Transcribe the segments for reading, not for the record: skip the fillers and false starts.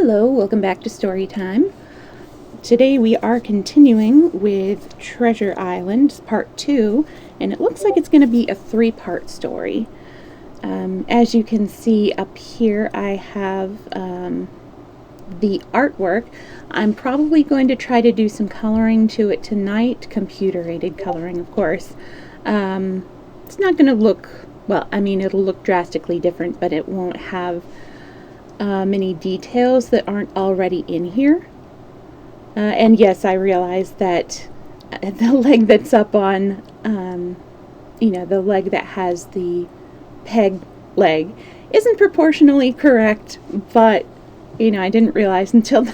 Hello, welcome back to Storytime. Today we are continuing with Treasure Island, Part 2, and it looks like it's going to be a 3-part story. As you can see up here, I have the artwork. I'm probably going to try to do some coloring to it tonight, computer-aided coloring, of course. It's not going to look, it'll look drastically different, but it won't have many details that aren't already in here. And yes, I realize that the leg that's up on, the leg that has the peg leg isn't proportionally correct, but, I didn't realize until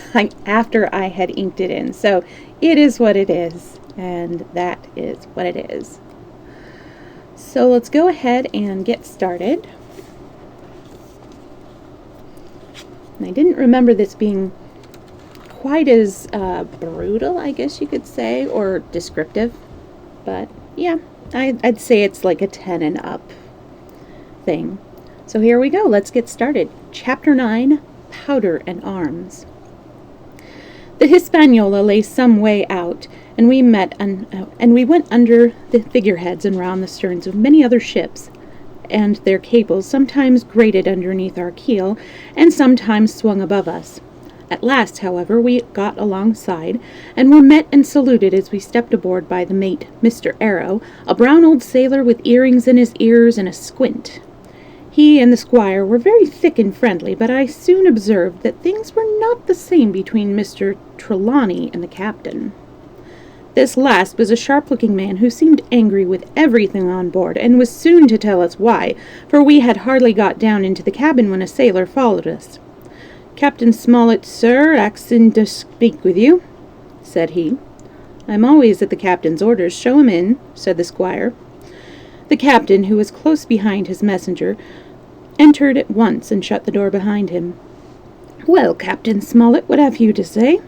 after I had inked it in. So it is what it is, and that is what it is. So let's go ahead and get started. And I didn't remember this being quite as brutal, I guess you could say, or descriptive. But yeah, I'd say it's like a 10 and up thing. So here we go. Let's get started. Chapter 9, Powder and Arms. The Hispaniola lay some way out, and we went under the figureheads and round the sterns of many other ships, and their cables sometimes grated underneath our keel, and sometimes swung above us. At last, however, we got alongside, and were met and saluted as we stepped aboard by the mate, Mr. Arrow, a brown old sailor with earrings in his ears and a squint. He and the squire were very thick and friendly, but I soon observed that things were not the same between Mr. Trelawney and the captain. This last was a sharp-looking man who seemed angry with everything on board, and was soon to tell us why, for we had hardly got down into the cabin when a sailor followed us. "Captain Smollett, sir, axing to speak with you," said he. "I'm always at the captain's orders. Show him in," said the squire. The captain, who was close behind his messenger, entered at once and shut the door behind him. "Well, Captain Smollett, what have you to say?"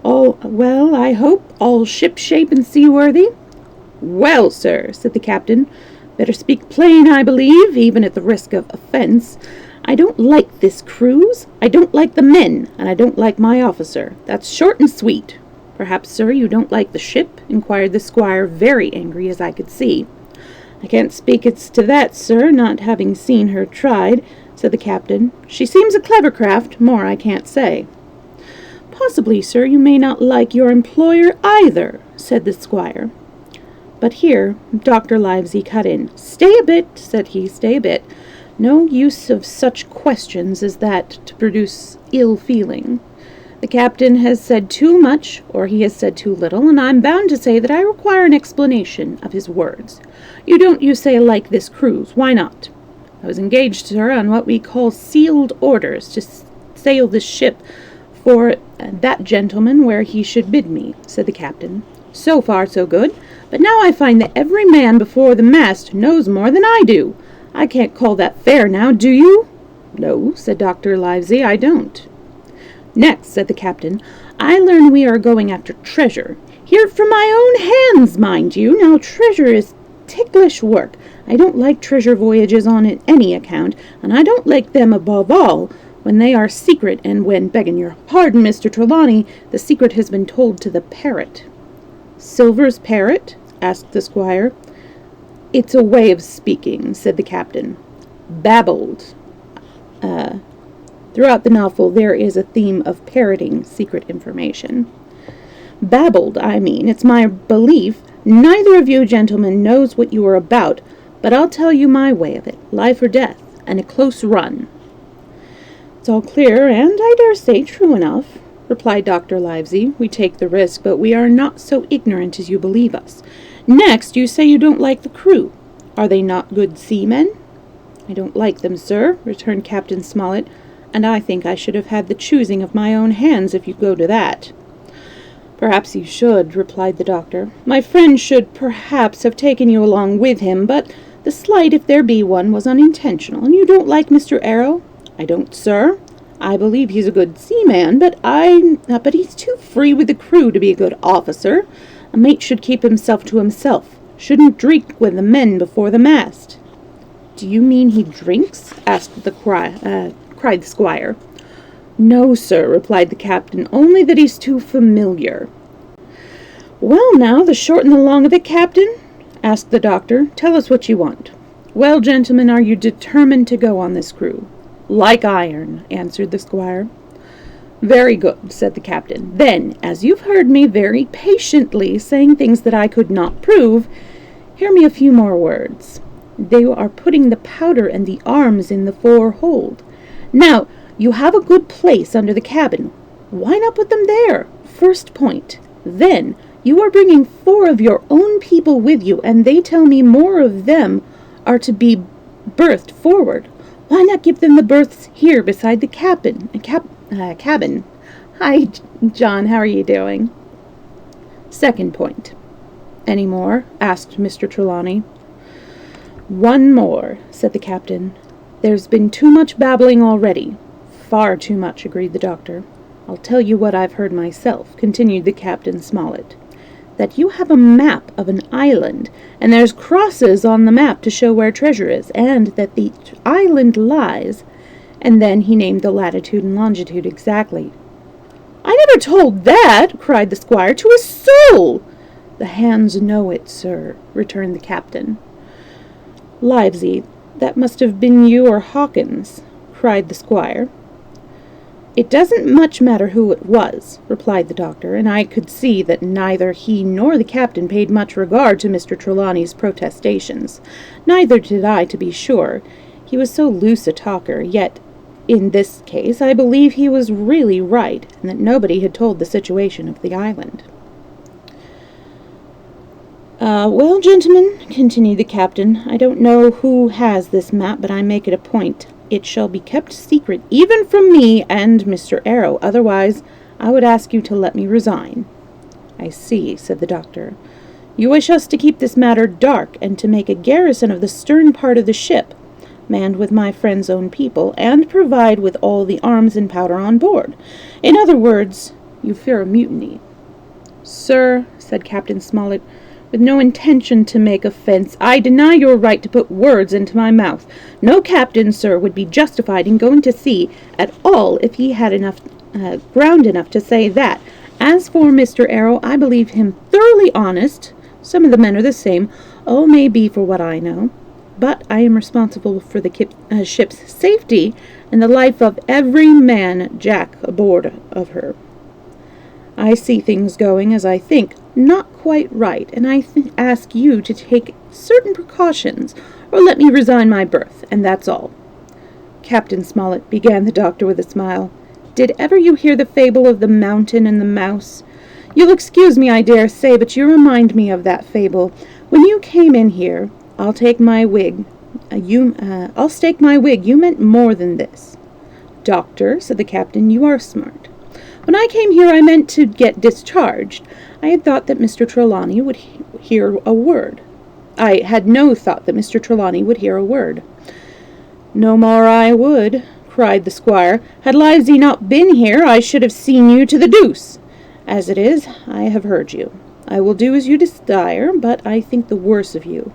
"All well, I hope. All ship-shape and seaworthy?" "Well, sir," said the captain, "better speak plain, I believe, even at the risk of offence. I don't like this cruise, I don't like the men, and I don't like my officer. That's short and sweet." "Perhaps, sir, you don't like the ship?" inquired the squire, very angry, as I could see. "I can't speak as to that, sir, not having seen her tried," said the captain. "She seems a clever craft, more I can't say." "Possibly, sir, you may not like your employer either," said the squire. But here Dr. Livesey cut in. "Stay a bit," said he, "stay a bit. No use of such questions as that to produce ill feeling. The captain has said too much, or he has said too little, and I'm bound to say that I require an explanation of his words. You say, like this cruise. Why not?" "I was engaged, sir, on what we call sealed orders, to sail this ship for that gentleman where he should bid me," said the captain. "So far, so good. But now I find that every man before the mast knows more than I do. I can't call that fair now, do you?" "No," said Dr. Livesey, "I don't." "Next," said the captain, "I learn we are going after treasure. Hear it from my own hands, mind you. Now, treasure is ticklish work. I don't like treasure voyages on any account, and I don't like them above all when they are secret, and when, begging your pardon, Mr. Trelawney, the secret has been told to the parrot." "Silver's parrot?" asked the squire. "It's a way of speaking," said the captain. "Babbled." Throughout the novel there is a theme of parroting secret information. "Babbled, I mean. It's my belief neither of you gentlemen knows what you are about, but I'll tell you my way of it, life or death, and a close run." "It's all clear, and I dare say true enough," replied Dr. Livesey. "We take the risk, but we are not so ignorant as you believe us. Next, you say you don't like the crew. Are they not good seamen?" "I don't like them, sir," returned Captain Smollett, "and I think I should have had the choosing of my own hands, if you go to that." "Perhaps you should," replied the doctor. "My friend should perhaps have taken you along with him, but the slight, if there be one, was unintentional. And you don't like Mr. Arrow?" "I don't, sir. I believe he's a good seaman, but he's too free with the crew to be a good officer. A mate should keep himself to himself, shouldn't drink with the men before the mast." "Do you mean he drinks?" cried the squire. No, sir, replied the captain, only that he's too familiar. Well, now, the short and the long of it, Captain, asked the doctor. Tell us what you want. Well, gentlemen, are you determined to go on this crew? Like iron, answered the squire. Very good, said the captain. Then, as you've heard me very patiently saying things that I could not prove, hear me a few more words. They are putting the powder and the arms in the fore hold. Now, you have a good place under the cabin. Why not put them there? First point. Then, you are bringing 4 of your own people with you, and they tell me more of them are to be berthed forward. Why not give them the berths here beside the cabin? Hi, John, how are you doing? Second point. Any more? Asked Mr. Trelawney. One more, said the captain. There's been too much babbling already. Far too much, agreed the doctor. I'll tell you what I've heard myself, continued the Captain Smollett. That you have a map of an island, and there's crosses on the map to show where treasure is, and that the island lies, and then he named the latitude and longitude exactly. I never told that, cried the squire, to a soul. The hands know it, sir, returned the captain. Livesey, that must have been you or Hawkins, cried the squire. It doesn't much matter who it was, replied the doctor, and I could see that neither he nor the captain paid much regard to Mr. Trelawney's protestations. Neither did I, to be sure. He was so loose a talker, yet in this case I believe he was really right, and that nobody had told the situation of the island. Well, gentlemen, continued the captain, I don't know who has this map, but I make it a point. It shall be kept secret, even from me and Mr. Arrow, otherwise I would ask you to let me resign. I see, said the doctor. You wish us to keep this matter dark, and to make a garrison of the stern part of the ship, manned with my friend's own people, and provide with all the arms and powder on board. In other words, you fear a mutiny. Sir, said Captain Smollett, with no intention to make offence, I deny your right to put words into my mouth. No captain, sir, would be justified in going to sea at all if he had enough ground enough to say that. As for Mr. Arrow, I believe him thoroughly honest. Some of the men are the same. All may be for what I know. But I am responsible for the ship's safety and the life of every man jack aboard of her. I see things going, as I think, not quite right, and I ask you to take certain precautions, or let me resign my berth, and that's all. Captain Smollett, began the doctor with a smile, did ever you hear the fable of the mountain and the mouse? You'll excuse me, I dare say, but you remind me of that fable. When you came in here, I'll stake my wig. You meant more than this. Doctor, said the captain, you are smart. When I came here, I meant to get discharged. I had thought that Mr. Trelawney would hear a word. I had no thought that Mr. Trelawney would hear a word. No more I would, cried the squire. Had Livesey not been here, I should have seen you to the deuce. As it is, I have heard you. I will do as you desire, but I think the worse of you.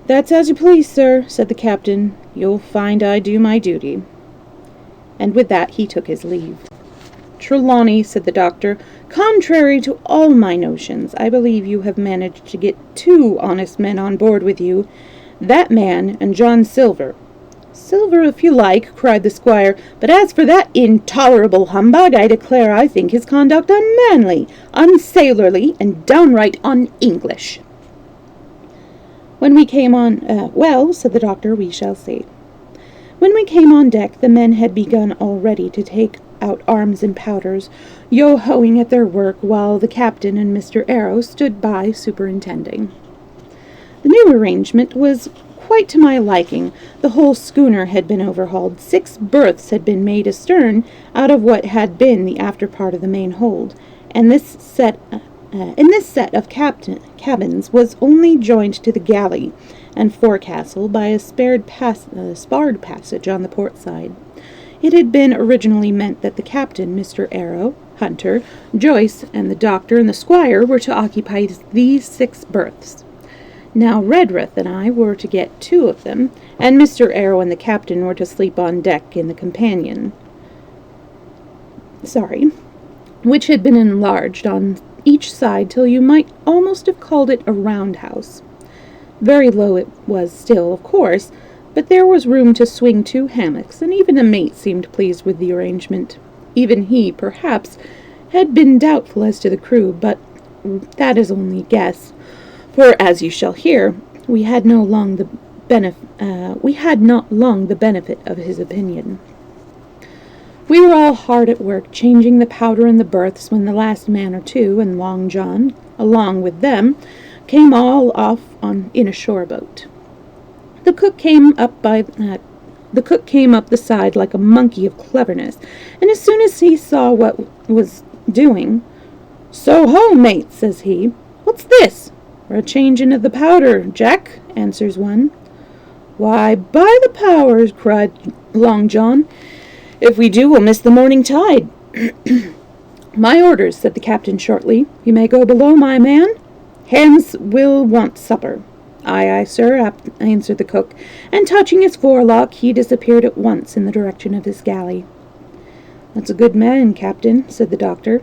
That's as you please, sir, said the captain. You'll find I do my duty. And with that he took his leave. Trelawney, said the doctor, contrary to all my notions, I believe you have managed to get 2 honest men on board with you, that man and John Silver. Silver, if you like, cried the squire, but as for that intolerable humbug, I declare I think his conduct unmanly, unsailorly, and downright un-English. When we came on, well, said the doctor, we shall see. When we came on deck, the men had begun already to take out arms and powders, yo-hoing at their work, while the captain and Mr. Arrow stood by superintending. The new arrangement was quite to my liking. The whole schooner had been overhauled. 6 berths had been made astern out of what had been the after part of the main hold, and this set of cabins was only joined to the galley and forecastle by a sparred passage on the port side. It had been originally meant that the captain, Mr. Arrow, Hunter, Joyce, and the doctor and the squire were to occupy these 6 berths. Now Redruth and I were to get 2 of them, and Mr. Arrow and the captain were to sleep on deck in the companion. which had been enlarged on each side till you might almost have called it a roundhouse. Very low it was still, of course, but there was room to swing 2 hammocks, and even the mate seemed pleased with the arrangement. Even he, perhaps, had been doubtful as to the crew, but that is only a guess, for, as you shall hear, we had not long the benefit of his opinion. We were all hard at work, changing the powder in the berths, when the last man or 2, and Long John, along with them, came all off in a shore boat. The cook came up the side like a monkey of cleverness, and as soon as he saw what was doing, "So ho, mate," says he. "What's this?" "We're changing of the powder, Jack," answers one. "Why, by the powers," cried Long John, "if we do, we'll miss the morning tide." "My orders," said the captain shortly. "You may go below, my man. Hands will want supper." "Aye, aye, sir," answered the cook, and touching his forelock, he disappeared at once in the direction of his galley. "That's a good man, Captain," said the doctor.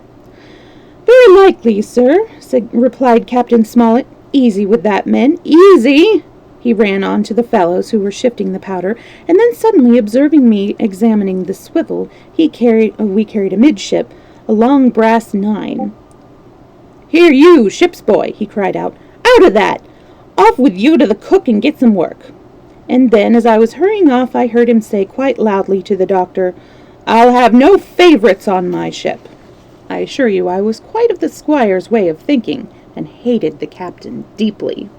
"Very likely, sir," replied Captain Smollett. "Easy with that, men, easy!" He ran on to the fellows who were shifting the powder, and then suddenly observing me examining the swivel we carried amidship, a long brass 9. "Here, you, ship's boy," he cried out. "Out of that! Off with you to the cook and get some work." And then, as I was hurrying off, I heard him say quite loudly to the doctor, "I'll have no favourites on my ship." I assure you I was quite of the squire's way of thinking, and hated the captain deeply.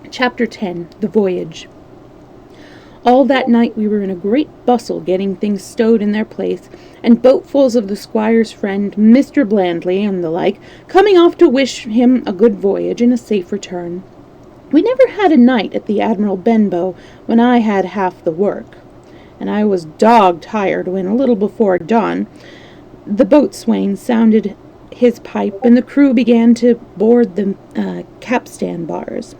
Chapter 10. The Voyage. All that night we were in a great bustle getting things stowed in their place, and boatfuls of the squire's friend, Mr. Blandley, and the like, coming off to wish him a good voyage and a safe return. We never had a night at the Admiral Benbow when I had half the work, and I was dog-tired when, a little before dawn, the boatswain sounded his pipe, and the crew began to board the capstan bars,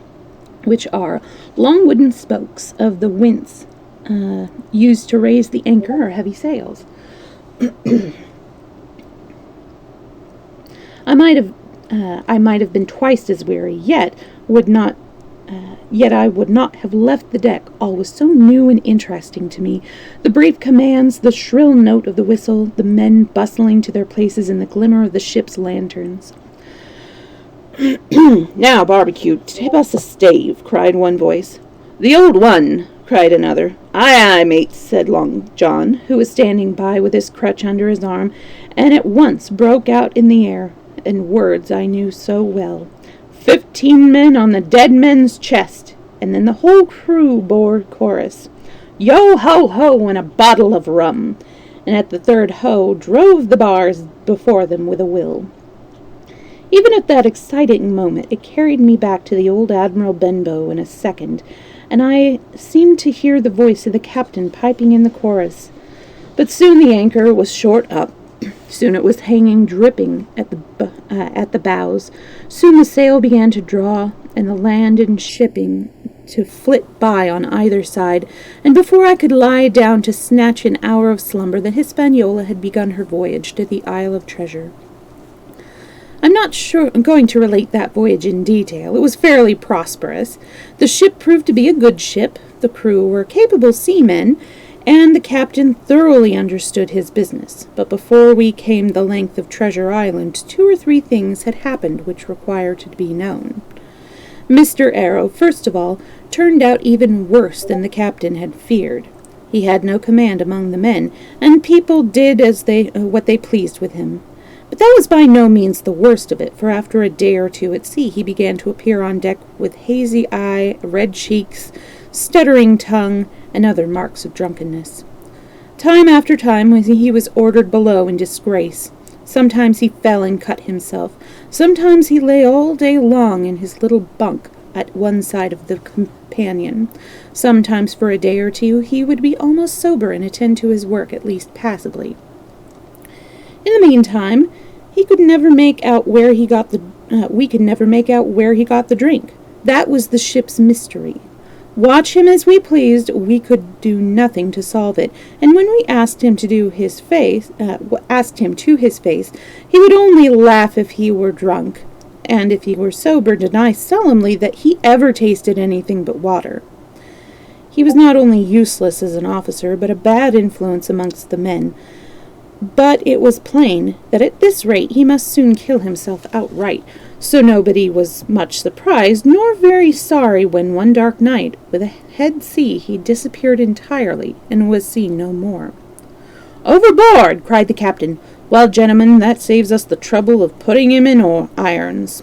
which are long wooden spokes of the wince used to raise the anchor or heavy sails. I might have been twice as weary, yet I would not have left the deck. All was so new and interesting to me. The brief commands, the shrill note of the whistle, the men bustling to their places in the glimmer of the ship's lanterns. "Now, Barbecue, tip us a stave," cried one voice. "The old one," cried another. "Aye, aye, mate," said Long John, who was standing by with his crutch under his arm, and at once broke out in the air, in words I knew so well. 15 men on the dead men's chest, and then the whole crew bore chorus. Yo ho ho, and a bottle of rum, and at the third ho drove the bars before them with a will. Even at that exciting moment, it carried me back to the old Admiral Benbow in a second, and I seemed to hear the voice of the captain piping in the chorus. But soon the anchor was short up. Soon it was hanging dripping at the bows. Soon the sail began to draw, and the land and shipping to flit by on either side, and before I could lie down to snatch an hour of slumber, the Hispaniola had begun her voyage to the Isle of Treasure. I'm not going to relate that voyage in detail. It was fairly prosperous. The ship proved to be a good ship, the crew were capable seamen, and the captain thoroughly understood his business. But before we came the length of Treasure Island, 2 or 3 things had happened which require to be known. Mr. Arrow, first of all, turned out even worse than the captain had feared. He had no command among the men, and people did what they pleased with him. But that was by no means the worst of it, for after a day or 2 at sea he began to appear on deck with hazy eye, red cheeks, stuttering tongue, and other marks of drunkenness. Time after time he was ordered below in disgrace. Sometimes he fell and cut himself. Sometimes he lay all day long in his little bunk at one side of the companion. Sometimes for a day or 2 he would be almost sober and attend to his work at least passably. In the meantime, we could never make out where he got the drink. That was the ship's mystery. Watch him as we pleased, we could do nothing to solve it, and when we asked him to his face, he would only laugh if he were drunk, and if he were sober, deny solemnly that he ever tasted anything but water. He was not only useless as an officer, but a bad influence amongst the men. But it was plain that at this rate he must soon kill himself outright, so nobody was much surprised, nor very sorry when one dark night, with a head sea, he disappeared entirely, and was seen no more. "Overboard!" cried the captain. "Well, gentlemen, that saves us the trouble of putting him in irons."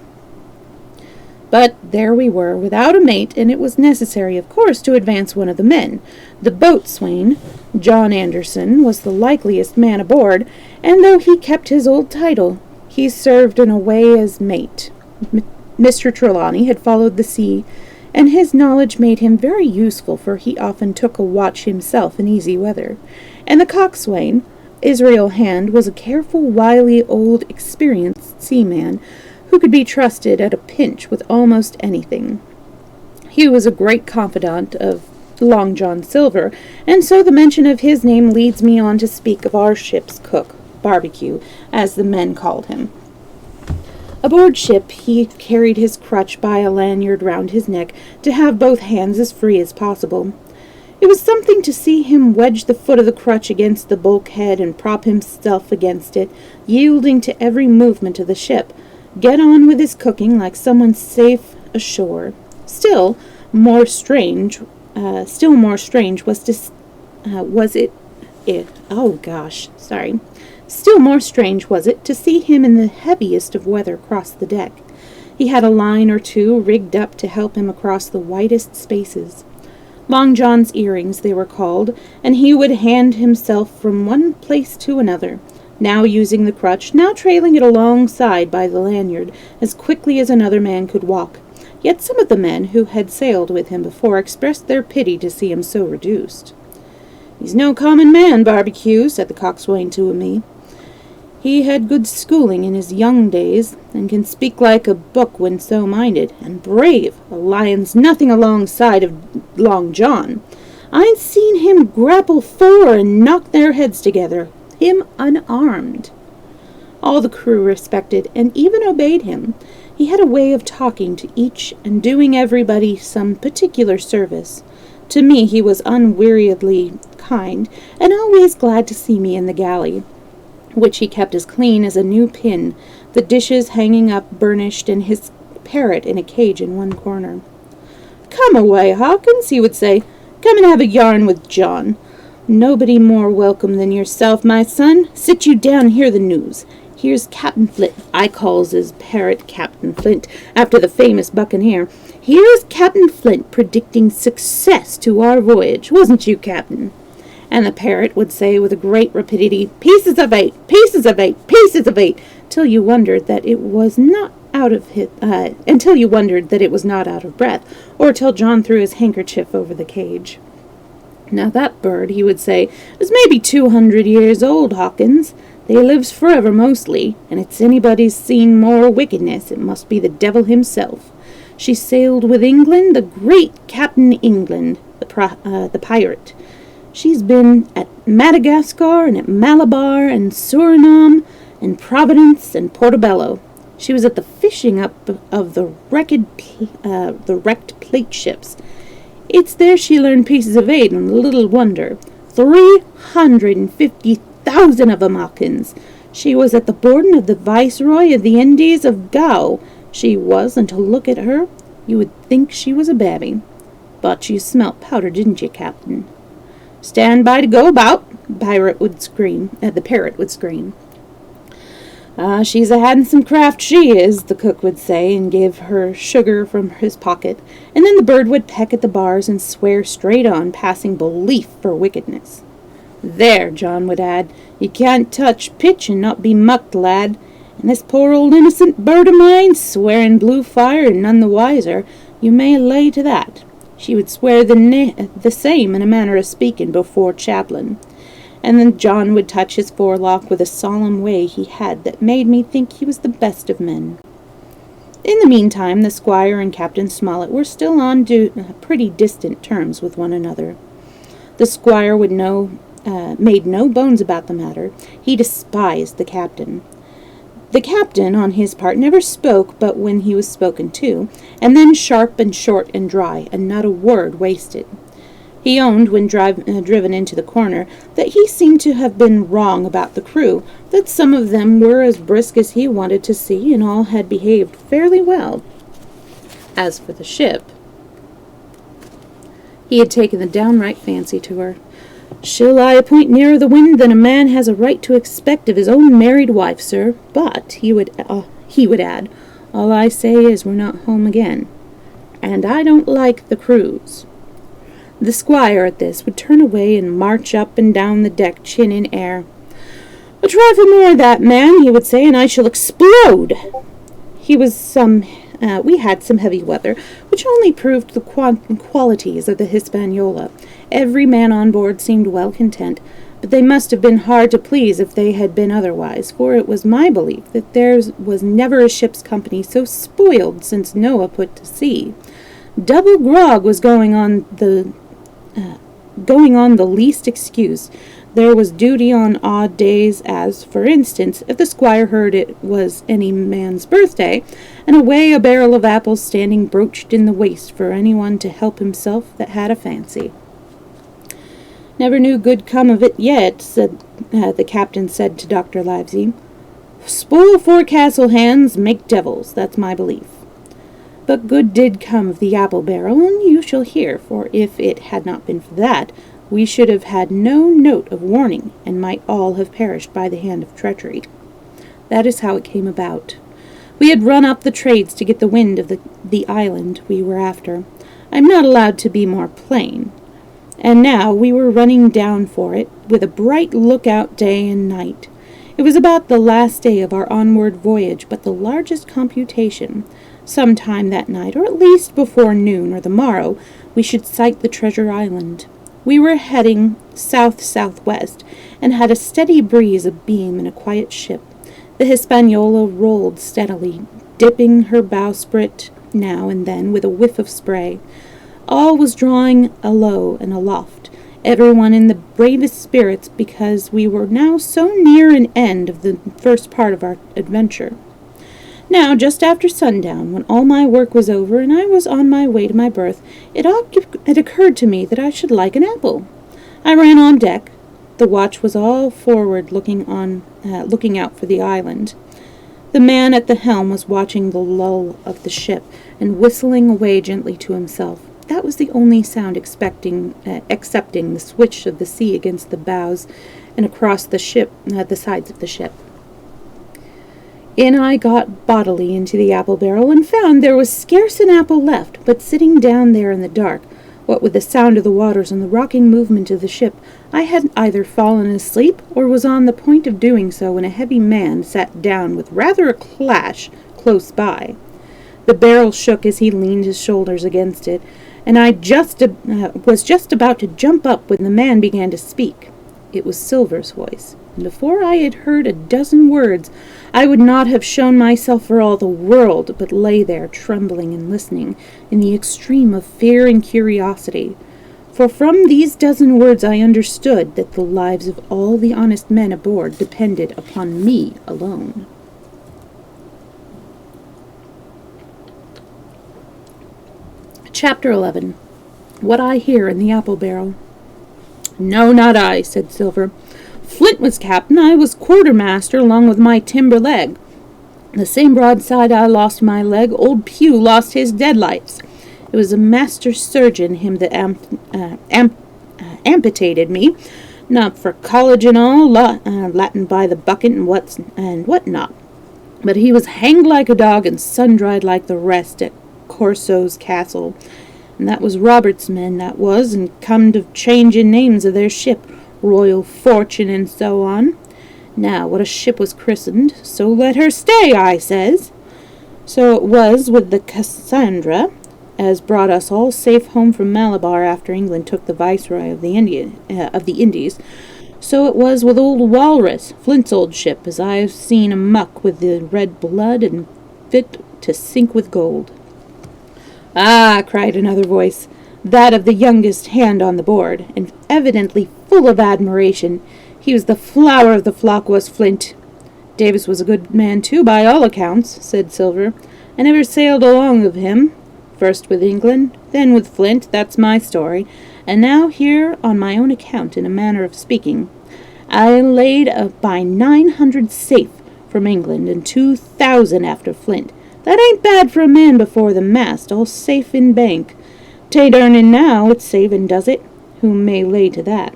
But there we were, without a mate, and it was necessary, of course, to advance one of the men. The boatswain, John Anderson, was the likeliest man aboard, and though he kept his old title, he served in a way as mate. Mr. Trelawney had followed the sea, and his knowledge made him very useful, for he often took a watch himself in easy weather. And the coxswain, Israel Hand, was a careful, wily, old, experienced seaman, who could be trusted at a pinch with almost anything. He was a great confidant of Long John Silver, and so the mention of his name leads me on to speak of our ship's cook, Barbecue, as the men called him. Aboard ship he carried his crutch by a lanyard round his neck to have both hands as free as possible. It was something to see him wedge the foot of the crutch against the bulkhead and prop himself against it, yielding to every movement of the ship, get on with his cooking like someone safe ashore. Still more strange was it to see him in the heaviest of weather cross the deck. He had a line or two rigged up to help him across the widest spaces. Long John's earrings, they were called, and he would hand himself from one place to another, now using the crutch, now trailing it alongside by the lanyard, as quickly as another man could walk. Yet some of the men who had sailed with him before expressed their pity to see him so reduced. "He's no common man, Barbecue," said the coxswain to me. "He had good schooling in his young days, and can speak like a book when so minded, and brave, a lion's nothing alongside of Long John. I've seen him grapple four and knock their heads together, him unarmed." All the crew respected and even obeyed him. He had a way of talking to each and doing everybody some particular service. To me he was unweariedly kind, and always glad to see me in the galley, which he kept as clean as a new pin, the dishes hanging up burnished, and his parrot in a cage in one corner. "Come away, Hawkins," he would say. "Come and have a yarn with John. Nobody more welcome than yourself, my son. Sit you down and hear the news. Here's Captain Flint. I calls his parrot Captain Flint, after the famous buccaneer. Here's Captain Flint predicting success to our voyage. Wasn't you, Captain?" And the parrot would say with a great rapidity, "Pieces of 8, pieces of 8, pieces of 8, till you wondered that it was not out of breath, or till John threw his handkerchief over the cage. "Now that bird," he would say, "is maybe 200 years old, Hawkins. They lives forever mostly, and it's anybody's seen more wickedness, it must be the devil himself. She sailed with England, the great Captain England, the pirate. She's been at Madagascar and at Malabar and Suriname and Providence and Portobello. She was at the fishing up of the wrecked plate ships. It's there she learned pieces of 8, and little wonder. 350,000 of 'em, Hawkins. She was at the boarding of the Viceroy of the Indies of Gow. She was, and to look at her, you would think she was a babby. But you smelt powder, didn't you, Captain?" "Stand by to go about," the parrot would scream. "She's a handsome craft, she is," the cook would say, and give her sugar from his pocket, and then the bird would peck at the bars and swear straight on, passing belief for wickedness. "There," John would add, "you can't touch pitch and not be mucked, lad. And this poor old innocent bird of mine, swearing blue fire and none the wiser, you may lay to that. She would swear the same in a manner of speaking before chaplain." And then John would touch his forelock with a solemn way he had that made me think he was the best of men. In the meantime, the squire and Captain Smollett were still on pretty distant terms with one another. The squire made no bones about the matter. He despised the captain. The captain, on his part, never spoke but when he was spoken to, and then sharp and short and dry, and not a word wasted. He owned, when driven into the corner, that he seemed to have been wrong about the crew, that some of them were as brisk as he wanted to see, and all had behaved fairly well. As for the ship, he had taken a downright fancy to her. "She'll lie a point nearer the wind than a man has a right to expect of his own married wife, sir. But," he would add, "all I say is we're not home again. And I don't like the cruise." The squire at this would turn away and march up and down the deck, chin in air. "A trifle more of that, man," he would say, "and I shall explode." We had some heavy weather, which only proved the qualities of the Hispaniola. Every man on board seemed well content, but they must have been hard to please if they had been otherwise, for it was my belief that there was never a ship's company so spoiled since Noah put to sea. Double grog was going on the least excuse. There was duty on odd days, as, for instance, if the squire heard it was any man's birthday, and away a barrel of apples standing broached in the waist for anyone to help himself that had a fancy. "Never knew good come of it yet," the captain said to Dr. Livesey. "Spoil forecastle hands, make devils, that's my belief." But good did come of the apple barrel, and you shall hear, for if it had not been for that, we should have had no note of warning, and might all have perished by the hand of treachery. That is how it came about. We had run up the trades to get the wind of the island we were after. I am not allowed to be more plain. And now we were running down for it, with a bright lookout day and night. It was about the last day of our onward voyage, but the largest computation. Some time that night, or at least before noon or the morrow, we should sight the treasure island. We were heading south-southwest, and had a steady breeze abeam and a quiet ship. The Hispaniola rolled steadily, dipping her bowsprit now and then with a whiff of spray. All was drawing alow and aloft, everyone in the bravest spirits, because we were now so near an end of the first part of our adventure. Now, just after sundown, when all my work was over and I was on my way to my berth, it occurred to me that I should like an apple. I ran on deck. The watch was all forward, looking out for the island. The man at the helm was watching the lull of the ship and whistling away gently to himself. That was the only sound excepting the swish of the sea against the bows and across the sides of the ship. In I got bodily into the apple barrel, and found there was scarce an apple left, but sitting down there in the dark, what with the sound of the waters and the rocking movement of the ship, I had either fallen asleep or was on the point of doing so when a heavy man sat down with rather a clash close by. The barrel shook as he leaned his shoulders against it, and I was just about to jump up when the man began to speak. It was Silver's voice, and before I had heard a dozen words, I would not have shown myself for all the world, but lay there trembling and listening, in the extreme of fear and curiosity. For from these dozen words I understood that the lives of all the honest men aboard depended upon me alone. Chapter 11. What I Hear in the Apple Barrel. "No, not I," said Silver. "Flint was captain, I was quartermaster along with my timber leg. The same broadside I lost my leg, old Pew lost his deadlights. It was a master surgeon, him that amputated me, not for college and all, Latin by the bucket and what not. But he was hanged like a dog and sun-dried like the rest at Corso's castle. And that was Robert's men, that was, and come to changing names of their ship, Royal Fortune and so on. Now, what a ship was christened, so let her stay, I says. So it was with the Cassandra, as brought us all safe home from Malabar after England took the viceroy of the Indies. So it was with old Walrus, Flint's old ship, as I have seen amuck with the red blood and fit to sink with gold." "Ah," cried another voice, that of the youngest hand on the board, and evidently full of admiration. "He was the flower of the flock, was Flint." "Davis was a good man, too, by all accounts," said Silver. "I never sailed along of him. First with England, then with Flint, that's my story. And now here on my own account, in a manner of speaking. I laid by 900 safe from England, and 2,000 after Flint. That ain't bad for a man before the mast, all safe in bank. 'Tain't earning now, it's saving, does it? Who may lay to that?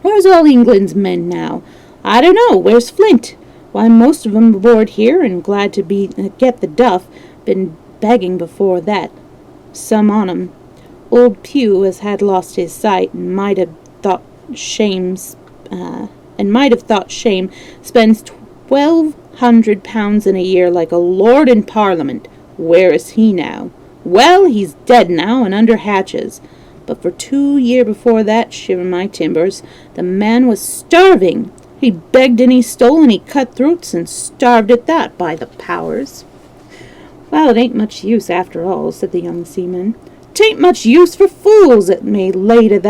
Where's all England's men now? I don't know. Where's Flint? Why, most of 'em aboard here, and glad to get the duff. Been begging before that. Some on 'em. Old Pugh has had lost his sight, and might have thought shame spends £1,200 in a year like a lord in Parliament. Where is he now? Well, he's dead now and under hatches. But for 2 years before that, shiver my timbers, the man was starving. He begged and he stole and he cut throats and starved at that, by the powers." "Well, it ain't much use after all," said the young seaman. "'Tain't much use for fools. It may lay to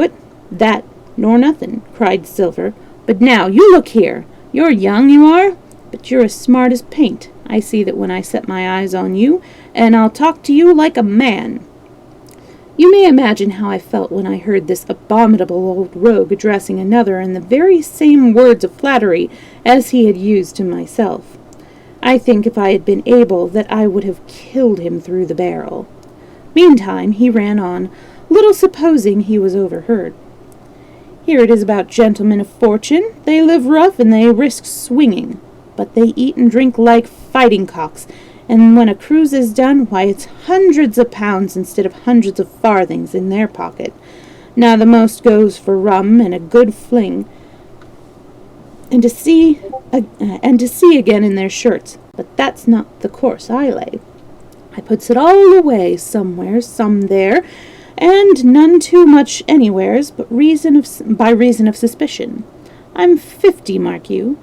it. That nor nothing," cried Silver. "But now, you look here. You're young, you are, but you're as smart as paint. I see that when I set my eyes on you, and I'll talk to you like a man." You may imagine how I felt when I heard this abominable old rogue addressing another in the very same words of flattery as he had used to myself. I think if I had been able that I would have killed him through the barrel. Meantime he ran on, little supposing he was overheard. "Here it is about gentlemen of fortune. They live rough and they risk swinging, but they eat and drink like fighting cocks, and when a cruise is done, why, it's hundreds of pounds instead of hundreds of farthings in their pocket. Now the most goes for rum and a good fling, and to sea again in their shirts. But that's not the course I lay. I puts it all away somewhere, some there, and none too much anywheres, but by reason of suspicion. I'm 50, mark you.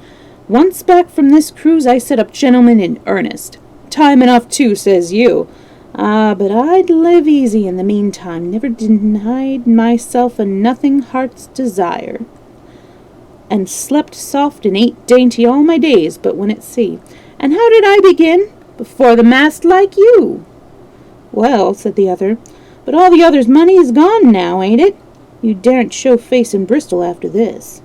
Once back from this cruise, I set up gentlemen in earnest. Time enough, too, says you. Ah, but I'd live easy in the meantime, never denied myself a nothing heart's desire, and slept soft and ate dainty all my days, but when at sea. And how did I begin? Before the mast, like you." "Well," said the other, "but all the other's money is gone now, ain't it? You daren't show face in Bristol after this."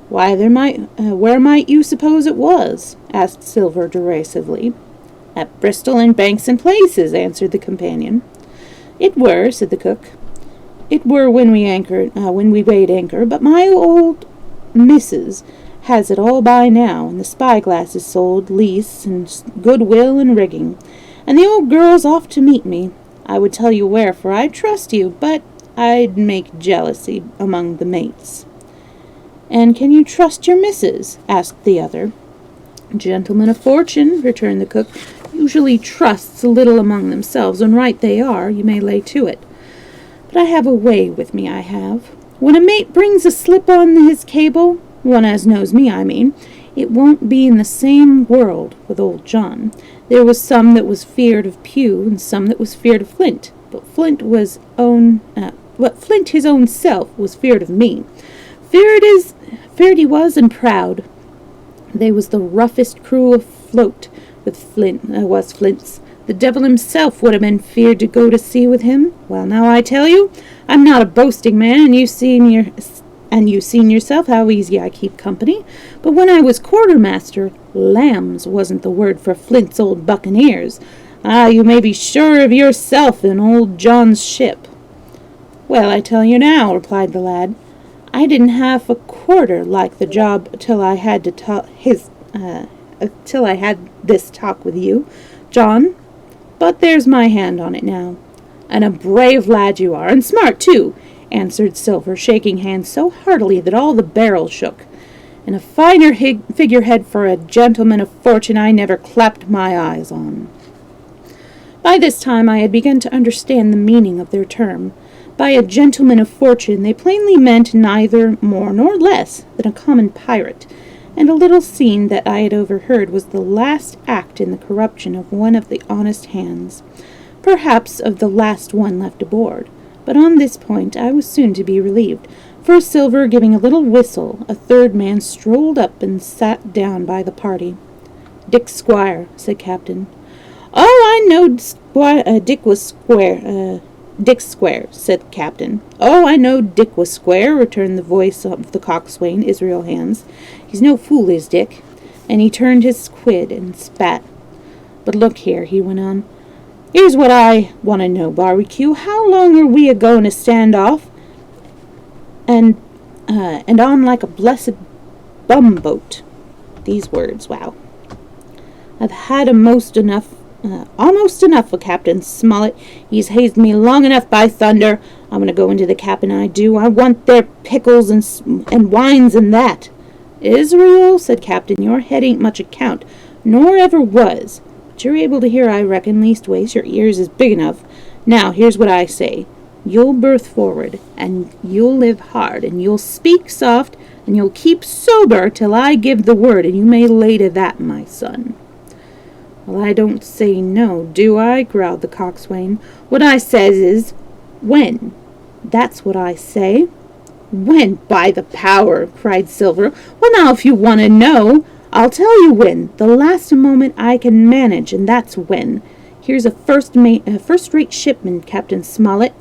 "Why, where might you suppose it was?" asked Silver derisively. "At Bristol and Banks and Places," answered the companion. "It were," said the cook. "It were when we weighed anchor, but my old missus has it all by now, and the spyglass is sold, lease, and goodwill and rigging, and the old girl's off to meet me. I would tell you where, for I trust you, but I'd make jealousy among the mates." "And can you trust your missus?" asked the other. "Gentlemen of fortune," returned the cook, "usually trusts a little among themselves, and right they are, you may lay to it. But I have a way with me, I have. When a mate brings a slip on his cable, one as knows me, I mean, it won't be in the same world with old John. There was some that was feared of Pugh, and some that was feared of Flint, but Flint his own self was feared of me. Feared he was, and proud. They was the roughest crew afloat with Flint's. The devil himself would have been feared to go to sea with him. Well, now I tell you, I'm not a boasting man, and you've seen yourself how easy I keep company. But when I was quartermaster, lambs wasn't the word for Flint's old buccaneers. Ah, you may be sure of yourself in old John's ship." "Well, I tell you now," replied the lad, "I didn't half a quarter like the job till I had this talk with you, John. But there's my hand on it now." "And a brave lad you are, and smart too," answered Silver, shaking hands so heartily that all the barrel shook. "And a finer figurehead for a gentleman of fortune I never clapped my eyes on." By this time I had begun to understand the meaning of their term. By a gentleman of fortune they plainly meant neither more nor less than a common pirate, and a little scene that I had overheard was the last act in the corruption of one of the honest hands, perhaps of the last one left aboard. But on this point I was soon to be relieved, for Silver giving a little whistle, a third man strolled up and sat down by the party. "Dick Squire," said Captain. "Oh, I knowed Dick was square, Dick Square," said Captain. "Oh, I know Dick was square," returned the voice of the coxswain, Israel Hands. "He's no fool, is Dick." And he turned his quid and spat. "But look here," he went on. "Here's what I want to know, Barbecue. How long are we a-going to stand off and on like a blessed bumboat?" These words, wow. "I've had almost enough of Captain Smollett. He's hazed me long enough, by thunder. I'm going to go into the cabin, I do. I want their pickles and wines and that." "Israel," said Captain, "your head ain't much account, nor ever was. But you're able to hear, I reckon, leastways your ears is big enough. Now, here's what I say. You'll berth forward, and you'll live hard, and you'll speak soft, and you'll keep sober till I give the word, and you may lay to that, my son." "Well, I don't say no, do I?" growled the coxswain. "What I says is, when. That's what I say." "When, by the power!" cried Silver. "Well, now, if you want to know, I'll tell you when. The last moment I can manage, and that's when. Here's a first-rate shipman, Captain Smollett,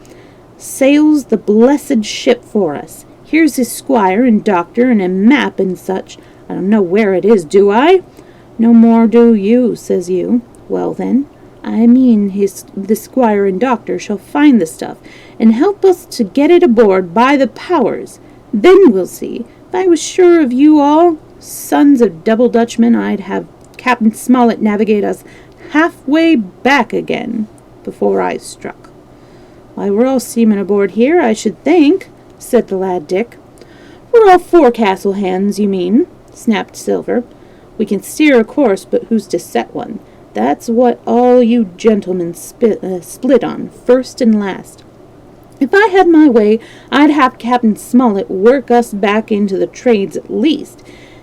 sails the blessed ship for us. Here's his squire and doctor and a map and such. I don't know where it is, do I?" "No more do you," says you. "Well, then, I mean the squire and doctor shall find the stuff, and help us to get it aboard, by the powers. Then we'll see. If I was sure of you all, sons of double Dutchmen, I'd have Captain Smollett navigate us halfway back again, before I struck." "Why, we're all seamen aboard here, I should think," said the lad Dick. "We're all forecastle hands, you mean," snapped Silver. "We can steer a course, but who's to set one? That's what all you gentlemen split on, first and last. If I had my way, I'd have Captain Smollett work us back into the trades at least.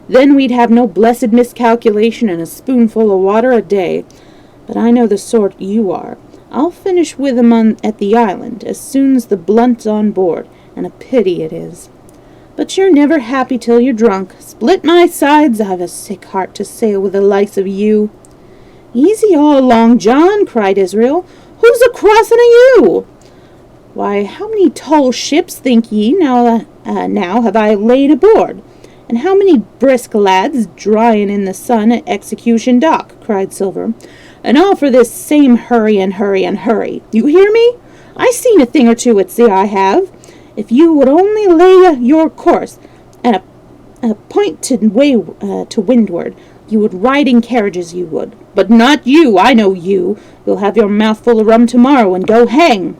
Then we'd have no blessed miscalculation and a spoonful of water a day. But I know the sort you are. I'll finish with 'em at the island, as soon's the blunt's on board, and a pity it is. But you're never happy till you're drunk. Split my sides, I've a sick heart to sail with the likes of you." "Easy all along, John," cried Israel. "Who's a-crossin' of you?" "Why, how many tall ships, think ye, now have I laid aboard? And how many brisk lads dryin' in the sun at Execution Dock?" cried Silver. "And all for this same hurry and hurry and hurry. You hear me? I seen a thing or two at sea, I have. If you would only lay your course and a point to windward, you would ride in carriages, you would. But not you, I know you. You'll have your mouth full of rum tomorrow and go hang.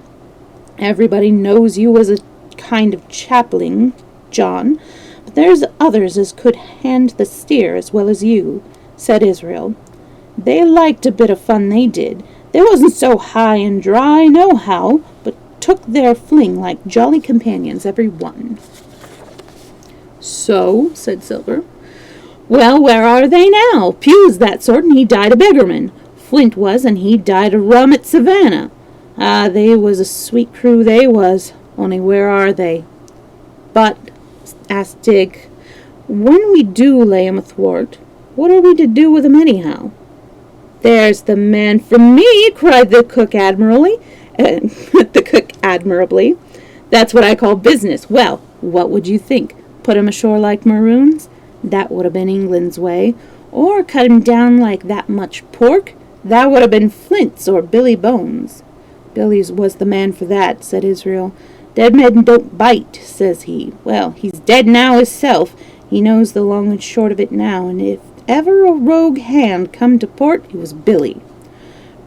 Everybody knows you as a kind of chaplain, John, but there's others as could hand the steer as well as you," said Israel. "They liked a bit of fun, they did. They wasn't so high and dry, nohow, but took their fling like jolly companions, every one." "So," said Silver. "Well, where are they now? Pew's that sort, and he died a beggarman. Flint was, and he died of rum at Savannah. Ah, they was a sweet crew, they was. Only where are they?" "But," asked Dick, "when we do lay 'em athwart, what are we to do with 'em anyhow?" "There's the man for me!" cried the cook admirably. "That's what I call business. Well, what would you think? Put 'em ashore like maroons? That would have been England's way. Or cut 'em down like that much pork? That would have been Flint's or Billy Bones." "Billy's was the man for that," said Israel. "Dead men don't bite," says he. Well, he's dead now hisself. He knows the long and short of it now, and if ever a rogue hand come to port, it was Billy.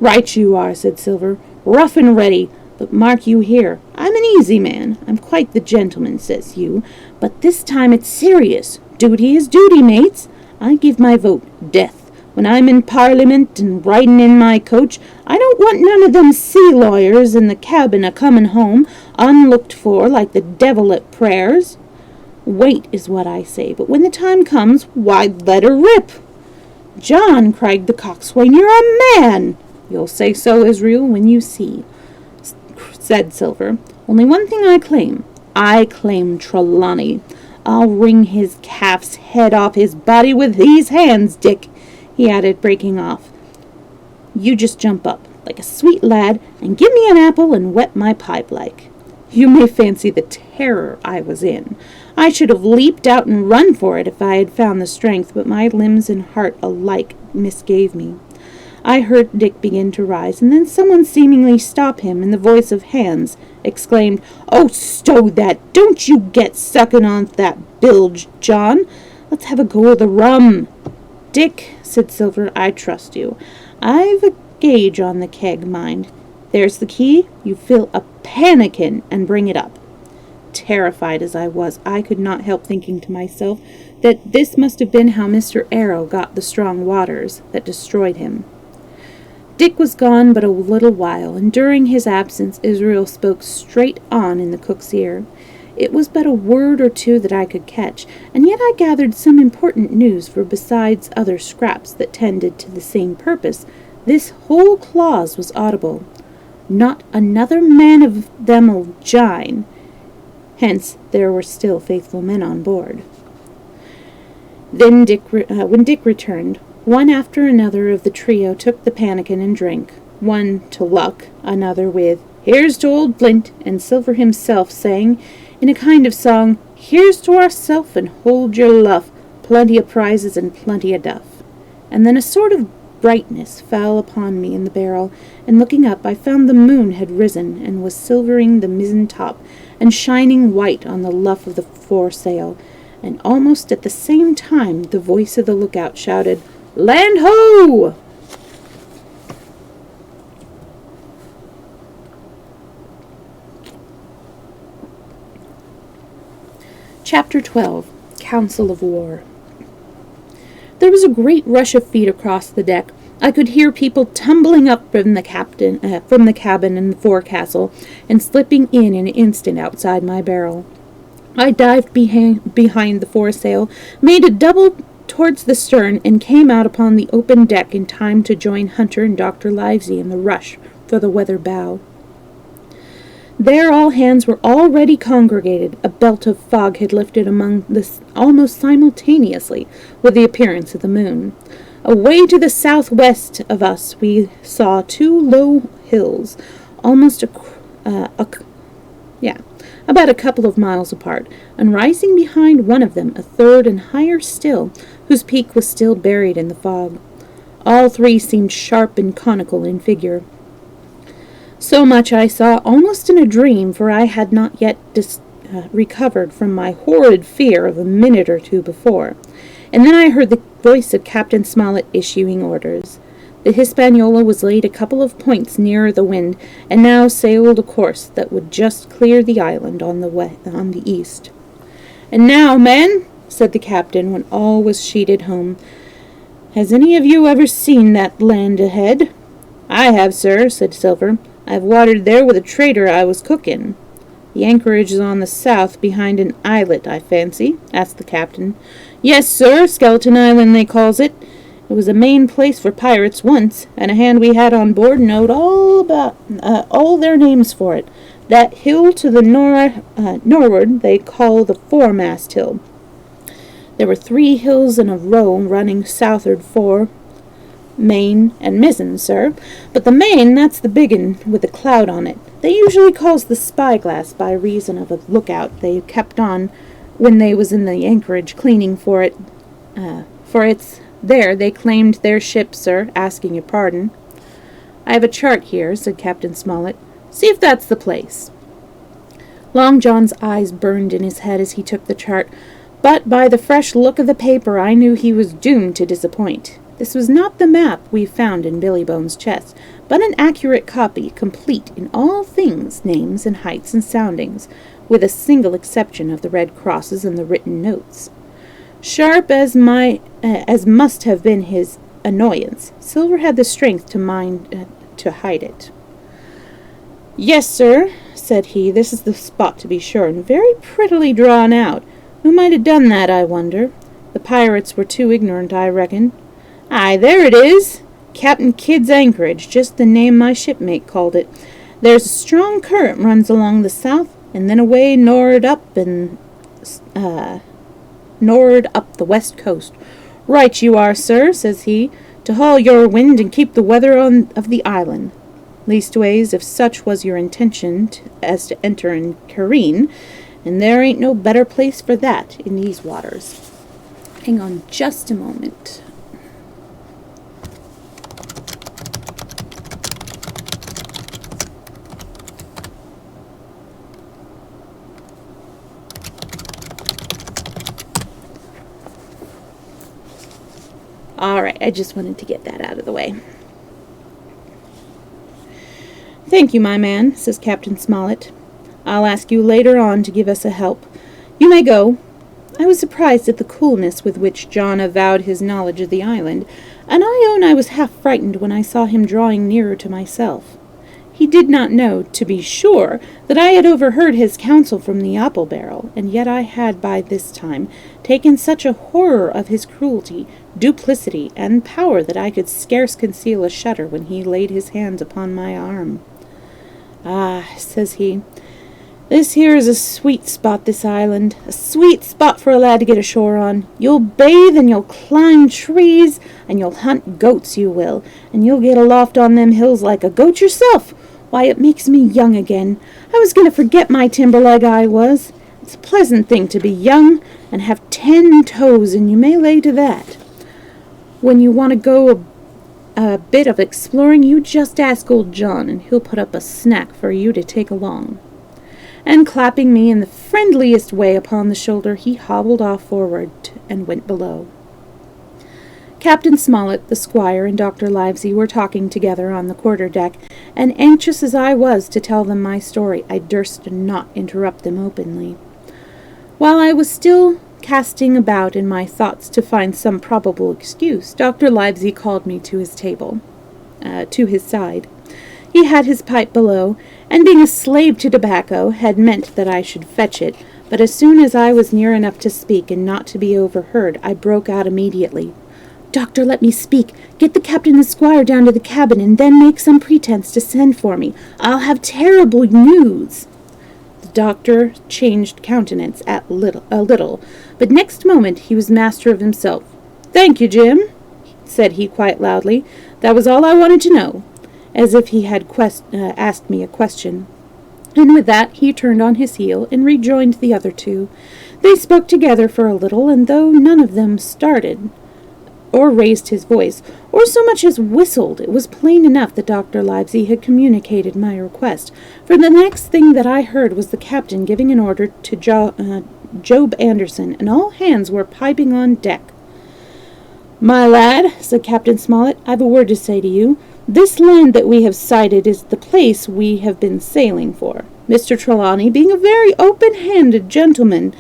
"Right you are," said Silver. "Rough and ready. But mark you here, I'm an easy man. I'm quite the gentleman," says you. "But this time it's serious. Duty is duty, mates. I give my vote, death. When I'm in Parliament and ridin' in my coach, I don't want none of them sea lawyers in the cabin a-comin' home, unlooked for, like the devil at prayers." Wait is what I say, but when the time comes, why, let her rip." "John," cried the coxswain, "you're a man." "You'll say so, Israel, when you see," said Silver. "Only one thing I claim. I claim Trelawney. I'll wring his calf's head off his body with these hands, Dick," he added, breaking off. "You just jump up, like a sweet lad, and give me an apple and wet my pipe like." You may fancy the terror I was in. I should have leaped out and run for it if I had found the strength, but my limbs and heart alike misgave me. I heard Dick begin to rise, and then someone seemingly stop him, and the voice of Hans exclaimed, "Oh, stow that! Don't you get sucking on that bilge, John! Let's have a go of the rum." "Dick," said Silver, "I trust you. I've a gauge on the keg, mind. There's the key. You fill a pannikin and bring it up." Terrified as I was, I could not help thinking to myself that this must have been how Mr. Arrow got the strong waters that destroyed him. Dick was gone but a little while, and during his absence Israel spoke straight on in the cook's ear. It was but a word or two that I could catch, and yet I gathered some important news, for besides other scraps that tended to the same purpose, this whole clause was audible. "Not another man of them'll jine." Hence there were still faithful men on board. Then when Dick returned, one after another of the trio took the pannikin and drank, one to luck, another with "Here's to old Flint," and Silver himself sang, in a kind of song, "Here's to ourself, and hold your luff, plenty of prizes and plenty of duff." And then a sort of brightness fell upon me in the barrel, and looking up I found the moon had risen, and was silvering the mizzen top, and shining white on the luff of the foresail, and almost at the same time the voice of the lookout shouted, "Land ho!" Chapter 12. Council of War. There was a great rush of feet across the deck. I could hear people tumbling up from the cabin in the forecastle, and slipping in an instant outside my barrel. I dived behind the foresail, made a double towards the stern, and came out upon the open deck in time to join Hunter and Dr. Livesey in the rush for the weather bow. There all hands were already congregated. A belt of fog had lifted among us almost simultaneously with the appearance of the moon. Away to the southwest of us we saw two low hills, almost about a couple of miles apart, and rising behind one of them a third and higher still, whose peak was still buried in the fog. All three seemed sharp and conical in figure. So much I saw almost in a dream, for I had not yet recovered from my horrid fear of a minute or two before. And then I heard the voice of Captain Smollett issuing orders. The Hispaniola was laid a couple of points nearer the wind, and now sailed a course that would just clear the island on the east. "And now, men," said the captain when all was sheeted home, "has any of you ever seen that land ahead?" "I have, sir," said Silver. "I've watered there with a trader I was cooking." "The anchorage is on the south, behind an islet, I fancy?" asked the captain. "Yes, sir, Skeleton Island they calls it. It was a main place for pirates once, and a hand we had on board knowed all their names for it. That hill to the norward they call the foremast hill. There were 3 hills in a row running southward, fore, main, and mizzen, sir. But the main, that's the big 'un with the cloud on it. They usually calls the spyglass by reason of a lookout they kept on when they was in the anchorage cleaning for it. For it's there they claimed their ship, sir, asking your pardon." "I have a chart here," said Captain Smollett. "See if that's the place." Long John's eyes burned in his head as he took the chart, but by the fresh look of the paper I knew he was doomed to disappoint. This was not the map we found in Billy Bones' chest, but an accurate copy, complete in all things, names and heights and soundings, with a single exception of the red crosses and the written notes. Sharp as must have been his annoyance, Silver had the strength to hide it. "Yes, sir," said he, "this is the spot to be sure, and very prettily drawn out. Who might have done that, I wonder? The pirates were too ignorant, I reckon. Aye, there it is! Captain Kidd's anchorage, just the name my shipmate called it. There's a strong current runs along the south, and then away nor'ard up the west coast. Right you are, sir, says he, to haul your wind and keep the weather of the island. Leastways, if such was your intention as to enter and careen, and there ain't no better place for that in these waters. Hang on just a moment. All right, I just wanted to get that out of the way. Thank you, my man, says Captain Smollett. I'll ask you later on to give us a help. You may go. I was surprised at the coolness with which John avowed his knowledge of the island, and I own I was half frightened when I saw him drawing nearer to myself. He did not know, to be sure, that I had overheard his counsel from the apple barrel, and yet I had by this time taken such a horror of his cruelty, duplicity, and power that I could scarce conceal a shudder when he laid his hands upon my arm. Ah, says he, this here is a sweet spot, this island, a sweet spot for a lad to get ashore on. You'll bathe, and you'll climb trees, and you'll hunt goats, you will, and you'll get aloft on them hills like a goat yourself. Why, it makes me young again. I was going to forget my timberleg I was. It's a pleasant thing to be young, and have 10 toes, and you may lay to that. When you want to go a bit of exploring, you just ask old John, and he'll put up a snack for you to take along. And clapping me in the friendliest way upon the shoulder, he hobbled off forward and went below. Captain Smollett, the squire, and Dr. Livesey were talking together on the quarter-deck, and anxious as I was to tell them my story, I durst not interrupt them openly. While I was still casting about in my thoughts to find some probable excuse, Dr. Livesey called me to his side. He had his pipe below, and being a slave to tobacco, had meant that I should fetch it, but as soon as I was near enough to speak and not to be overheard, I broke out immediately. Doctor, let me speak. Get the captain and the squire down to the cabin, and then make some pretense to send for me. I'll have terrible news. The doctor changed countenance a little, but next moment he was master of himself. Thank you, Jim, said he quite loudly. That was all I wanted to know, as if he had asked me a question. And with that he turned on his heel and rejoined the other two. They spoke together for a little, and though none of them started or raised his voice, or so much as whistled, it was plain enough that Dr. Livesey had communicated my request, for the next thing that I heard was the captain giving an order to Job Anderson, and all hands were piping on deck. My lad, said Captain Smollett, I've a word to say to you. This land that we have sighted is the place we have been sailing for. Mr. Trelawney, being a very open-handed gentleman,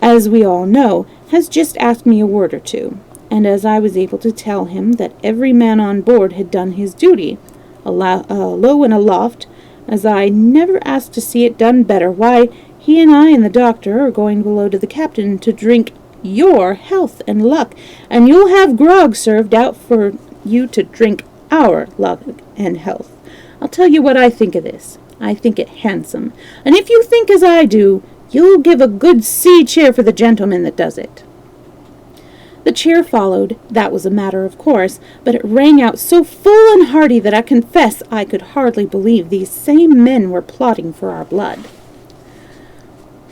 as we all know, has just asked me a word or two. And as I was able to tell him that every man on board had done his duty, low and aloft, as I never asked to see it done better, why, he and I and the doctor are going below to the captain to drink your health and luck, and you'll have grog served out for you to drink our luck and health. I'll tell you what I think of this. I think it handsome, and if you think as I do, you'll give a good sea cheer for the gentleman that does it. The cheer followed. That was a matter of course, but it rang out so full and hearty that I confess I could hardly believe these same men were plotting for our blood.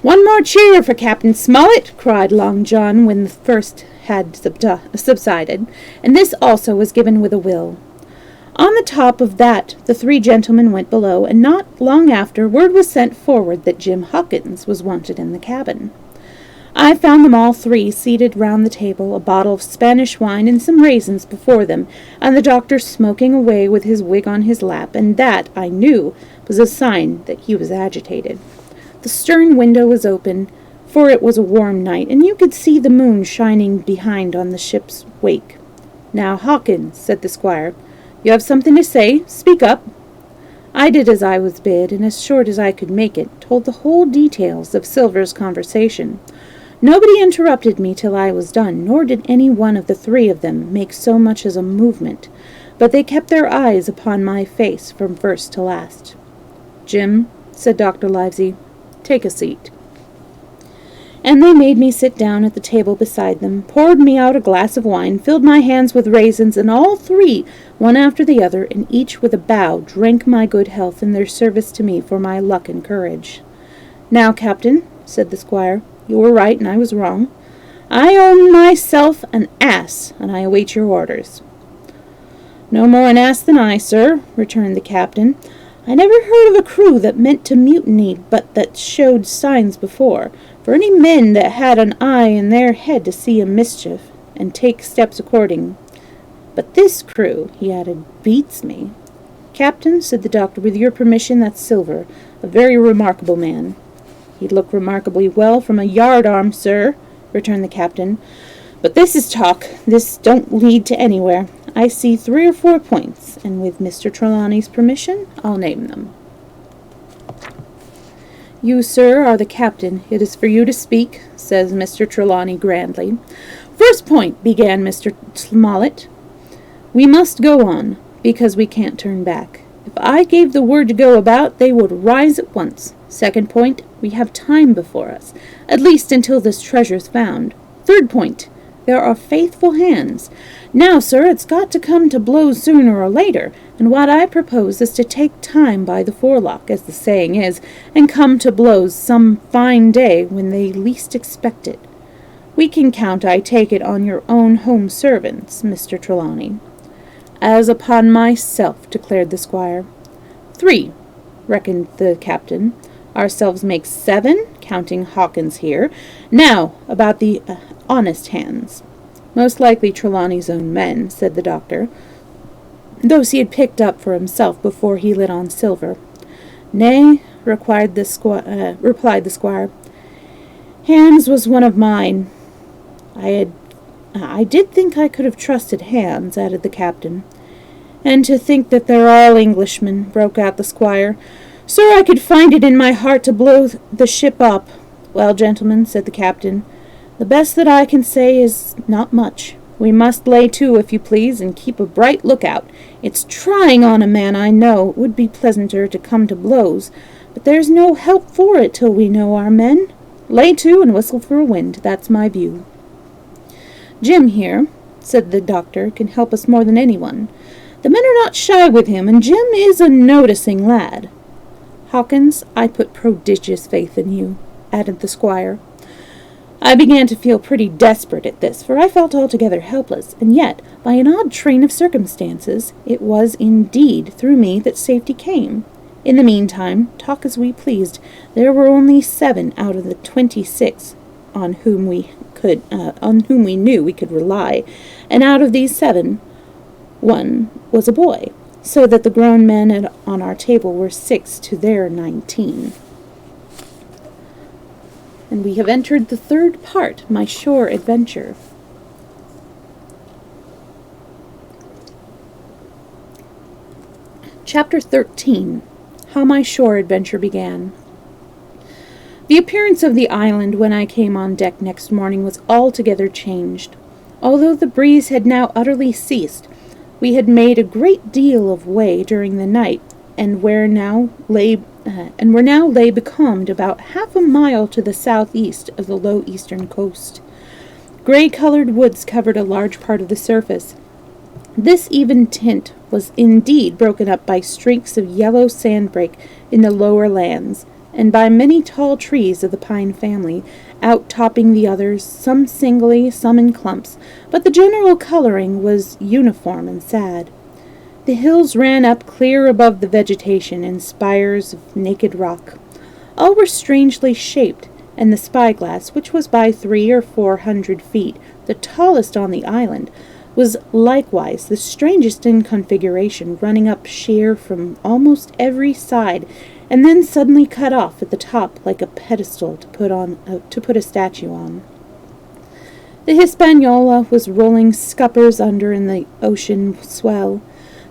One more cheer for Captain Smollett, cried Long John when the first had subsided, and this also was given with a will. On the top of that the three gentlemen went below, and not long after word was sent forward that Jim Hawkins was wanted in the cabin. I found them all three seated round the table, a bottle of Spanish wine and some raisins before them, and the doctor smoking away with his wig on his lap, and that, I knew, was a sign that he was agitated. The stern window was open, for it was a warm night, and you could see the moon shining behind on the ship's wake. Now, Hawkins, said the squire, you have something to say. Speak up. I did as I was bid, and as short as I could make it, told the whole details of Silver's conversation. Nobody interrupted me till I was done, nor did any one of the three of them make so much as a movement, but they kept their eyes upon my face from first to last. "Jim," said Dr. Livesey, "take a seat." And they made me sit down at the table beside them, poured me out a glass of wine, filled my hands with raisins, and all three, one after the other, and each with a bow, drank my good health in their service to me for my luck and courage. "Now, Captain," said the squire, "you were right and I was wrong. I own myself an ass, and I await your orders." "No more an ass than I, sir," returned the captain. "I never heard of a crew that meant to mutiny, but that showed signs before, for any men that had an eye in their head to see a mischief, and take steps according. But this crew," he added, "beats me." "Captain," said the doctor, "with your permission, that's Silver, a very remarkable man." "He'd look remarkably well from a yard-arm, sir," returned the captain. "But this is talk. This don't lead to anywhere. I see 3 or 4 points, and with Mr. Trelawney's permission, I'll name them." "You, sir, are the captain. It is for you to speak," says Mr. Trelawney grandly. "First point," began Mr. Smollett. "We must go on, because we can't turn back. If I gave the word to go about, they would rise at once. Second point, we have time before us, at least until this treasure's found. Third point, there are faithful hands. Now, sir, it's got to come to blows sooner or later, and what I propose is to take time by the forelock, as the saying is, and come to blows some fine day when they least expect it. We can count, I take it, on your own home servants, Mr. Trelawney." "As upon myself," declared the squire. "3, reckoned the captain. "Ourselves make 7, counting Hawkins here. Now, about the honest hands." "Most likely Trelawney's own men," said the doctor. Those he had picked up for himself before he lit on Silver. "Nay," replied the squire. "Hands was one of mine. I did think I could have trusted Hands," added the captain. "And to think that they're all Englishmen," broke out the squire. "Sir, I could find it in my heart to blow the ship up." "Well, gentlemen," said the captain, "the best that I can say is not much. We must lay to, if you please, and keep a bright lookout. It's trying on a man, I know. It would be pleasanter to come to blows, but there's no help for it till we know our men. Lay to and whistle for a wind. That's my view." "Jim here," said the doctor, "can help us more than anyone. The men are not shy with him, and Jim is a noticing lad." "Hawkins, I put prodigious faith in you," added the squire. I began to feel pretty desperate at this, for I felt altogether helpless, and yet, by an odd train of circumstances, it was indeed through me that safety came. In the meantime, talk as we pleased, there were only 7 out of the 26 on whom we knew we could rely, and out of these 7, 1 was a boy, so that the grown men on our table were 6 to their 19. And we have entered the third part, my shore adventure. Chapter 13. How my shore adventure began. The appearance of the island when I came on deck next morning was altogether changed. Although the breeze had now utterly ceased, we had made a great deal of way during the night, and were now lay becalmed about half a mile to the southeast of the low eastern coast. Gray-colored woods covered a large part of the surface. This even tint was indeed broken up by streaks of yellow sandbreak in the lower lands, and by many tall trees of the pine family, out-topping the others, some singly, some in clumps, but the general coloring was uniform and sad. The hills ran up clear above the vegetation in spires of naked rock. All were strangely shaped, and the spyglass, which was by 300 or 400 feet, the tallest on the island, was likewise the strangest in configuration, running up sheer from almost every side, and then suddenly cut off at the top like a pedestal to put a statue on. The Hispaniola was rolling scuppers under in the ocean swell.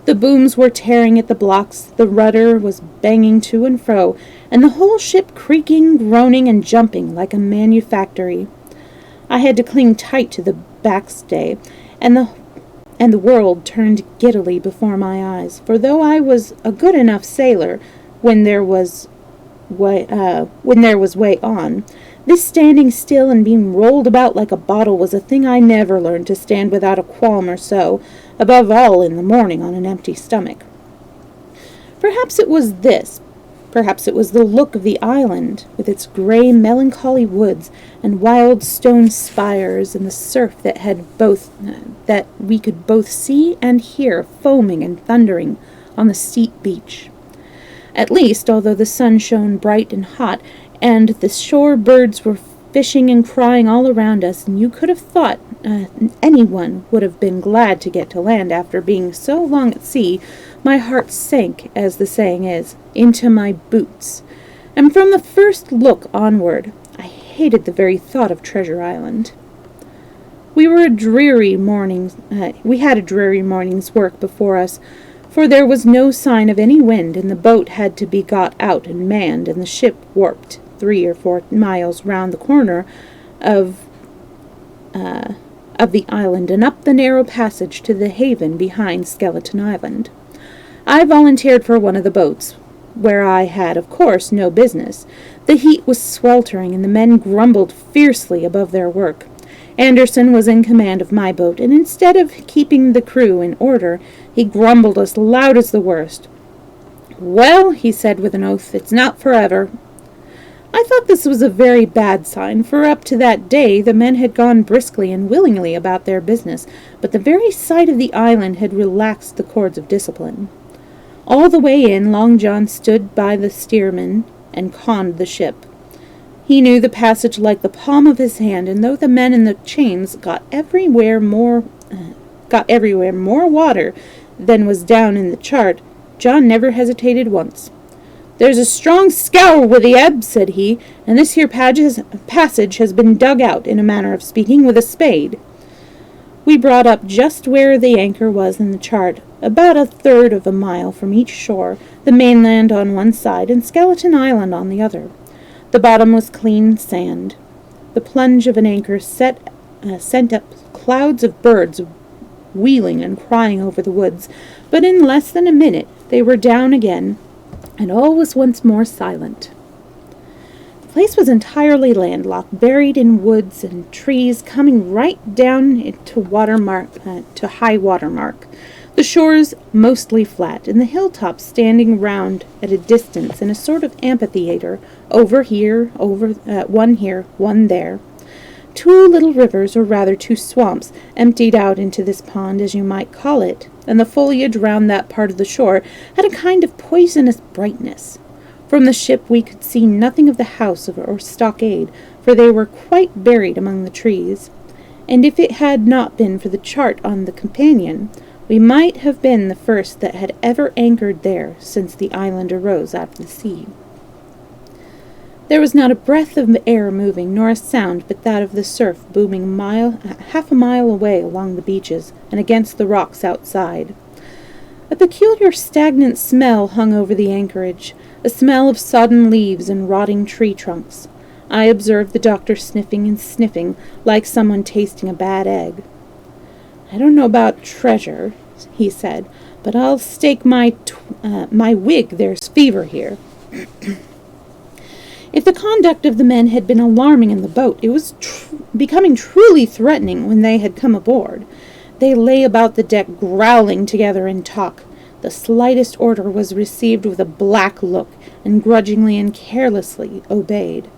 The booms were tearing at the blocks, the rudder was banging to and fro, and the whole ship creaking, groaning, and jumping like a manufactory. I had to cling tight to the backstay, and the world turned giddily before my eyes. For though I was a good enough sailor when there was way on, this standing still and being rolled about like a bottle was a thing I never learned to stand without a qualm or so, above all in the morning on an empty stomach. Perhaps it was this. Perhaps it was the look of the island, with its grey, melancholy woods and wild stone spires, and the surf that we could both see and hear foaming and thundering on the steep beach. At least, although the sun shone bright and hot, and the shore birds were fishing and crying all around us, and you could have thought anyone would have been glad to get to land after being so long at sea, my heart sank, as the saying is, into my boots, and from the first look onward, I hated the very thought of Treasure Island. We had a dreary morning's work before us, for there was no sign of any wind, and the boat had to be got out and manned, and the ship warped 3 or 4 miles round the corner of the island and up the narrow passage to the haven behind Skeleton Island. I volunteered for one of the boats, where I had, of course, no business. The heat was sweltering, and the men grumbled fiercely above their work. Anderson was in command of my boat, and instead of keeping the crew in order, he grumbled as loud as the worst. "Well," he said with an oath, "it's not forever." I thought this was a very bad sign, for up to that day the men had gone briskly and willingly about their business, but the very sight of the island had relaxed the cords of discipline. All the way in, Long John stood by the steersman and conned the ship. He knew the passage like the palm of his hand, and though the men in the chains got everywhere more water than was down in the chart, John never hesitated once. "There's a strong scour with the ebb," said he, "and this here passage has been dug out, in a manner of speaking, with a spade." We brought up just where the anchor was in the chart, about 1/3 of a mile from each shore, the mainland on one side and Skeleton Island on the other. The bottom was clean sand. The plunge of an anchor sent up clouds of birds wheeling and crying over the woods, but in less than a minute they were down again, and all was once more silent. The place was entirely landlocked, buried in woods and trees, coming right down to high water mark. The shores mostly flat, and the hilltops standing round at a distance in a sort of amphitheatre, one here, one there. 2 little rivers, or rather 2 swamps, emptied out into this pond, as you might call it, and the foliage round that part of the shore had a kind of poisonous brightness. From the ship we could see nothing of the house or stockade, for they were quite buried among the trees, and if it had not been for the chart on the companion, we might have been the first that had ever anchored there since the island arose out of the sea. There was not a breath of air moving, nor a sound but that of the surf booming half a mile away along the beaches and against the rocks outside. A peculiar stagnant smell hung over the anchorage, a smell of sodden leaves and rotting tree trunks. I observed the doctor sniffing and sniffing, like someone tasting a bad egg. "I don't know about treasure," he said, "but I'll stake my wig there's fever here." If the conduct of the men had been alarming in the boat, it was becoming truly threatening when they had come aboard. They lay about the deck growling together in talk. The slightest order was received with a black look, and grudgingly and carelessly obeyed.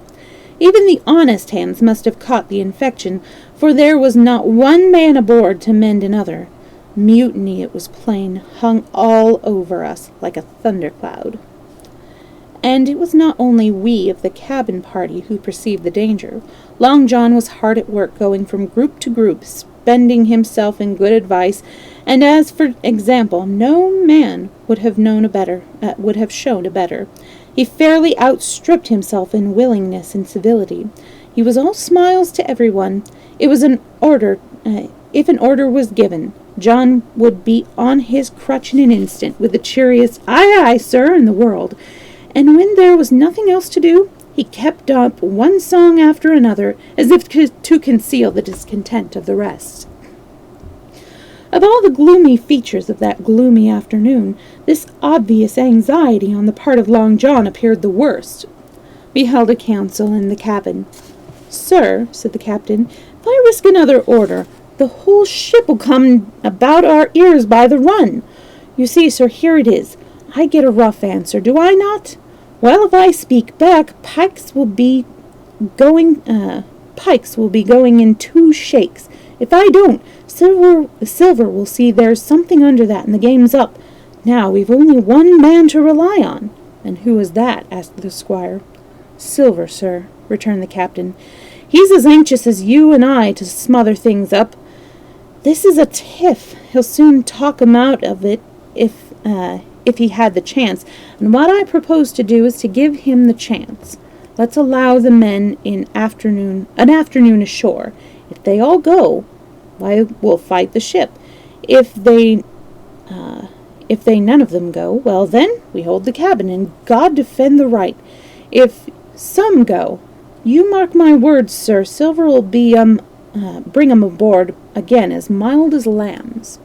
Even the honest hands must have caught the infection, for there was not one man aboard to mend another. Mutiny, it was plain, hung all over us like a thundercloud. And it was not only we of the cabin party who perceived the danger. Long John was hard at work, going from group to group, spending himself in good advice, and as for example, no man would have shown a better. He fairly outstripped himself in willingness and civility. He was all smiles to everyone. It was an order. If an order was given, John would be on his crutch in an instant, with the cheeriest "Aye, aye, sir," in the world. And when there was nothing else to do, He kept up one song after another, as if to conceal the discontent of the rest. Of all the gloomy features of that gloomy afternoon, this obvious anxiety on the part of Long John appeared the worst. We held a council in the cabin. "Sir," said the captain, "if I risk another order, the whole ship will come about our ears by the run. You see, sir, here it is. I get a rough answer, do I not? Well, if I speak back, pikes will be going in 2 shakes. If I don't, Silver will see there's something under that, and the game's up. Now we've only one man to rely on." "And who is that?" asked the squire. "Silver, sir," returned the captain. "He's as anxious as you and I to smother things up. This is a tiff. He'll soon talk 'em out of it if he had the chance, and what I propose to do is to give him the chance. Let's allow the men an afternoon ashore. If they all go, why, we'll fight the ship. If they none of them go, well then, we hold the cabin, and God defend the right. If some go, you mark my words, sir, Silver will bring 'em aboard again as mild as lambs."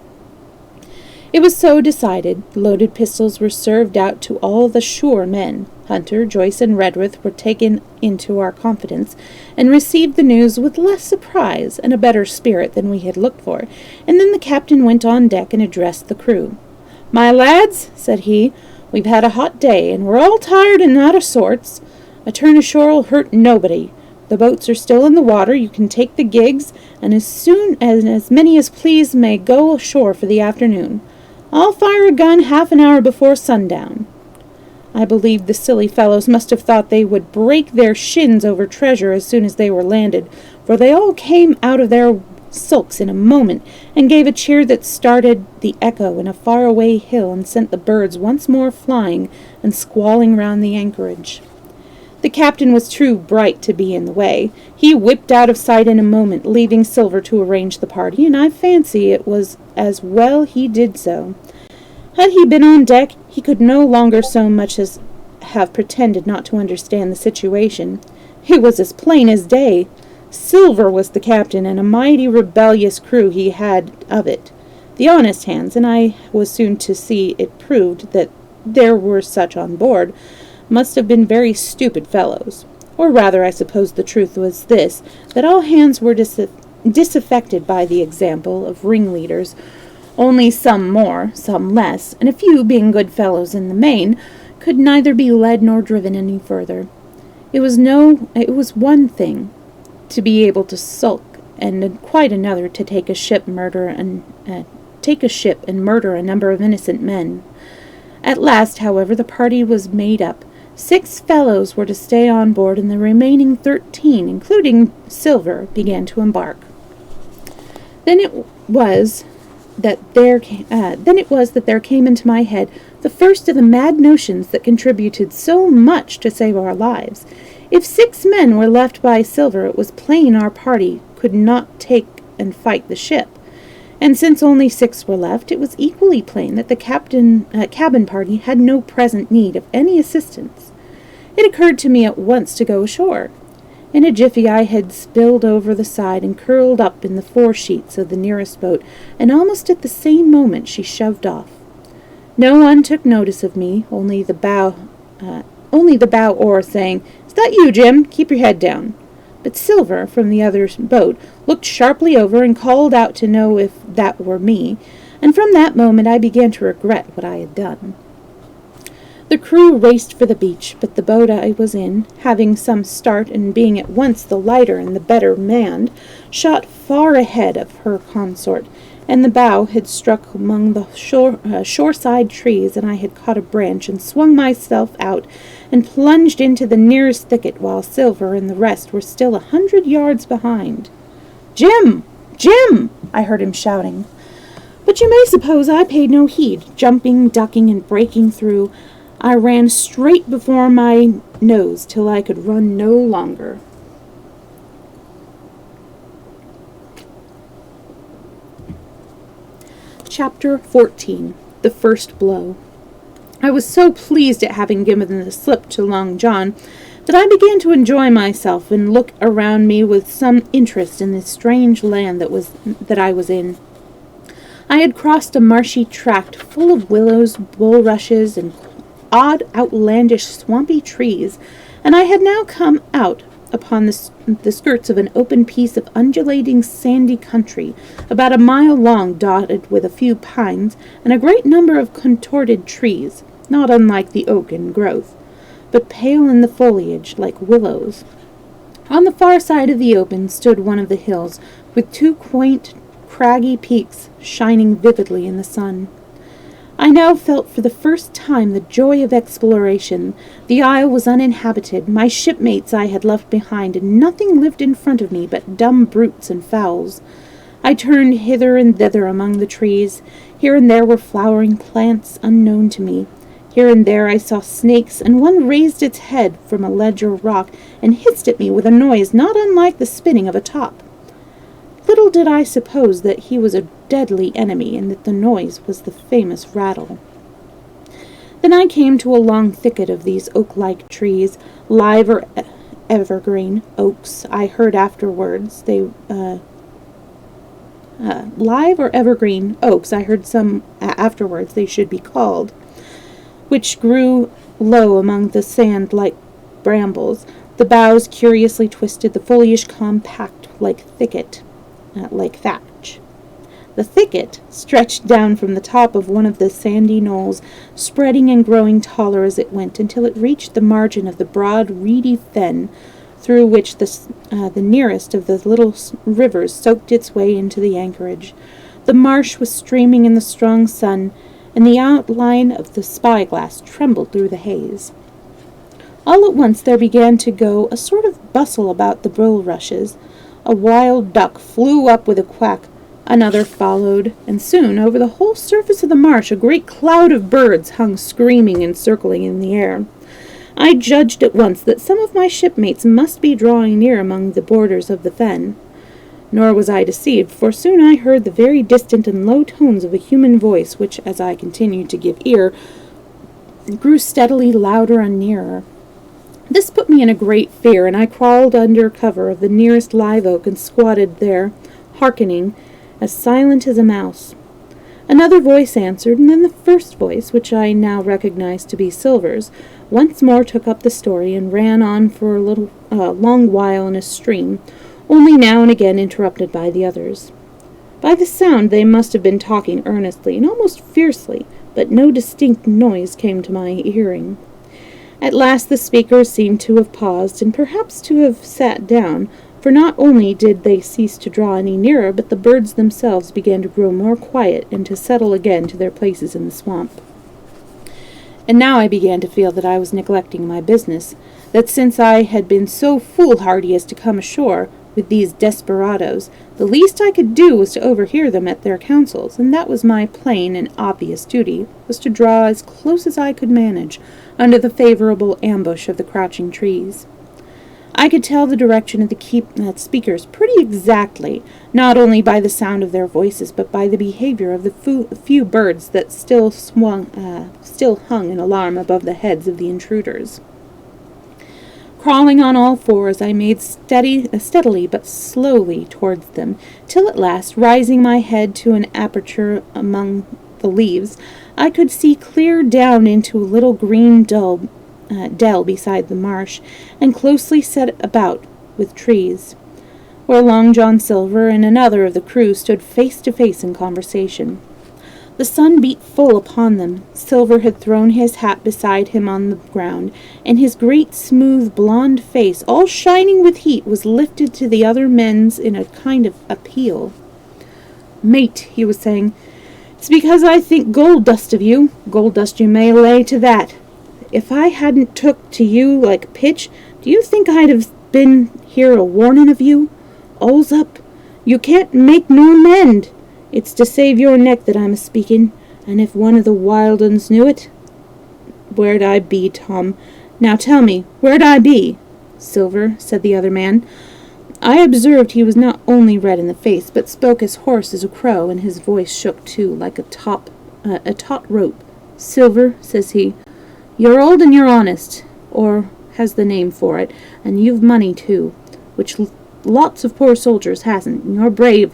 It was so decided. Loaded pistols were served out to all the shore men. Hunter, Joyce, and Redruth were taken into our confidence, and received the news with less surprise and a better spirit than we had looked for, and then the captain went on deck and addressed the crew. "My lads," said he, "we've had a hot day, and we're all tired and out of sorts. A turn ashore'll hurt nobody. The boats are still in the water. You can take the gigs, and as many as please may go ashore for the afternoon. I'll fire a gun half an hour before sundown." I believe the silly fellows must have thought they would break their shins over treasure as soon as they were landed, for they all came out of their sulks in a moment, and gave a cheer that started the echo in a far-away hill and sent the birds once more flying and squalling round the anchorage. The captain was too bright to be in the way. He whipped out of sight in a moment, leaving Silver to arrange the party, and I fancy it was as well he did so. Had he been on deck, he could no longer so much as have pretended not to understand the situation. It was as plain as day. Silver was the captain, and a mighty rebellious crew he had of it. The honest hands, and I was soon to see it proved that there were such on board, must have been very stupid fellows. Or rather, I suppose the truth was this, that all hands were disaffected by the example of ringleaders, only some more, some less, and a few, being good fellows in the main, could neither be led nor driven any further. It was one thing to be able to sulk, and quite another to take a ship and murder a number of innocent men. At last, however, the party was made up. 6 fellows were to stay on board, and the remaining 13, including Silver, began to embark. Then it was that there came into my head the first of the mad notions that contributed so much to save our lives. If 6 men were left by Silver, it was plain our party could not take and fight the ship. And since only 6 were left, it was equally plain that the cabin party had no present need of any assistance. It occurred to me at once to go ashore. In a jiffy I had spilled over the side and curled up in the foresheets of the nearest boat, and almost at the same moment she shoved off. No one took notice of me, only the bow oar saying, "Is that you, Jim? Keep your head down." But Silver, from the other boat, looked sharply over and called out to know if that were me, and from that moment I began to regret what I had done. The crew raced for the beach, but the boat I was in, having some start and being at once the lighter and the better manned, shot far ahead of her consort, and the bow had struck among the shoreside trees, and I had caught a branch and swung myself out and plunged into the nearest thicket, while Silver and the rest were still 100 yards behind. "Jim! Jim!" I heard him shouting. But you may suppose I paid no heed. Jumping, ducking, and breaking through, I ran straight before my nose till I could run no longer. Chapter 14. The First Blow. I was so pleased at having given the slip to Long John that I began to enjoy myself and look around me with some interest in this strange land that I was in. I had crossed a marshy tract full of willows, bulrushes, and odd, outlandish, swampy trees, and I had now come out upon the skirts of an open piece of undulating sandy country, about a mile long, dotted with a few pines and a great number of contorted trees, not unlike the oak in growth, but pale in the foliage like willows. On the far side of the open stood one of the hills, with two quaint, craggy peaks shining vividly in the sun. I now felt for the first time the joy of exploration. The isle was uninhabited, my shipmates I had left behind, and nothing lived in front of me but dumb brutes and fowls. I turned hither and thither among the trees. Here and there were flowering plants unknown to me. Here and there I saw snakes, and one raised its head from a ledge or rock and hissed at me with a noise not unlike the spinning of a top. Little did I suppose that he was a deadly enemy, and that the noise was the famous rattle. Then I came to a long thicket of these oak-like trees, live or evergreen oaks. I heard afterwards live or evergreen oaks. I heard some afterwards they should be called, which grew low among the sand like brambles, the boughs curiously twisted, the foliage compact like thatch. The thicket stretched down from the top of one of the sandy knolls, spreading and growing taller as it went, until it reached the margin of the broad, reedy fen, through which the nearest of the little rivers soaked its way into the anchorage. The marsh was streaming in the strong sun, and the outline of the spyglass trembled through the haze. All at once there began to go a sort of bustle about the bulrushes. A wild duck flew up with a quack. Another followed, and soon over the whole surface of the marsh a great cloud of birds hung screaming and circling in the air. I judged at once that some of my shipmates must be drawing near among the borders of the fen. Nor was I deceived, for soon I heard the very distant and low tones of a human voice, which, as I continued to give ear, grew steadily louder and nearer. This put me in a great fear, and I crawled under cover of the nearest live oak and squatted there, hearkening, as silent as a mouse. Another voice answered, and then the first voice, which I now recognized to be Silver's, once more took up the story and ran on for a long while in a stream, only now and again interrupted by the others. By the sound they must have been talking earnestly and almost fiercely, but no distinct noise came to my hearing. At last the speakers seemed to have paused, and perhaps to have sat down, for not only did they cease to draw any nearer, but the birds themselves began to grow more quiet and to settle again to their places in the swamp. And now I began to feel that I was neglecting my business, that since I had been so foolhardy as to come ashore with these desperadoes, the least I could do was to overhear them at their councils, and that was my plain and obvious duty, was to draw as close as I could manage, under the favorable ambush of the crouching trees. I could tell the direction of the speakers pretty exactly, not only by the sound of their voices, but by the behavior of the few birds that still hung in alarm above the heads of the intruders. Crawling on all fours, I made steadily but slowly towards them, till at last, rising my head to an aperture among the leaves, I could see clear down into a little green dell beside the marsh, and closely set about with trees, where Long John Silver and another of the crew stood face to face in conversation. The sun beat full upon them. Silver had thrown his hat beside him on the ground, and his great smooth blond face, all shining with heat, was lifted to the other men's in a kind of appeal. "Mate," he was saying, "it's because I think gold dust of you. Gold dust you may lay to that. If I hadn't took to you like pitch, do you think I'd have been here a warnin' of you? All's up. You can't make nor mend. It's to save your neck that I'm a-speaking, and if one of the wild uns knew it—" "Where'd I be, Tom? Now tell me, where'd I be?" "Silver," said the other man. I observed he was not only red in the face, but spoke as hoarse as a crow, and his voice shook too, like a taut rope. "Silver," says he, "you're old and you're honest, or has the name for it, and you've money too, which lots of poor soldiers hasn't, and you're brave,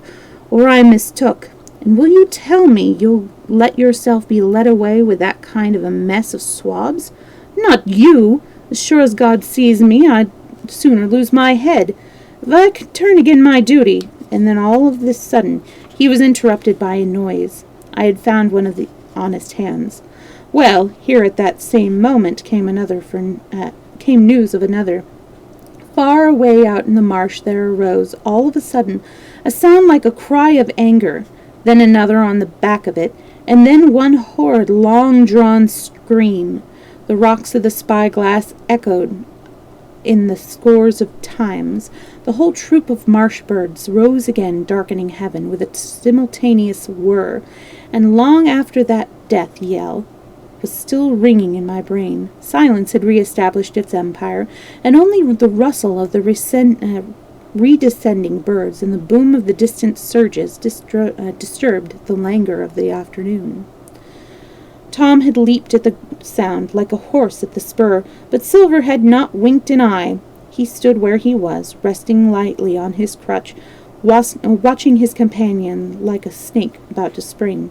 or I mistook. And will you tell me you'll let yourself be led away with that kind of a mess of swabs? Not you! As sure as God sees me, I'd sooner lose my head. If I could turn again my duty. And then all of this sudden he was interrupted by a noise. I had found one of the honest hands. Well, here at that same moment came news of another. Far away out in the marsh there arose, all of a sudden, a sound like a cry of anger, then another on the back of it, and then one horrid, long-drawn scream. The rocks of the spyglass echoed in the scores of times. The whole troop of marsh birds rose again, darkening heaven with a simultaneous whir, and long after that death yell was still ringing in my brain. Silence had re-established its empire, and only the rustle of the redescending birds and the boom of the distant surges disturbed the languor of the afternoon. Tom had leaped at the sound like a horse at the spur, but Silver had not winked an eye. He stood where he was, resting lightly on his crutch, watching his companion like a snake about to spring.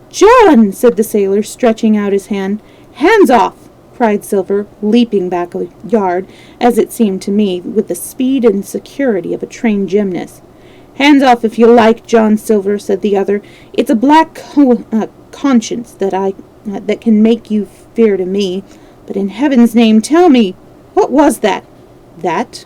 "John!" said the sailor, stretching out his hand. "Hands off!" cried Silver, leaping back a yard, as it seemed to me, with the speed and security of a trained gymnast. "Hands off if you like, John Silver," said the other. "It's a black conscience that can make you fear to me. But in heaven's name, tell me, what was that?" "That?"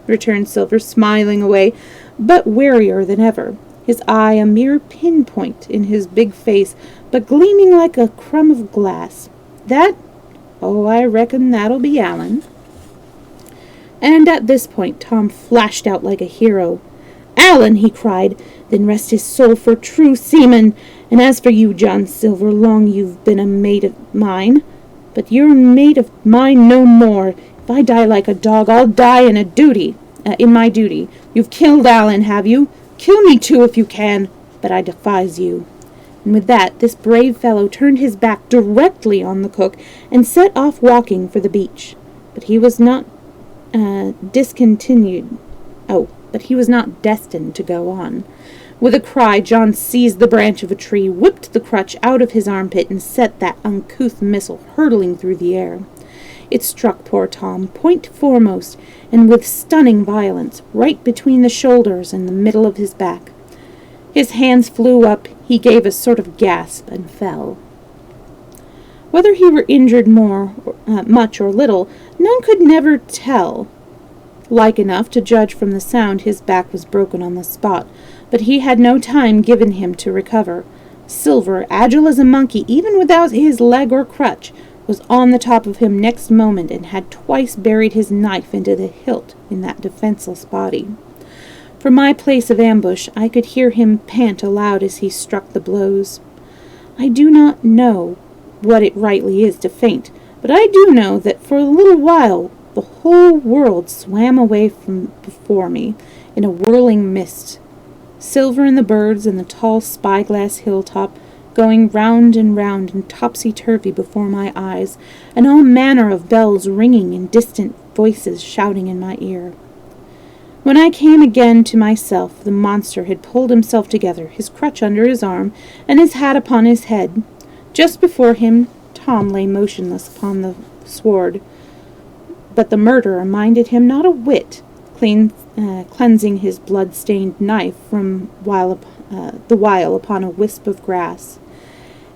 returned Silver, smiling away, but warier than ever, his eye a mere pinpoint in his big face, but gleaming like a crumb of glass. "That? Oh, I reckon that'll be Allen." And at this point Tom flashed out like a hero. "Allen!" he cried. "Then rest his soul for true seaman. And as for you, John Silver, long you've been a mate of mine, but you're a mate of mine no more. If I die like a dog, I'll die in my duty. You've killed Allen, have you? Kill me too if you can, but I defies you." And with that, this brave fellow turned his back directly on the cook and set off walking for the beach. But he was not destined to go on. With a cry, John seized the branch of a tree, whipped the crutch out of his armpit, and set that uncouth missile hurtling through the air. It struck poor Tom, point foremost, and with stunning violence, right between the shoulders and the middle of his back. His hands flew up, he gave a sort of gasp, and fell. Whether he were injured much or little, none could never tell. Like enough to judge from the sound, his back was broken on the spot, but he had no time given him to recover. Silver, agile as a monkey, even without his leg or crutch, was on the top of him next moment and had twice buried his knife into the hilt in that defenseless body. From my place of ambush, I could hear him pant aloud as he struck the blows. I do not know what it rightly is to faint, but I do know that for a little while the whole world swam away from before me in a whirling mist. Silver and the birds and the tall spyglass hilltop going round and topsy-turvy before my eyes, and all manner of bells ringing and distant voices shouting in my ear. When I came again to myself, the monster had pulled himself together, his crutch under his arm, and his hat upon his head. Just before him, Tom lay motionless upon the sward, but the murderer minded him not a whit, cleansing his blood-stained knife the while upon a wisp of grass.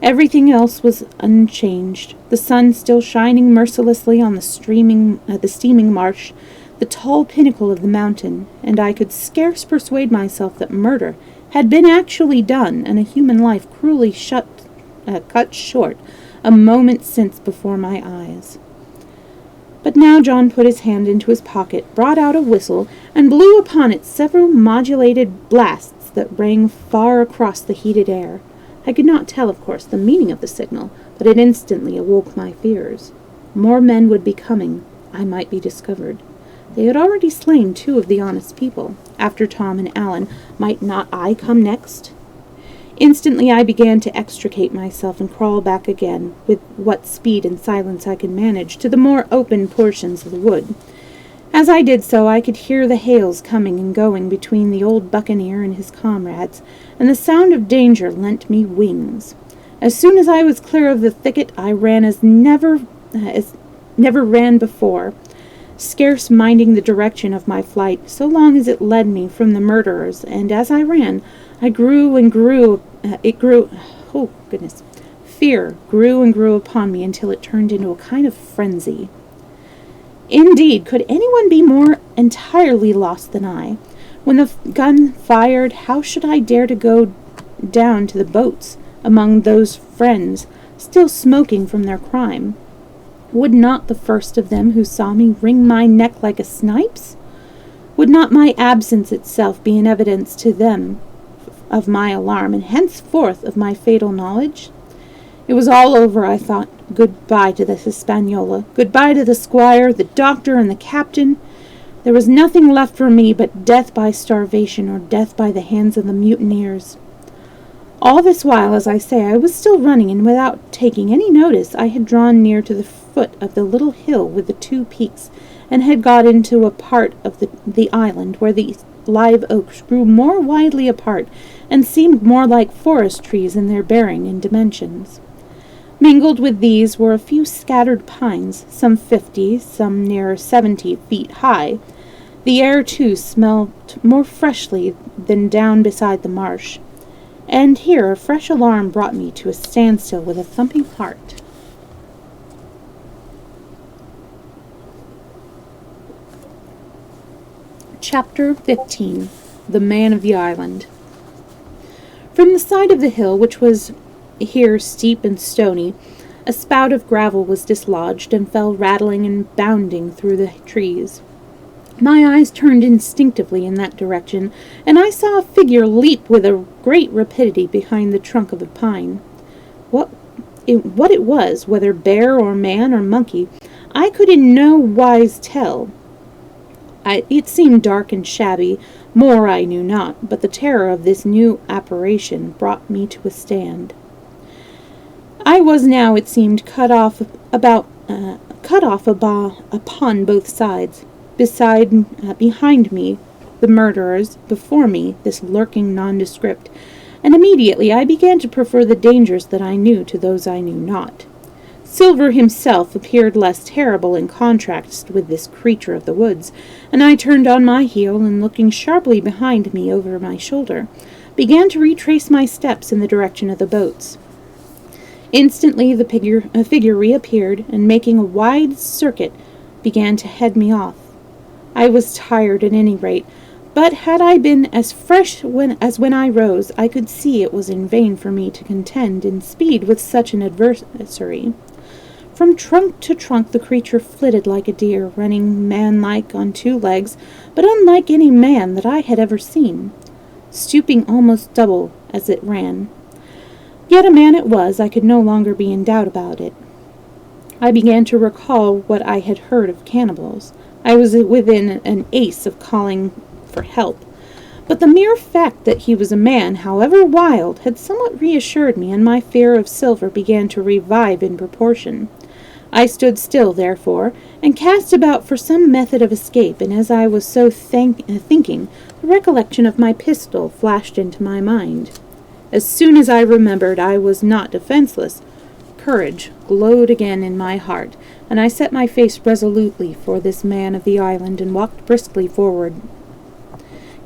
Everything else was unchanged, the sun still shining mercilessly on the steaming marsh, the tall pinnacle of the mountain, and I could scarce persuade myself that murder had been actually done, and a human life cruelly cut short a moment since before my eyes. But now John put his hand into his pocket, brought out a whistle, and blew upon it several modulated blasts that rang far across the heated air. I could not tell, of course, the meaning of the signal, but it instantly awoke my fears. More men would be coming. I might be discovered. They had already slain 2 of the honest people. After Tom and Allen, might not I come next? Instantly I began to extricate myself and crawl back again, with what speed and silence I could manage, to the more open portions of the wood. As I did so, I could hear the hails coming and going between the old buccaneer and his comrades, and the sound of danger lent me wings. As soon as I was clear of the thicket, I ran as never ran before, scarce minding the direction of my flight, so long as it led me from the murderers, and as I ran, I grew and grew, fear grew and grew upon me until it turned into a kind of frenzy. Indeed, could anyone be more entirely lost than I? When the gun fired, how should I dare to go down to the boats among those friends still smoking from their crime? Would not the first of them who saw me wring my neck like a snipe's? Would not my absence itself be an evidence to them of my alarm, and henceforth of my fatal knowledge? It was all over, I thought. Goodbye to the Hispaniola. Goodbye to the squire, the doctor, and the captain. There was nothing left for me but death by starvation or death by the hands of the mutineers. All this while, as I say, I was still running, and without taking any notice, I had drawn near to the foot of the little hill with the two peaks, and had got into a part of the island where the live oaks grew more widely apart and seemed more like forest trees in their bearing and dimensions. Mingled with these were a few scattered pines, some 50, some near 70 feet high. The air, too, smelt more freshly than down beside the marsh. And here a fresh alarm brought me to a standstill with a thumping heart. Chapter 15. The Man of the Island. From the side of the hill, which was here steep and stony, a spout of gravel was dislodged and fell rattling and bounding through the trees. My eyes turned instinctively in that direction, and I saw a figure leap with a great rapidity behind the trunk of a pine. What it was, whether bear or man or monkey, I could in no wise tell. It seemed dark and shabby, more I knew not, but the terror of this new apparition brought me to a stand. I was now, it seemed, cut off upon both sides. Behind me, the murderers; before me, this lurking nondescript, and immediately I began to prefer the dangers that I knew to those I knew not. Silver himself appeared less terrible in contrast with this creature of the woods, and I turned on my heel, and looking sharply behind me over my shoulder, began to retrace my steps in the direction of the boats. Instantly the figure reappeared, and making a wide circuit, began to head me off. I was tired at any rate, but had I been as fresh as when I rose, I could see it was in vain for me to contend in speed with such an adversary. From trunk to trunk the creature flitted like a deer, running man-like on two legs, but unlike any man that I had ever seen, stooping almost double as it ran. Yet a man it was, I could no longer be in doubt about it. I began to recall what I had heard of cannibals. I was within an ace of calling for help, but the mere fact that he was a man, however wild, had somewhat reassured me, and my fear of Silver began to revive in proportion. I stood still, therefore, and cast about for some method of escape, and as I was so thinking, the recollection of my pistol flashed into my mind. As soon as I remembered I was not defenseless, courage glowed again in my heart, and I set my face resolutely for this man of the island and walked briskly forward.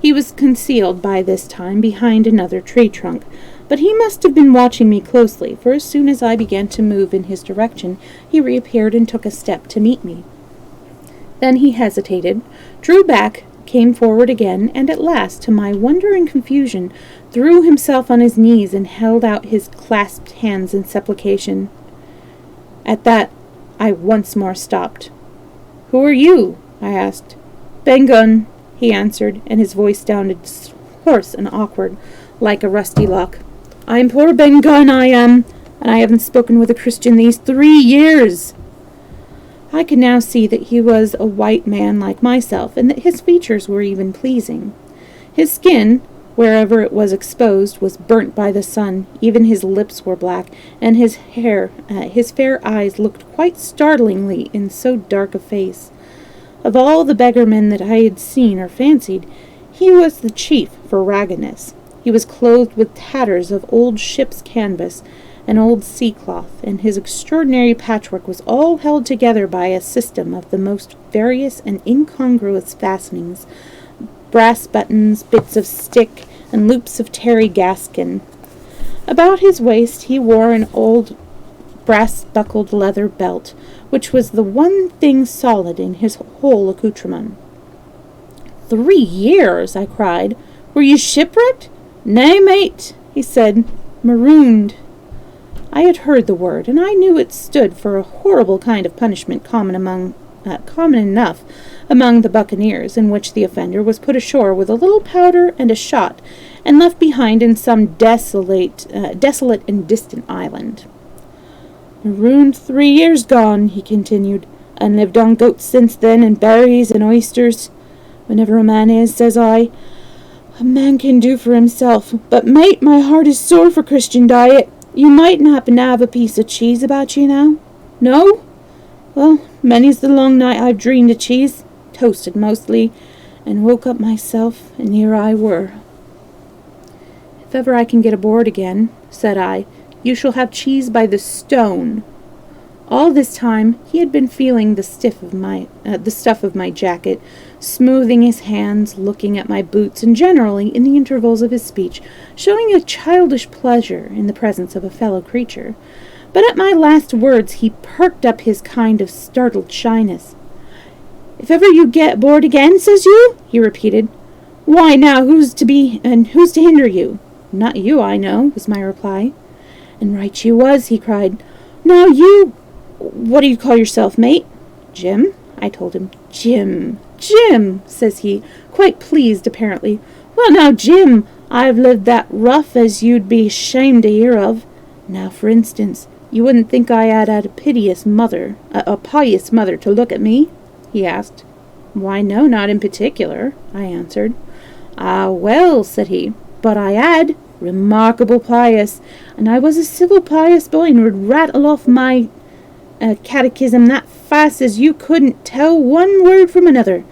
He was concealed by this time behind another tree trunk, but he must have been watching me closely, for as soon as I began to move in his direction, he reappeared and took a step to meet me. Then he hesitated, drew back, came forward again, and at last, to my wonder and confusion, threw himself on his knees and held out his clasped hands in supplication. At that, I once more stopped. "Who are you?" I asked. "Ben Gunn," he answered, and his voice sounded hoarse and awkward, like a rusty lock. "I'm poor Ben Gunn, I am, and I haven't spoken with a Christian these 3 years." I could now see that he was a white man like myself, and that his features were even pleasing. His skin, Wherever it was exposed was burnt by the sun. Even his lips were black, and his fair eyes looked quite startlingly in so dark a face. Of all the beggarmen that I had seen or fancied, he was the chief for raggedness. He was clothed with tatters of old ship's canvas and old sea-cloth, and his extraordinary patchwork was all held together by a system of the most various and incongruous fastenings, brass buttons, bits of stick, and loops of tarry gaskin. About his waist he wore an old brass-buckled leather belt, which was the one thing solid in his whole accoutrement. 3 years, I cried. Were you shipwrecked? Nay, mate, he said. Marooned. I had heard the word, and I knew it stood for a horrible kind of punishment common enough among the buccaneers, in which the offender was put ashore with a little powder and a shot, and left behind in some desolate and distant island. Marooned 3 years gone, he continued, and lived on goats since then, and berries and oysters. Whenever a man is, says I, a man can do for himself. But, mate, my heart is sore for Christian diet. You mightn't happen to have a piece of cheese about you now? No? Well, many's the long night I've dreamed of cheese, toasted mostly, and woke up myself, and here I were. If ever I can get aboard again, said I, you shall have cheese by the stone. All this time he had been feeling the stuff of my jacket, smoothing his hands, looking at my boots, and generally, in the intervals of his speech, showing a childish pleasure in the presence of a fellow creature. But at my last words he perked up his kind of startled shyness. If ever you get aboard again, says you, he repeated. Why now, who's to hinder you? Not you, I know, was my reply. And right you was, he cried. Now you, what do you call yourself, mate? Jim, I told him. Jim, says he, quite pleased apparently. Well now, Jim, I've lived that rough as you'd be ashamed to hear of. Now, for instance, you wouldn't think I had a pious mother to look at me? He asked. Why, no, not in particular, I answered. Ah, well, said he, but I had. Remarkable pious, and I was a civil pious boy, and would rattle off my catechism that fast as you couldn't tell one word from another.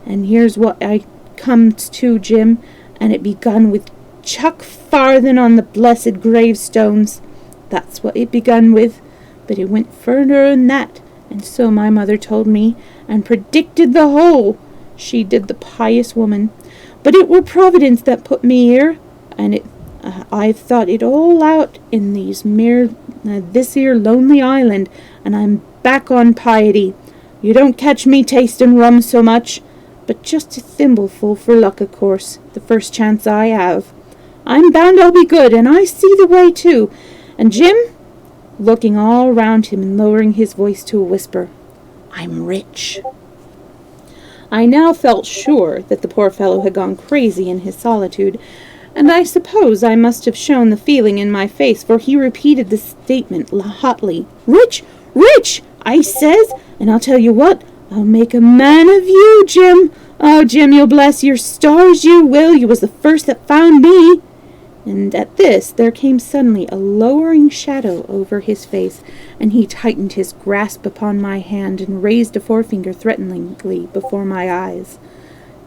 And here's what I comes to, Jim, and it begun with chuck farthen on the blessed gravestones. That's what it begun with, but it went further than that, and so my mother told me, and predicted the whole. She did, the pious woman. But it were Providence that put me here, and I've thought it all out in this here lonely island, and I'm back on piety. You don't catch me tasting rum so much, but just a thimbleful for luck, of course, the first chance I have. I'm bound I'll be good, and I see the way, too. And Jim, looking all round him and lowering his voice to a whisper, I'm rich. I now felt sure that the poor fellow had gone crazy in his solitude, and I suppose I must have shown the feeling in my face, for he repeated the statement hotly. Rich, I says, and I'll tell you what, I'll make a man of you, Jim. Oh, Jim, you'll bless your stars, you will. You was the first that found me. And at this there came suddenly a lowering shadow over his face, and he tightened his grasp upon my hand and raised a forefinger threateningly before my eyes.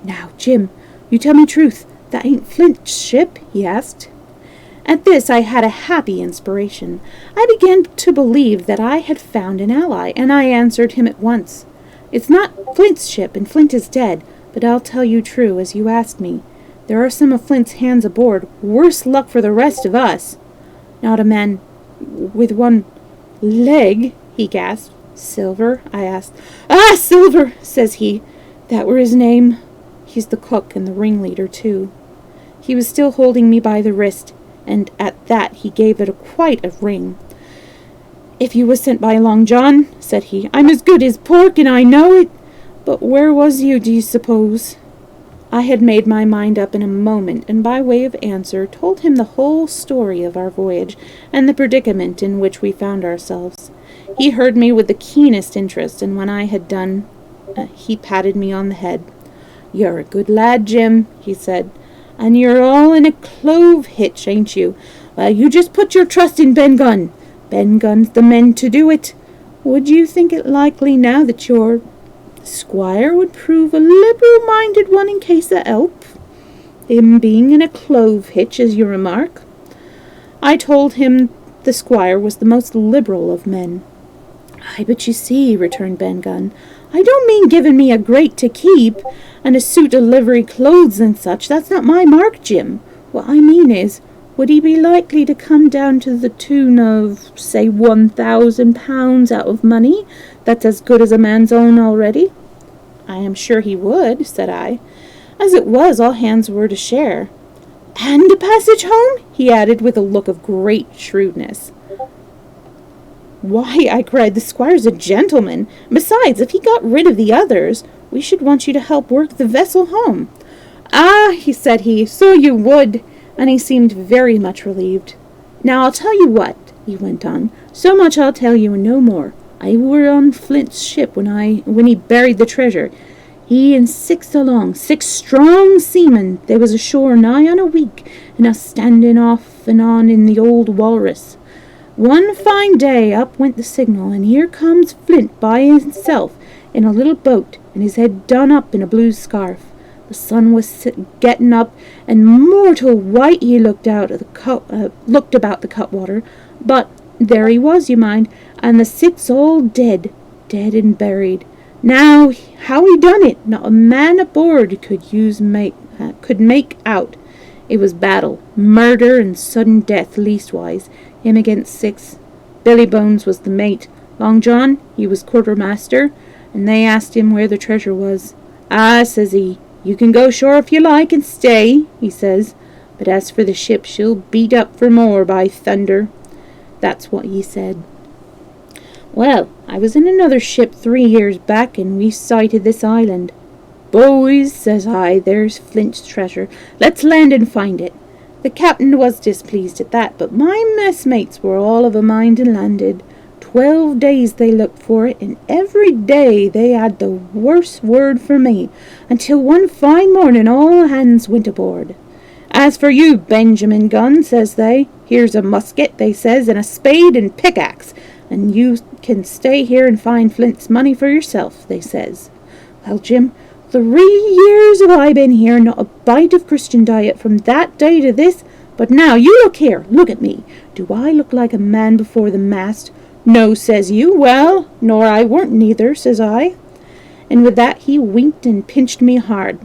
Now, Jim, you tell me truth. That ain't Flint's ship? He asked. At this I had a happy inspiration. I began to believe that I had found an ally, and I answered him at once. It's not Flint's ship, and Flint is dead, but I'll tell you true, as you asked me. There are some of Flint's hands aboard. Worse luck for the rest of us. Not a man with one leg, he gasped. Silver? I asked. Ah, Silver, says he. That were his name. He's the cook and the ringleader, too. He was still holding me by the wrist, and at that he gave it quite a ring. If you was sent by Long John, said he, I'm as good as pork, and I know it. But where was you, do you suppose? I had made my mind up in a moment, and by way of answer told him the whole story of our voyage, and the predicament in which we found ourselves. He heard me with the keenest interest, and when I had done, he patted me on the head. You're a good lad, Jim, he said. And you're all in a clove hitch, ain't you? Well, you just put your trust in Ben Gunn. Ben Gunn's the man to do it. Would you think it likely now that your squire would prove a liberal-minded one in case of help? Him being in a clove hitch, as you remark. I told him the squire was the most liberal of men. Ay, but you see, returned Ben Gunn, I don't mean giving me a grate to keep, and a suit of livery clothes and such. That's not my mark, Jim. What I mean is, would he be likely to come down to the tune of, say, £1,000 out of money that's as good as a man's own already? I am sure he would, said I. As it was, all hands were to share. And a passage home? He added with a look of great shrewdness. Why, I cried, the squire's a gentleman. Besides, if he got rid of the others, we should want you to help work the vessel home. Ah, said he, so you would. And he seemed very much relieved. Now I'll tell you what, he went on. So much I'll tell you and no more. I were on Flint's ship when he buried the treasure. He and 6 strong seamen. They was ashore nigh on a week, and us standing off and on in the old Walrus. One fine day up went the signal, and here comes Flint by himself in a little boat, and his head done up in a blue scarf. The sun was getting up, and mortal white he looked about the cutwater. But there he was, you mind, and the 6 all dead and buried. Now, how he done it, not a man aboard could make out. It was battle, murder, and sudden death, leastwise, him against 6. Billy Bones was the mate. Long John, he was quartermaster, and they asked him where the treasure was. Ah, says he, you can go shore if you like and stay, he says, but as for the ship, she'll beat up for more, by thunder. That's what he said. Well, I was in another ship 3 years back, and we sighted this island. Boys, says I, there's Flint's treasure. Let's land and find it. The captain was displeased at that, but my messmates were all of a mind and landed. 12 days they looked for it, and every day they had the worst word for me, until one fine morning all hands went aboard. As for you, Benjamin Gunn, says they, here's a musket, they says, and a spade and pickaxe, and you can stay here and find Flint's money for yourself, they says. Well, Jim, 3 years have I been here, not a bite of Christian diet from that day to this, but now you look here, look at me. Do I look like a man before the mast? No, says you. Well, nor I weren't neither, says I. And with that he winked and pinched me hard.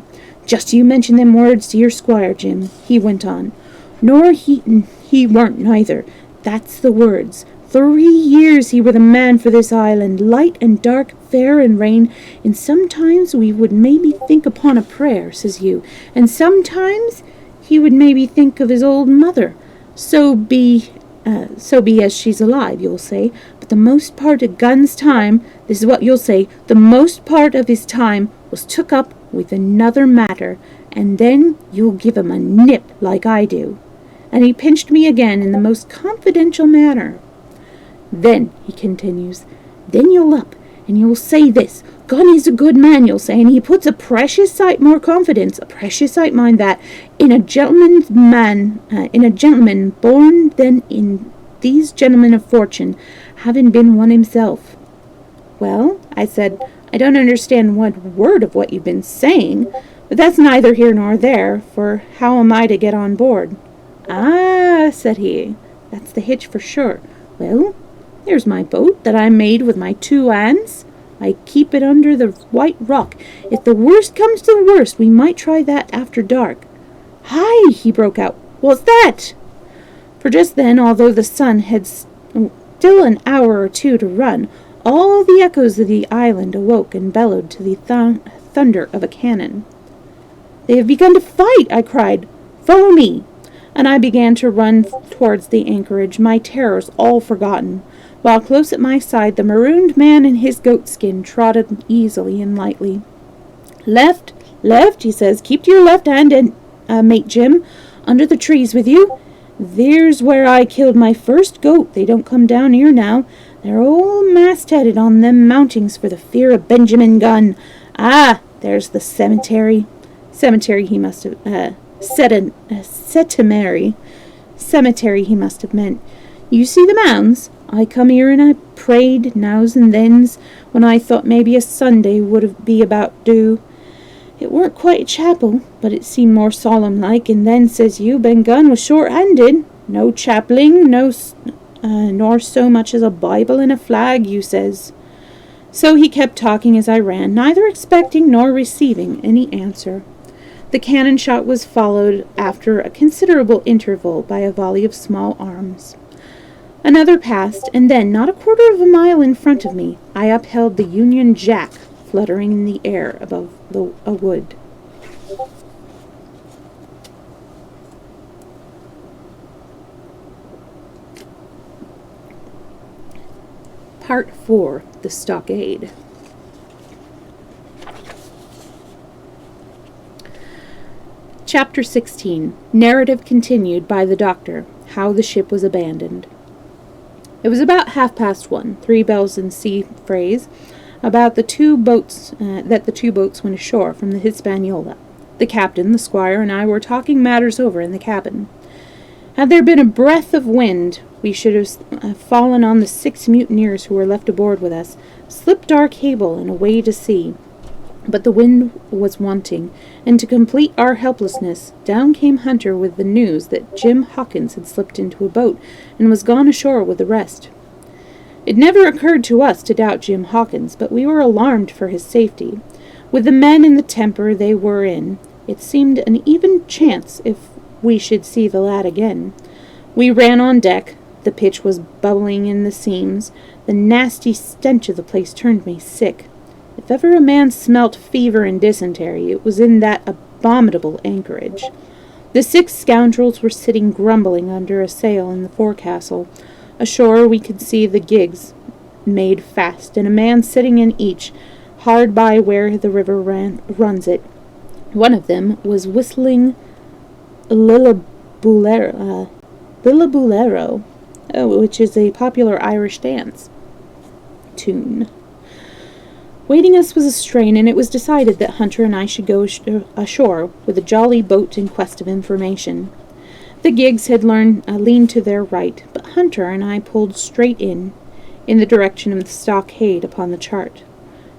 Just you mention them words to your squire, Jim, he went on. Nor he weren't neither. That's the words. 3 years he were the man for this island, light and dark, fair and rain, and sometimes we would maybe think upon a prayer, says you, and sometimes he would maybe think of his old mother. So be as she's alive, you'll say, but the most part of Gunn's time, this is what you'll say, the most part of his time was took up with another matter, and then you'll give him a nip like I do. And he pinched me again in the most confidential manner. Then, he continues, then you'll up, and you'll say this, Gunn is a good man, you'll say, and he puts a precious sight more confidence, a precious sight, mind that, in a gentleman born than in these gentlemen of fortune, having been one himself. Well, I said, I don't understand one word of what you've been saying, but that's neither here nor there, for how am I to get on board? Ah, said he, that's the hitch for sure. Well, there's my boat that I made with my 2 hands. I keep it under the white rock. If the worst comes to the worst, we might try that after dark. Hi, he broke out. What's that? For just then, although the sun had still an hour or 2 to run, all the echoes of the island awoke and bellowed to the thunder of a cannon. They have begun to fight, I cried. Follow me. And I began to run towards the anchorage, my terrors all forgotten, while close at my side the marooned man in his goatskin trotted easily and lightly. Left, he says, keep to your left hand and, mate Jim, under the trees with you. There's where I killed my first goat. They don't come down here now. They're all mast-headed on them mountings for the fear of Benjamin Gunn. Ah, there's the cemetery. Cemetery he must have, Cemetery he must have meant. You see the mounds? I come here and I prayed nows and thens when I thought maybe a Sunday would be about due. It weren't quite a chapel, but it seemed more solemn like, and then, says you, Ben Gunn was short-handed. No chapeling, nor so much as a Bible and a flag, you says. So he kept talking as I ran, neither expecting nor receiving any answer. The cannon shot was followed after a considerable interval by a volley of small arms. Another passed, and then, not a quarter of a mile in front of me, I upheld the Union Jack fluttering in the air above a wood. Part 4. The Stockade. Chapter 16. Narrative continued by the doctor. How the ship was abandoned. It was about 1:30, 3 bells in sea phrase, about the two boats went ashore from the Hispaniola. The captain, the squire, and I were talking matters over in the cabin. Had there been a breath of wind, we should have fallen on the 6 mutineers who were left aboard with us, slipped our cable, and away to sea. But the wind was wanting, and to complete our helplessness, down came Hunter with the news that Jim Hawkins had slipped into a boat and was gone ashore with the rest. It never occurred to us to doubt Jim Hawkins, but we were alarmed for his safety. With the men in the temper they were in, it seemed an even chance if we should see the lad again. We ran on deck. The pitch was bubbling in the seams. The nasty stench of the place turned me sick. If ever a man smelt fever and dysentery, it was in that abominable anchorage. The 6 scoundrels were sitting grumbling under a sail in the forecastle. Ashore we could see the gigs made fast, and a man sitting in each, hard by where the river runs it. One of them was whistling Lillabulero, which is a popular Irish dance tune. Waiting us was a strain, and it was decided that Hunter and I should go ashore with a jolly boat in quest of information. The gigs had leaned to their right, but Hunter and I pulled straight in the direction of the stockade upon the chart.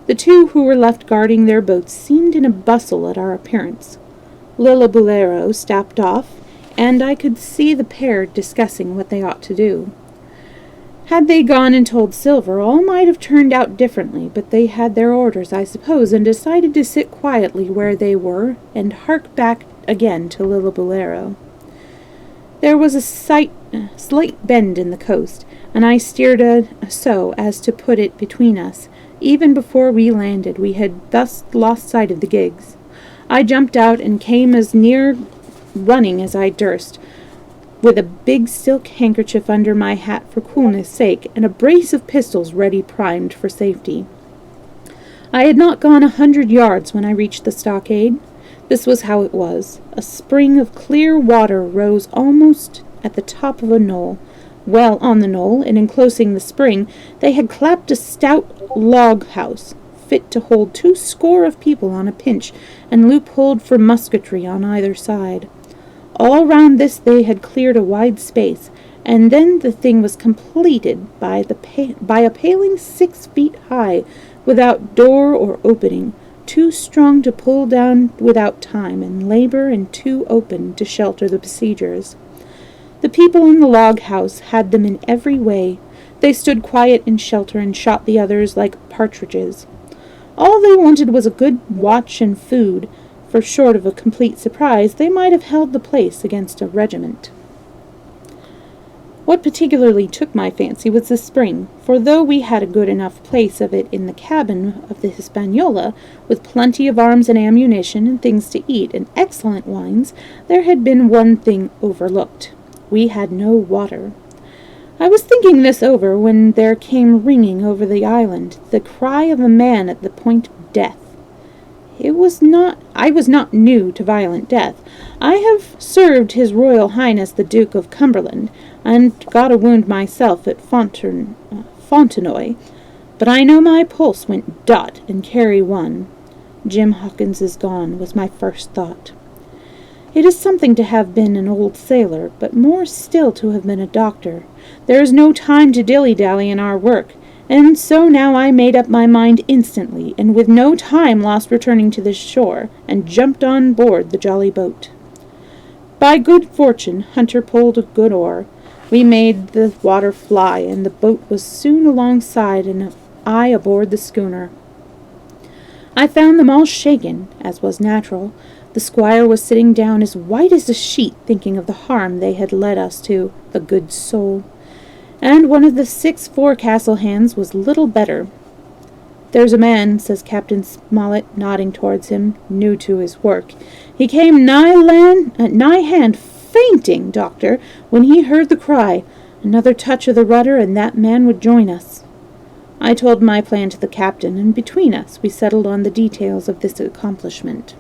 The 2 who were left guarding their boats seemed in a bustle at our appearance. Lillabulero stepped off, and I could see the pair discussing what they ought to do. Had they gone and told Silver, all might have turned out differently, but they had their orders, I suppose, and decided to sit quietly where they were and hark back again to Lillabulero. There was a slight bend in the coast, and I steered so as to put it between us. Even before we landed, we had thus lost sight of the gigs. I jumped out and came as near running as I durst, with a big silk handkerchief under my hat for coolness' sake, and a brace of pistols ready primed for safety. I had not gone 100 yards when I reached the stockade. This was how it was. A spring of clear water rose almost at the top of a knoll. Well on the knoll, and enclosing the spring, they had clapped a stout log house, fit to hold 20 people on a pinch, and loopholed for musketry on either side. All round this they had cleared a wide space, and then the thing was completed by a paling 6 feet high, without door or opening, too strong to pull down without time and labor, and too open to shelter the besiegers. The people in the log house had them in every way. They stood quiet in shelter and shot the others like partridges. All they wanted was a good watch and food, for short of a complete surprise, they might have held the place against a regiment. What particularly took my fancy was the spring, for though we had a good enough place of it in the cabin of the Hispaniola, with plenty of arms and ammunition and things to eat and excellent wines, there had been one thing overlooked. We had no water. I was thinking this over when there came ringing over the island the cry of a man at the point of death. I was not new to violent death. I have served His Royal Highness the Duke of Cumberland, and got a wound myself at Fontenoy, but I know my pulse went dot and carry one. Jim Hawkins is gone, was my first thought. It is something to have been an old sailor, but more still to have been a doctor. There is no time to dilly-dally in our work, and so now I made up my mind instantly, and with no time lost returning to the shore, and jumped on board the jolly boat. By good fortune, Hunter pulled a good oar. We made the water fly, and the boat was soon alongside, and I aboard the schooner. I found them all shaken, as was natural. The squire was sitting down as white as a sheet, thinking of the harm they had led us to, the good soul. And one of the 6 forecastle hands was little better. "There's a man," says Captain Smollett, nodding towards him, new to his work. "He came nigh hand fainting, doctor, when he heard the cry. Another touch of the rudder, and that man would join us." I told my plan to the captain, and between us we settled on the details of this accomplishment.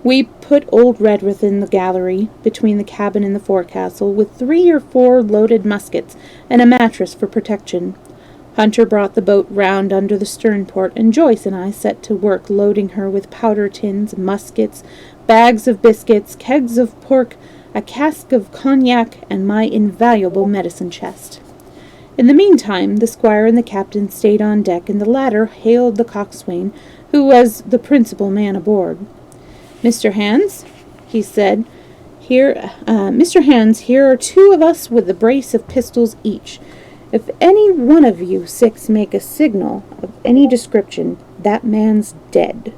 We put old Redruth in the gallery, between the cabin and the forecastle, with 3 or 4 loaded muskets and a mattress for protection. Hunter brought the boat round under the stern port, and Joyce and I set to work loading her with powder tins, muskets, bags of biscuits, kegs of pork, a cask of cognac, and my invaluable medicine chest. In the meantime, the squire and the captain stayed on deck, and the latter hailed the coxswain, who was the principal man aboard. "Mr. Hands," he said, "Mr. Hands, here are 2 of us with a brace of pistols each. If any one of you 6 make a signal of any description, that man's dead."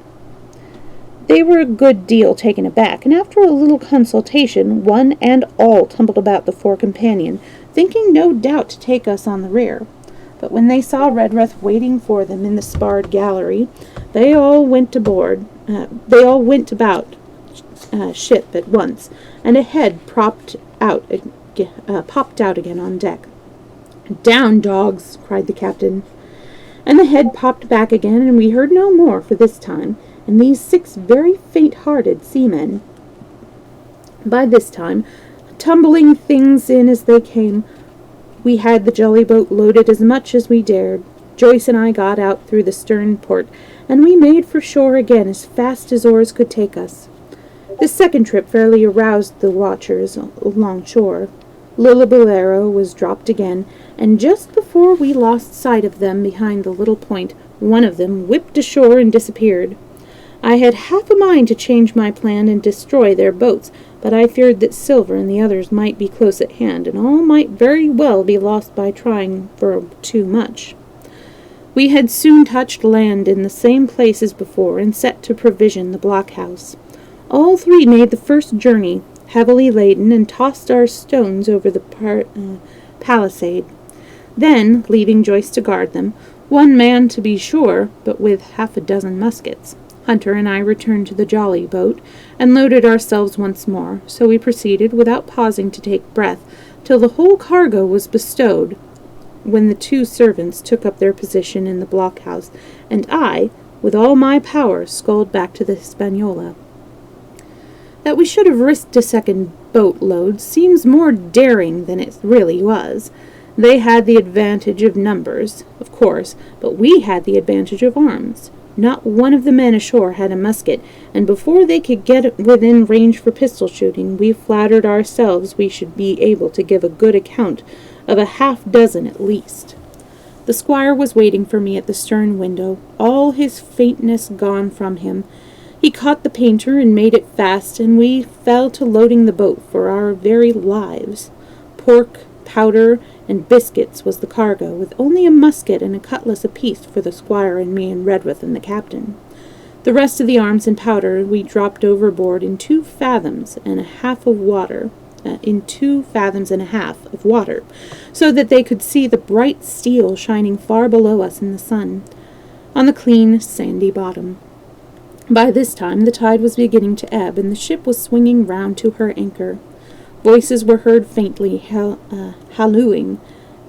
They were a good deal taken aback, and after a little consultation, one and all tumbled about the fore companion, thinking no doubt to take us on the rear. But when they saw Redruth waiting for them in the sparred gallery, they all went about ship at once, and a head popped out again on deck. "Down, dogs!" cried the captain. And the head popped back again, and we heard no more for this time, and these 6 very faint-hearted seamen, by this time, tumbling things in as they came, we had the jolly boat loaded as much as we dared. Joyce and I got out through the stern port, and we made for shore again as fast as oars could take us. This second trip fairly aroused the watchers along shore. Lillibullero was dropped again, and just before we lost sight of them behind the little point, one of them whipped ashore and disappeared. I had half a mind to change my plan and destroy their boats, but I feared that Silver and the others might be close at hand, and all might very well be lost by trying for too much. We had soon touched land in the same place as before, and set to provision the blockhouse. All 3 made the first journey, heavily laden, and tossed our stones over the palisade. Then, leaving Joyce to guard them, 1 man to be sure, but with 6 muskets, Hunter and I returned to the jolly boat, and loaded ourselves once more, so we proceeded, without pausing to take breath, till the whole cargo was bestowed, when the 2 servants took up their position in the blockhouse, and I, with all my power, sculled back to the Hispaniola. That we should have risked a second boat load seems more daring than it really was. They had the advantage of numbers, of course, but we had the advantage of arms. Not one of the men ashore had a musket, and before they could get within range for pistol shooting, we flattered ourselves we should be able to give a good account of a 6 at least. The squire was waiting for me at the stern window, all his faintness gone from him. He caught the painter and made it fast, and we fell to loading the boat for our very lives. Pork, powder, and biscuits was the cargo, with only a musket and a cutlass apiece for the squire and me and Redruth and the captain. The rest of the arms and powder we dropped overboard in 2 fathoms and a half of water, so that they could see the bright steel shining far below us in the sun, on the clean, sandy bottom. By this time the tide was beginning to ebb, and the ship was swinging round to her anchor. Voices were heard faintly hallooing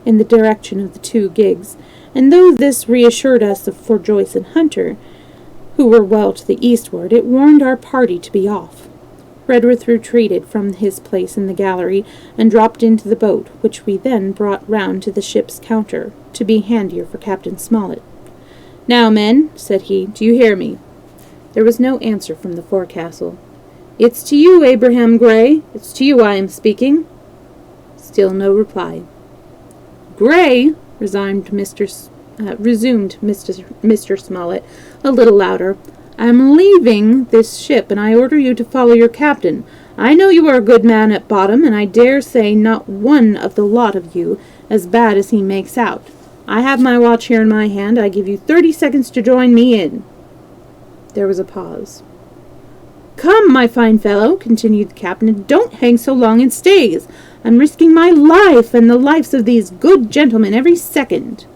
in the direction of the 2 gigs, and though this reassured us for Joyce and Hunter, who were well to the eastward, it warned our party to be off. Redruth retreated from his place in the gallery, and dropped into the boat, which we then brought round to the ship's counter, to be handier for Captain Smollett. "Now, men," said he, "do you hear me?" There was no answer from the forecastle. It's to you, Abraham Gray. It's to you I am speaking. Still no reply. Gray, resumed Mr. Smollett, a little louder, I am leaving this ship, and I order you to follow your captain. I know you are a good man at bottom, and I dare say not one of the lot of you as bad as he makes out. I have my watch here in my hand. I give you 30 seconds to join me in. There was a pause. Come, my fine fellow, continued the captain, don't hang so long in stays. I'm risking my life and the lives of these good gentlemen every second.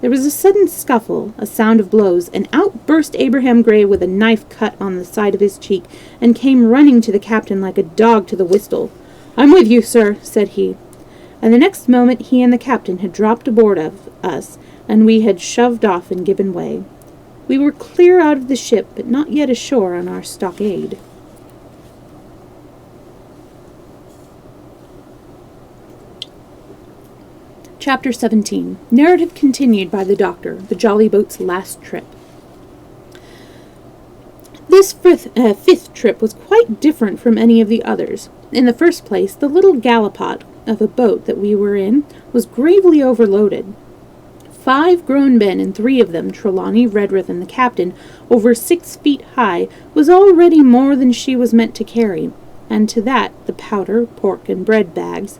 There was a sudden scuffle, a sound of blows, and out burst Abraham Gray with a knife cut on the side of his cheek, and came running to the captain like a dog to the whistle. I'm with you, sir, said he. And the next moment he and the captain had dropped aboard of us, and we had shoved off and given way. We were clear out of the ship, but not yet ashore on our stockade. Chapter 17. Narrative continued by the Doctor, the jolly boat's last trip. This fifth trip was quite different from any of the others. In the first place, the little gallipot of a boat that we were in was gravely overloaded. 5 grown men, and 3 of them, Trelawney, Redruth, and the captain, over 6 feet high, was already more than she was meant to carry, and to that the powder, pork, and bread bags.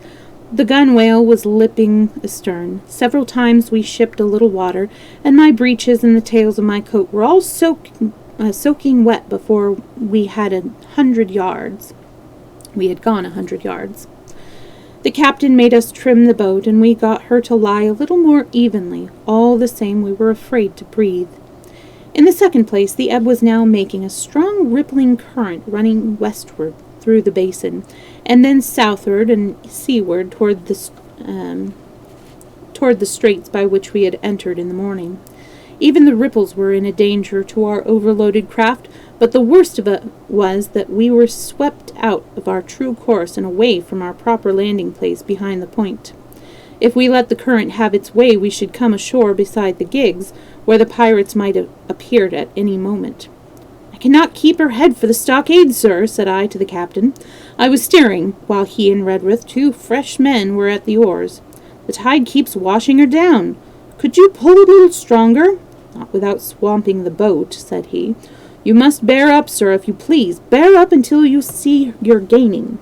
The gunwale was lipping astern. Several times we shipped a little water, and my breeches and the tails of my coat were all soaking wet before we had 100 yards. We had gone 100 yards. The captain made us trim the boat, and we got her to lie a little more evenly. All the same, we were afraid to breathe. In the second place, the ebb was now making a strong rippling current running westward through the basin, and then southward and seaward toward the straits by which we had entered in the morning. Even the ripples were in a danger to our overloaded craft, but the worst of it was that we were swept out of our true course and away from our proper landing place behind the point. If we let the current have its way, we should come ashore beside the gigs, where the pirates might have appeared at any moment. I cannot keep her head for the stockade, sir, said I to the captain. I was steering, while he and Redruth, 2 fresh men, were at the oars. The tide keeps washing her down. Could you pull a little stronger? Not without swamping the boat, said he. You must bear up, sir, if you please. Bear up until you see you're gaining.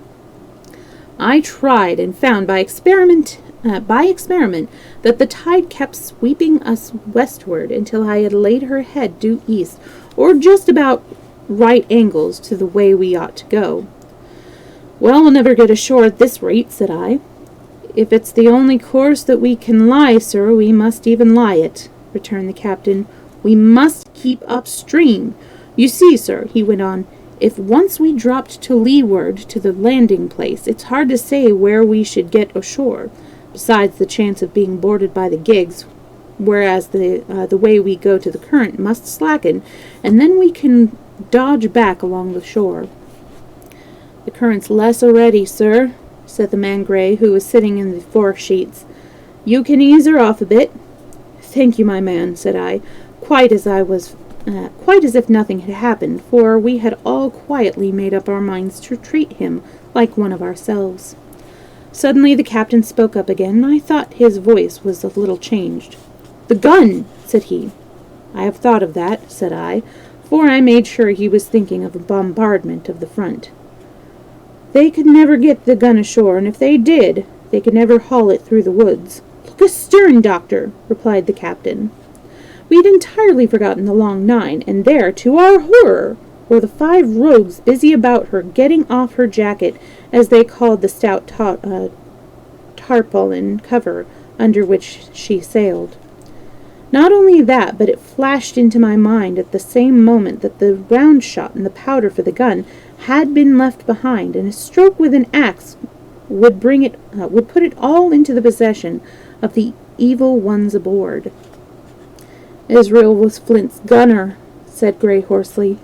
I tried, and found by experiment that the tide kept sweeping us westward until I had laid her head due east, or just about right angles to the way we ought to go. Well, we'll never get ashore at this rate, said I. If it's the only course that we can lie, sir, we must even lie it, returned the captain. We must keep upstream. You see, sir, he went on, if once we dropped to leeward to the landing place, it's hard to say where we should get ashore, besides the chance of being boarded by the gigs, whereas the way we go to the current must slacken, and then we can dodge back along the shore. The current's less already, sir, said the man Gray, who was sitting in the fore-sheets. You can ease her off a bit. Thank you, my man, said I, quite as if nothing had happened, for we had all quietly made up our minds to treat him like one of ourselves. Suddenly the captain spoke up again, and I thought his voice was a little changed. The gun, said he. I have thought of that, said I, for I made sure he was thinking of a bombardment of the front. They could never get the gun ashore, and if they did, they could never haul it through the woods. Look astern, Doctor, replied the captain. We had entirely forgotten the long 9, and there, to our horror, were the 5 rogues busy about her, getting off her jacket, as they called the stout tarpaulin cover under which she sailed. Not only that, but it flashed into my mind at the same moment that the round shot and the powder for the gun had been left behind, and a stroke with an axe would put it all into the possession of the evil ones aboard. Israel was Flint's gunner, said Gray hoarsely.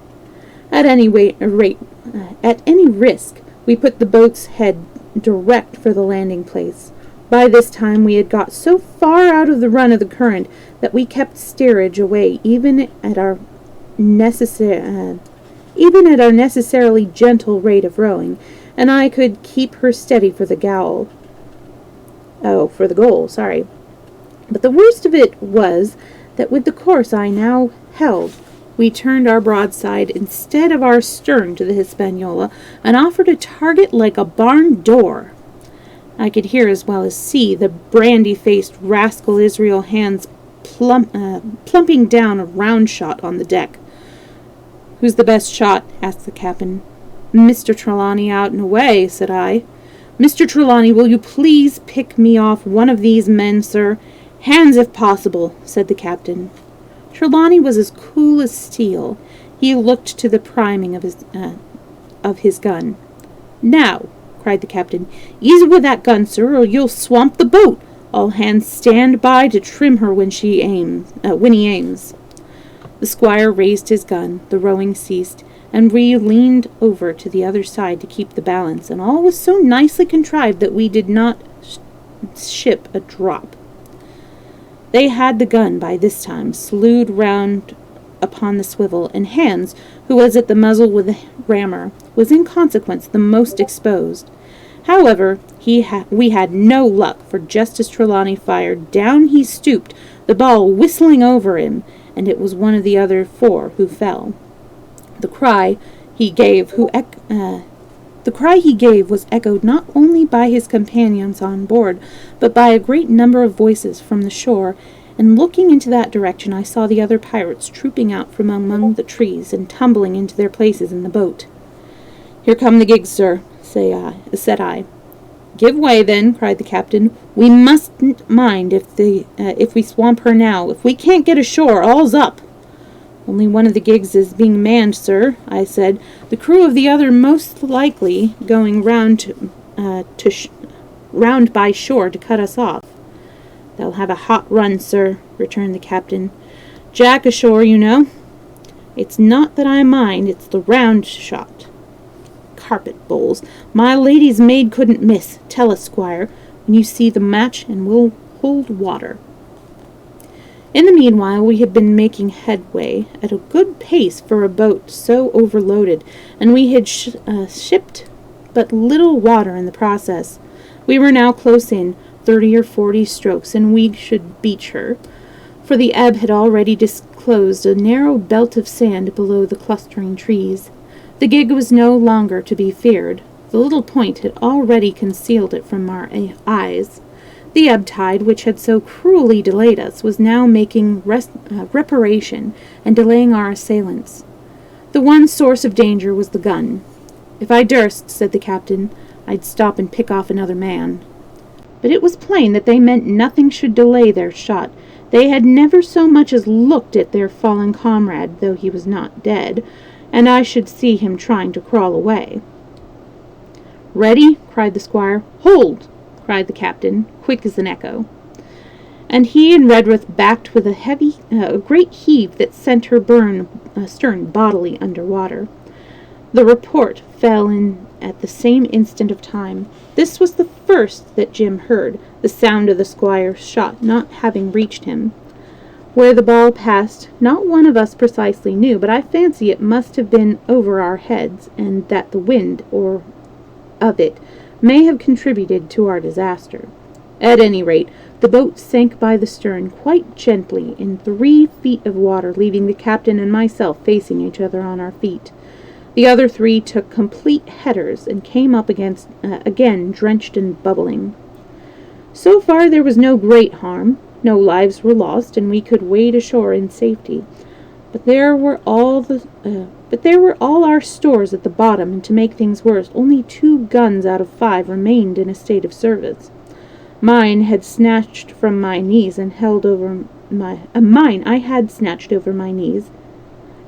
At any risk, we put the boat's head direct for the landing place. By this time we had got so far out of the run of the current that we kept steerage away, even at our necessary even at our necessarily gentle rate of rowing, and I could keep her steady for the goal, sorry. But the worst of it was that with the course I now held, we turned our broadside instead of our stern to the Hispaniola, and offered a target like a barn door. I could hear as well as see the brandy-faced rascal Israel hands plumping down a round shot on the deck. "Who's the best shot?" asked the captain. "Mr. Trelawney out and away," said I. "Mr. Trelawney, will you please pick me off one of these men, sir? Hands if possible," said the captain. Trelawney was as cool as steel. He looked to the priming of his gun. "Now," cried the captain, "easy with that gun, sir, or you'll swamp the boat. All hands stand by to trim her when he aims." The squire raised his gun, the rowing ceased, and we leaned over to the other side to keep the balance, and all was so nicely contrived that we did not ship a drop. They had the gun by this time slewed round upon the swivel, and Hans, who was at the muzzle with the rammer, was in consequence the most exposed. However, we had no luck, for just as Trelawney fired, down he stooped, the ball whistling over him, and it was one of the other four who fell. The cry he gave was echoed not only by his companions on board, but by a great number of voices from the shore, and looking into that direction I saw the other pirates trooping out from among the trees and tumbling into their places in the boat. "Here come the gigs, sir," said I. "Give way, then," cried the captain. "We mustn't mind if we swamp her now. If we can't get ashore, all's up." "Only one of the gigs is being manned, sir," I said. "The crew of the other most likely going round by shore to cut us off." "They'll have a hot run, sir," returned the captain. "Jack ashore, you know." "It's not that I mind, it's the round shot." "Carpet bowls! My lady's maid couldn't miss. Tell us, squire, when you see the match, and we'll hold water." In the meanwhile we had been making headway at a good pace for a boat so overloaded, and we had shipped but little water in the process. We were now close in, 30 or 40 strokes, and we should beach her, for the ebb had already disclosed a narrow belt of sand below the clustering trees. The gig was no longer to be feared. The little point had already concealed it from our eyes. The ebb tide, which had so cruelly delayed us, was now making reparation and delaying our assailants. The one source of danger was the gun. "If I durst," said the captain, "I'd stop and pick off another man." But it was plain that they meant nothing should delay their shot. They had never so much as looked at their fallen comrade, though he was not dead, and I should see him trying to crawl away. "Ready?" cried the squire. "Hold!" cried the captain, quick as an echo. And he and Redruth backed with a great heave that sent her stern bodily under water. The report fell in at the same instant of time. This was the first that Jim heard, the sound of the squire's shot not having reached him. Where the ball passed, not one of us precisely knew, but I fancy it must have been over our heads, and that the wind of it may have contributed to our disaster. At any rate, the boat sank by the stern quite gently in 3 feet of water, leaving the captain and myself facing each other on our feet. The other 3 took complete headers and came up again drenched and bubbling. So far there was no great harm. No lives were lost, and we could wade ashore in safety. But there were all our stores at the bottom, and to make things worse, only 2 guns out of 5 remained in a state of service. Mine had snatched from my knees and held over my knees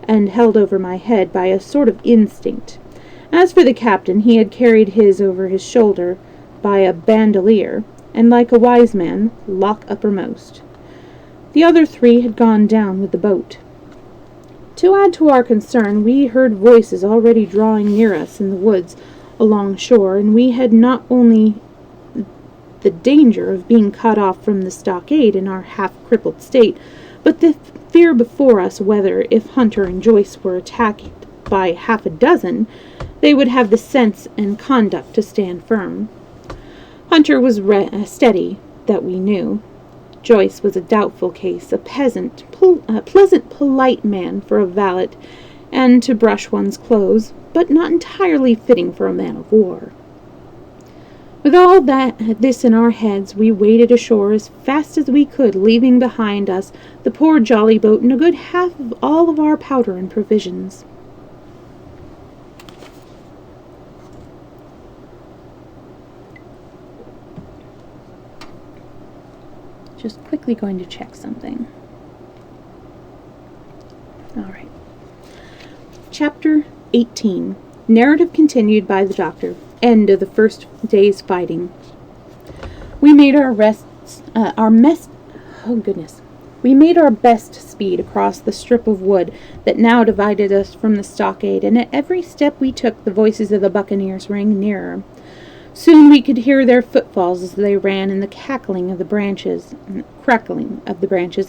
and held over my head by a sort of instinct. As for the captain, he had carried his over his shoulder by a bandolier, and like a wise man, lock uppermost. The other 3 had gone down with the boat. To add to our concern, we heard voices already drawing near us in the woods along shore, and we had not only the danger of being cut off from the stockade in our half-crippled state, but the fear before us whether, if Hunter and Joyce were attacked by half a dozen, they would have the sense and conduct to stand firm. Hunter was steady, that we knew. Joyce was a doubtful case, a pleasant, polite man for a valet, and to brush one's clothes, but not entirely fitting for a man of war. With all this in our heads, we waded ashore as fast as we could, leaving behind us the poor jolly boat and a good half of all of our powder and provisions. Just quickly going to check something. All right. Chapter 18. Narrative continued by the doctor. End of the first day's fighting. We made our best speed across the strip of wood that now divided us from the stockade, and at every step we took, the voices of the buccaneers rang nearer. Soon we could hear their footfalls as they ran, and the crackling of the branches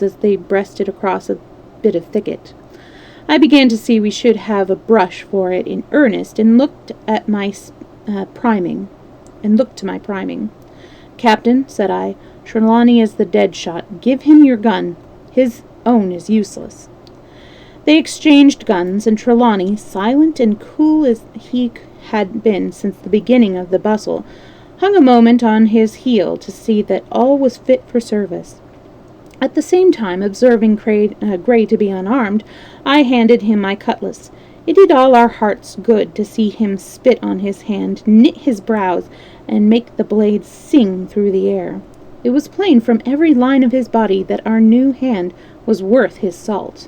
as they breasted across a bit of thicket. I began to see we should have a brush for it in earnest, and looked to my priming. "Captain," said I, "Trelawney is the dead shot. Give him your gun. His own is useless." They exchanged guns, and Trelawney, silent and cool as he had been since the beginning of the bustle, hung a moment on his heel to see that all was fit for service. At the same time, observing Gray to be unarmed, I handed him my cutlass. It did all our hearts good to see him spit on his hand, knit his brows, and make the blade sing through the air. It was plain from every line of his body that our new hand was worth his salt.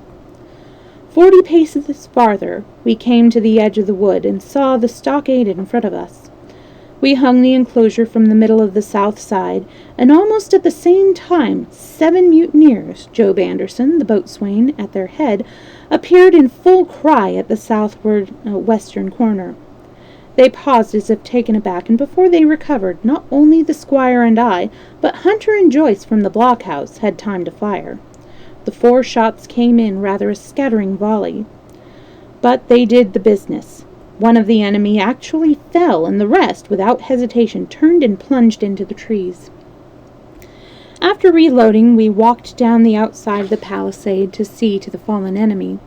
40 paces farther, we came to the edge of the wood and saw the stockade in front of us. We hung the enclosure from the middle of the south side, and almost at the same time 7 mutineers, Job Anderson, the boatswain, at their head, appeared in full cry at the western corner. They paused as if taken aback, and before they recovered, not only the squire and I, but Hunter and Joyce from the blockhouse had time to fire. The 4 shots came in rather a scattering volley, but they did the business. One of the enemy actually fell, and the rest, without hesitation, turned and plunged into the trees. After reloading, we walked down the outside of the palisade to see to the fallen enemy.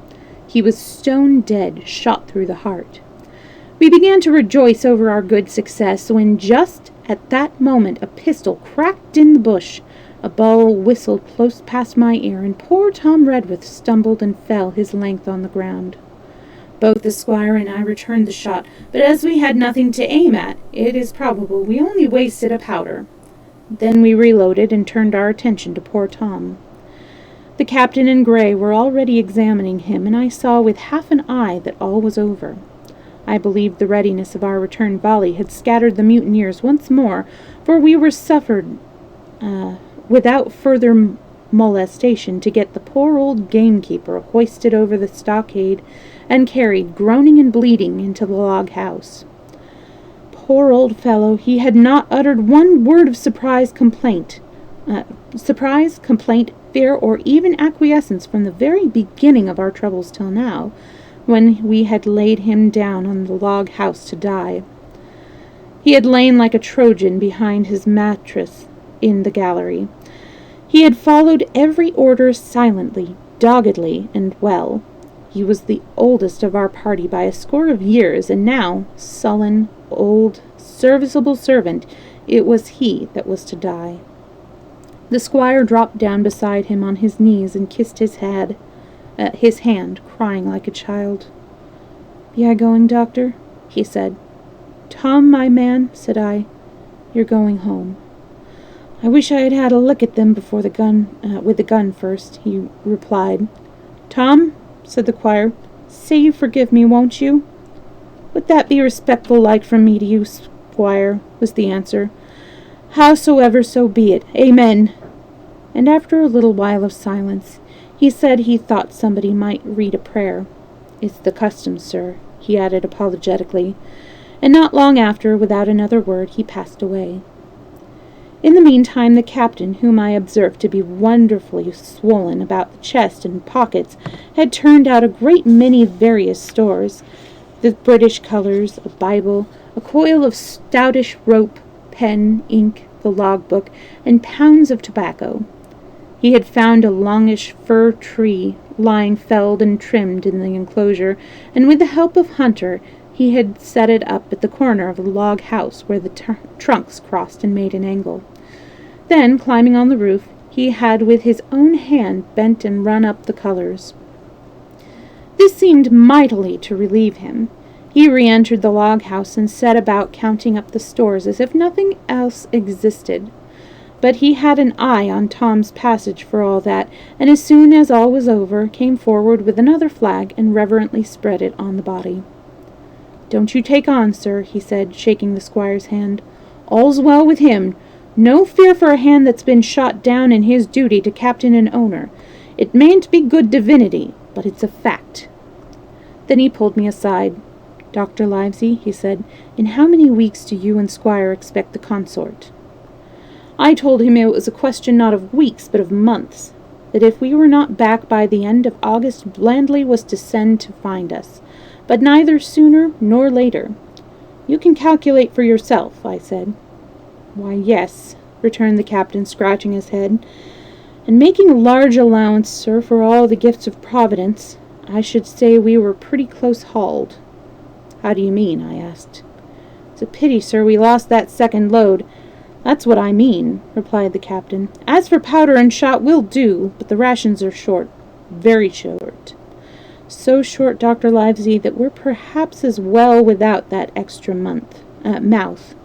He was stone dead, shot through the heart. We began to rejoice over our good success, when just at that moment a pistol cracked in the bush. A ball whistled close past my ear, and poor Tom Redworth stumbled and fell his length on the ground. Both the squire and I returned the shot, but as we had nothing to aim at, it is probable we only wasted a powder. Then we reloaded and turned our attention to poor Tom. The captain and Gray were already examining him, and I saw with half an eye that all was over. I believed the readiness of our return volley had scattered the mutineers once more, for we were suffered without further molestation to get the poor old gamekeeper hoisted over the stockade and carried, groaning and bleeding, into the log house. Poor old fellow, he had not uttered one word of surprise, complaint, fear, or even acquiescence from the very beginning of our troubles till now, when we had laid him down on the log house to die. He had lain like a Trojan behind his mattress in the gallery. He had followed every order silently, doggedly, and well. He was the oldest of our party by a score of years, and now, sullen, old, serviceable servant, it was he that was to die. The squire dropped down beside him on his knees and kissed his hand, crying like a child. "Be I going, doctor?" he said. "Tom, my man," said I, "you're going home." "I wish I had had a look at them before with the gun first," he replied. "Tom," said the squire, "say you forgive me, won't you?" "Would that be respectful like from me to you, squire?" was the answer. "Howsoever, so be it. Amen." And after a little while of silence, he said he thought somebody might read a prayer. "It's the custom, sir," he added apologetically, and not long after, without another word, he passed away. In the meantime, the captain, whom I observed to be wonderfully swollen about the chest and pockets, had turned out a great many various stores, the British colours, a Bible, a coil of stoutish rope, pen, ink, the logbook, and pounds of tobacco. He had found a longish fir tree lying felled and trimmed in the enclosure, and with the help of Hunter he had set it up at the corner of the log house where the trunks crossed and made an angle. Then, climbing on the roof, he had with his own hand bent and run up the colours. This seemed mightily to relieve him. He re-entered the log house and set about counting up the stores as if nothing else existed. But he had an eye on Tom's passage for all that, and as soon as all was over, came forward with another flag and reverently spread it on the body. "Don't you take on, sir," he said, shaking the squire's hand. "All's well with him. No fear for a hand that's been shot down in his duty to captain and owner. It mayn't be good divinity, but it's a fact." Then he pulled me aside. "Dr. Livesey," he said, "in how many weeks do you and Squire expect the consort?" I told him it was a question not of weeks, but of months, that if we were not back by the end of August, Blandley was to send to find us, but neither sooner nor later. "You can calculate for yourself," I said. "Why, yes," returned the captain, scratching his head, "and making a large allowance, sir, for all the gifts of Providence, I should say we were pretty close hauled." "How do you mean?" I asked. "It's a pity, sir, we lost that second load. That's what I mean," replied the captain. "As for powder and shot, we'll do, but the rations are short, very short. So short, Dr. Livesey, that we're perhaps as well without that extra mouth."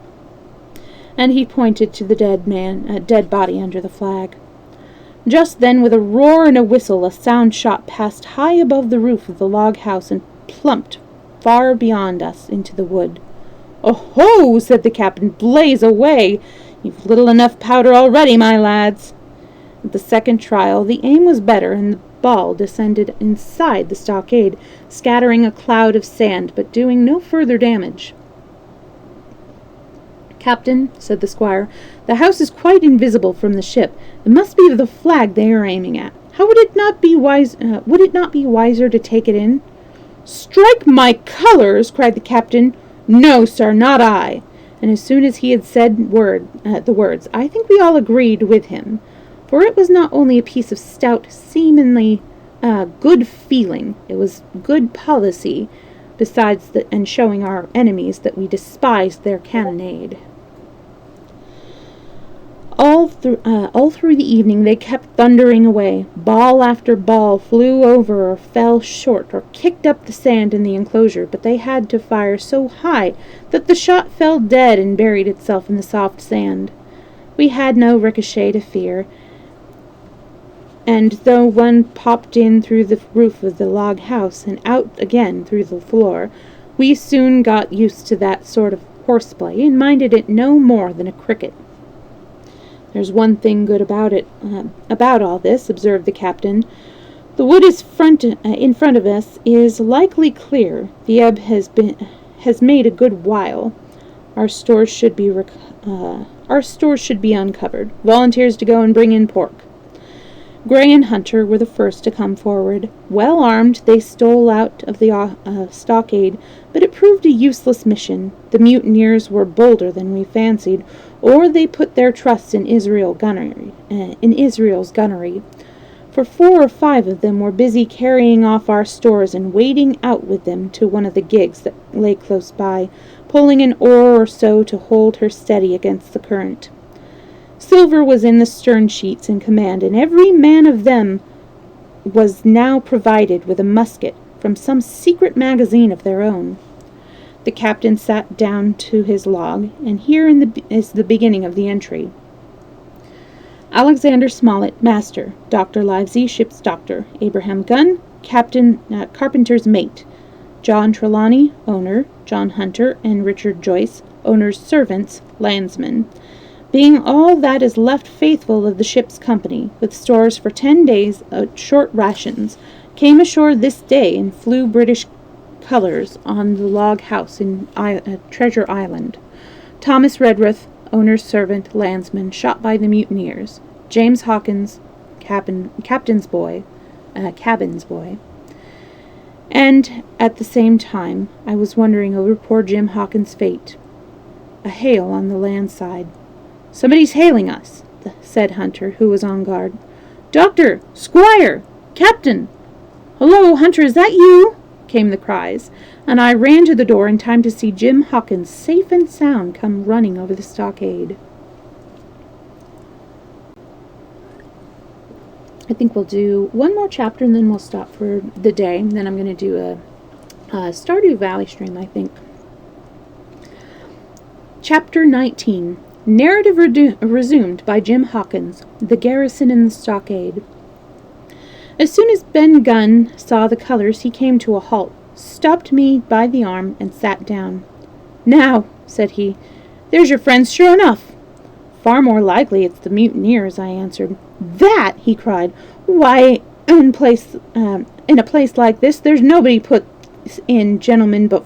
And he pointed to the dead body under the flag. Just then, with a roar and a whistle, a sound shot past high above the roof of the log house and plumped far beyond us into the wood. "Oh-ho!" said the captain. "Blaze away! You've little enough powder already, my lads." At the second trial, the aim was better, and the ball descended inside the stockade, scattering a cloud of sand, but doing no further damage. "Captain," said the squire, "the house is quite invisible from the ship. It must be the flag they are aiming at. How would it not be wiser to take it in?" "Strike my colours!" cried the captain. "No, sir, not I." And as soon as he had said the words, I think we all agreed with him, for it was not only a piece of stout, seemingly good feeling, it was good policy, besides and showing our enemies that we despised their cannonade. All through the evening they kept thundering away. Ball after ball flew over or fell short or kicked up the sand in the enclosure, but they had to fire so high that the shot fell dead and buried itself in the soft sand. We had no ricochet to fear, and though one popped in through the roof of the log house and out again through the floor, we soon got used to that sort of horseplay and minded it no more than a cricket. "There's one thing good about all this," observed the captain. "The wood in front of us is likely clear. The ebb has made a good while. Our stores should be uncovered. Volunteers to go and bring in pork." Gray and Hunter were the first to come forward. Well armed, they stole out of the stockade, but it proved a useless mission. The mutineers were bolder than we fancied, or they put their trust in Israel's gunnery. For 4 or 5 of them were busy carrying off our stores and wading out with them to one of the gigs that lay close by, pulling an oar or so to hold her steady against the current. Silver was in the stern sheets in command, and every man of them was now provided with a musket from some secret magazine of their own. The captain sat down to his log, and here is the beginning of the entry. Alexander Smollett, master. Dr. Livesey, ship's doctor. Abraham Gunn, carpenter's mate. John Trelawney, owner. John Hunter and Richard Joyce, owner's servants, landsmen. Being all that is left faithful of the ship's company, with stores for 10 days, short rations, came ashore this day and flew British colours on the log house in Treasure Island. Thomas Redruth, owner's servant, landsman, shot by the mutineers, James Hawkins, cabin's boy, and at the same time I was wondering over poor Jim Hawkins' fate. A hail on the land side. "Somebody's hailing us," said Hunter, who was on guard. "Doctor! Squire! Captain!" "Hello, Hunter, is that you?" came the cries, and I ran to the door in time to see Jim Hawkins, safe and sound, come running over the stockade. I think we'll do one more chapter and then we'll stop for the day. And then I'm going to do a Stardew Valley stream, I think. Chapter 19. Narrative resumed by Jim Hawkins. The garrison in the stockade. As soon as Ben Gunn saw the colors, he came to a halt, stopped me by the arm, and sat down. "Now," said he, "there's your friends sure enough." "Far more likely it's the mutineers," I answered. "That!" he cried. "Why, in a place like this, there's nobody put in gentlemen but,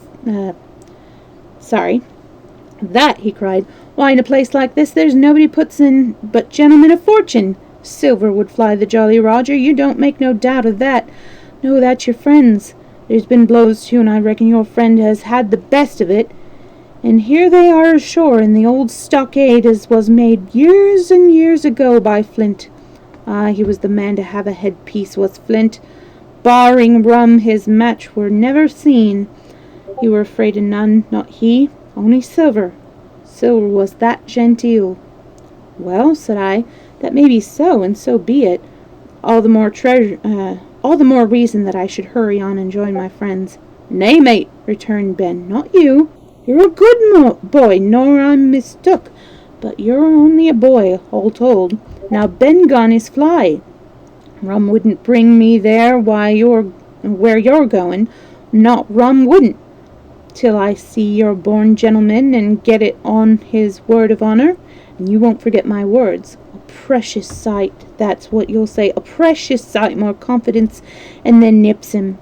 That!" he cried. "Why, in a place like this, there's nobody puts in but gentlemen of fortune. Silver would fly the Jolly Roger, you don't make no doubt of that. No, that's your friends. There's been blows too, and I reckon your friend has had the best of it. And here they are ashore in the old stockade as was made years and years ago by Flint. Ah, he was the man to have a headpiece, was Flint. Barring rum, his match were never seen. You were afraid of none, not he, only Silver. Silver was that genteel." "Well," said I, "that may be so, and so be it. All the more reason that I should hurry on and join my friends." "Nay, mate," returned Ben, "not you. You're a good boy, nor I'm mistook, but you're only a boy, all told. Now Ben Gunn is fly. Rum wouldn't bring me there where you're going. Not rum wouldn't. Till I see you're born gentleman and get it on his word of honor, and you won't forget my words. A precious sight, that's what you'll say, a precious sight more confidence, and then nips him."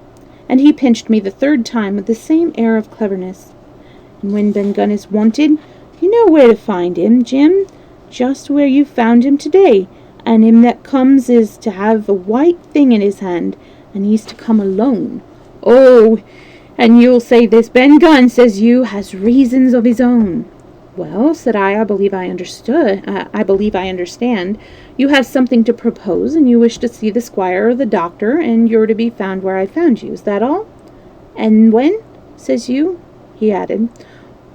And he pinched me the third time with the same air of cleverness. "And when Ben Gunn is wanted, you know where to find him, Jim. Just where you found him today. And him that comes is to have a white thing in his hand, and he's to come alone. Oh, and you'll say this Ben Gunn, says you, has reasons of his own." "Well," said I believe I understand. You have something to propose, and you wish to see the squire or the doctor, and you're to be found where I found you. Is that all?" "And when?" says you, he added.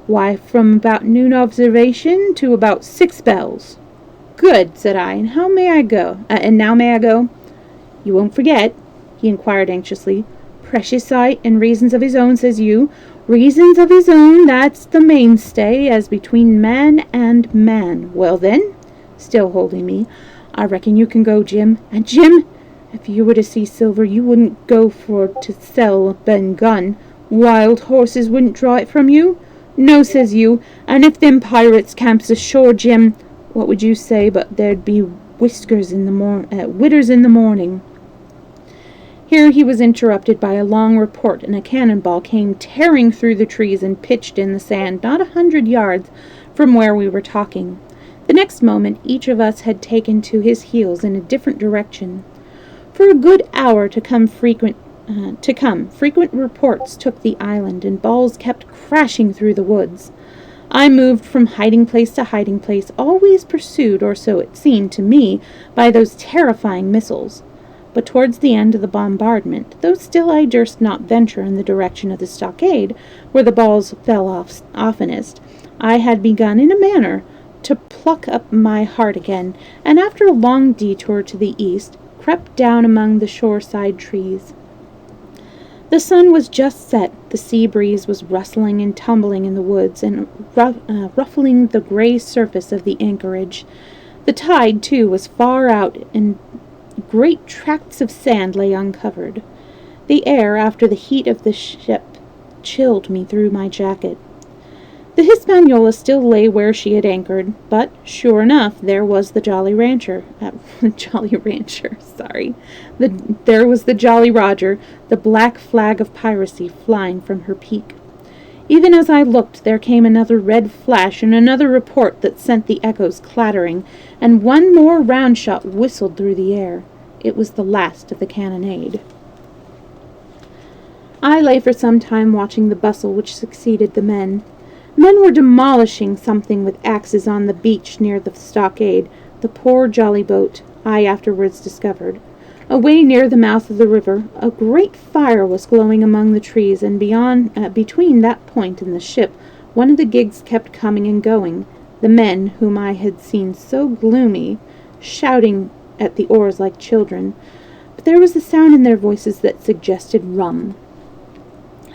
"Why, from about noon observation to about 6 bells." "Good," said I, "and now may I go?" "You won't forget?" he inquired anxiously. "Precious sight, and reasons of his own," says you. "Reasons of his own, that's the mainstay, as between man and man. Well then," still holding me, "I reckon you can go, Jim. And Jim, if you were to see Silver, you wouldn't go for to sell Ben Gunn. Wild horses wouldn't draw it from you. No, says you, and if them pirates camps ashore, Jim, what would you say but there'd be witters in the morning." Here he was interrupted by a long report, and a cannonball came tearing through the trees and pitched in the sand not 100 yards from where we were talking. The next moment each of us had taken to his heels in a different direction. For a good hour to come, frequent reports took the island, and balls kept crashing through the woods. I moved from hiding place to hiding place, always pursued, or so it seemed to me, by those terrifying missiles. But towards the end of the bombardment, though still I durst not venture in the direction of the stockade, where the balls fell off oftenest, I had begun, in a manner, to pluck up my heart again, and after a long detour to the east, crept down among the shoreside trees. The sun was just set, the sea breeze was rustling and tumbling in the woods, and ruffling the grey surface of the anchorage. The tide, too, was far out, and great tracts of sand lay uncovered. The air, after the heat of the ship, chilled me through my jacket. The Hispaniola still lay where she had anchored, but, sure enough, there was the Jolly Rancher. There was the Jolly Roger, the black flag of piracy flying from her peak. Even as I looked, there came another red flash and another report that sent the echoes clattering, and one more round shot whistled through the air. It was the last of the cannonade. I lay for some time watching the bustle which succeeded the men. Men were demolishing something with axes on the beach near the stockade, the poor jolly boat, I afterwards discovered. Away near the mouth of the river, a great fire was glowing among the trees, and between that point and the ship, one of the gigs kept coming and going, the men, whom I had seen so gloomy, shouting at the oars like children, but there was a sound in their voices that suggested rum.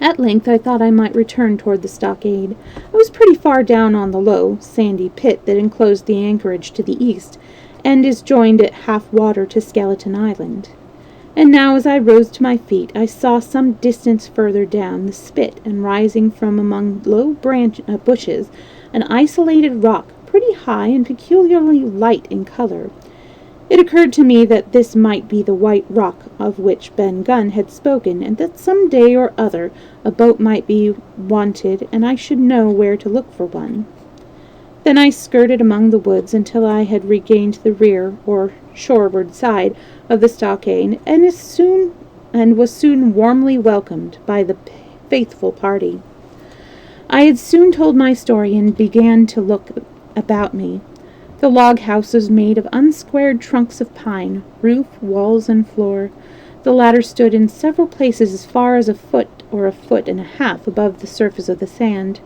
At length I thought I might return toward the stockade. I was pretty far down on the low, sandy pit that enclosed the anchorage to the east, and is joined at half water to Skeleton Island. And now as I rose to my feet, I saw some distance further down the spit, and rising from among low bushes, an isolated rock, pretty high and peculiarly light in color. It occurred to me that this might be the white rock of which Ben Gunn had spoken, and that some day or other a boat might be wanted, and I should know where to look for one. Then I skirted among the woods until I had regained the rear or shoreward side of the stockade, and was soon warmly welcomed by the faithful party. I had soon told my story and began to look about me. The log house was made of unsquared trunks of pine, roof, walls, and floor. The latter stood in several places as far as a foot or a foot and a half above the surface of the sand.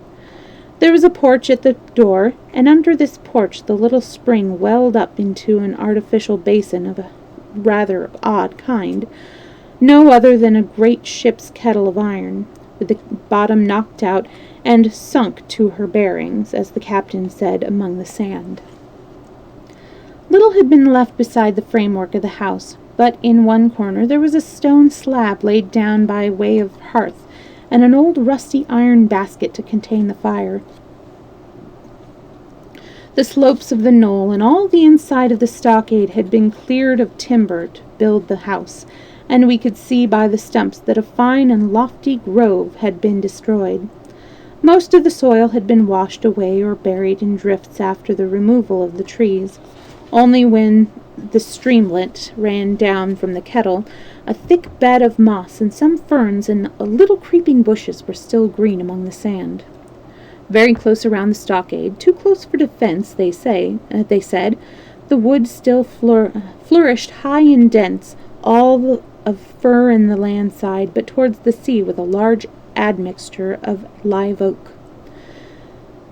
There was a porch at the door, and under this porch the little spring welled up into an artificial basin of a rather odd kind, no other than a great ship's kettle of iron, with the bottom knocked out and sunk to her bearings, as the captain said, among the sand. Little had been left beside the framework of the house, but in one corner there was a stone slab laid down by way of hearth, and an old rusty iron basket to contain the fire. The slopes of the knoll and all the inside of the stockade had been cleared of timber to build the house, and we could see by the stumps that a fine and lofty grove had been destroyed. Most of the soil had been washed away or buried in drifts after the removal of the trees. Only when the streamlet ran down from the kettle, a thick bed of moss and some ferns and little creeping bushes were still green among the sand. Very close around the stockade, too close for defense, they said, the wood still flourished high and dense, all of fir in the land side, but towards the sea with a large admixture of live oak.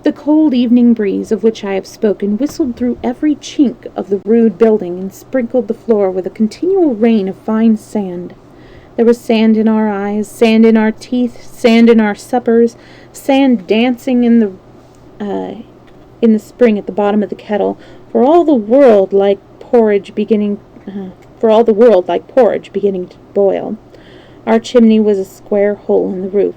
The cold evening breeze of which I have spoken whistled through every chink of the rude building and sprinkled the floor with a continual rain of fine sand. There was sand in our eyes, sand in our teeth, sand in our suppers, sand dancing in the spring at the bottom of the kettle, for all the world like porridge beginning to boil. Our chimney was a square hole in the roof.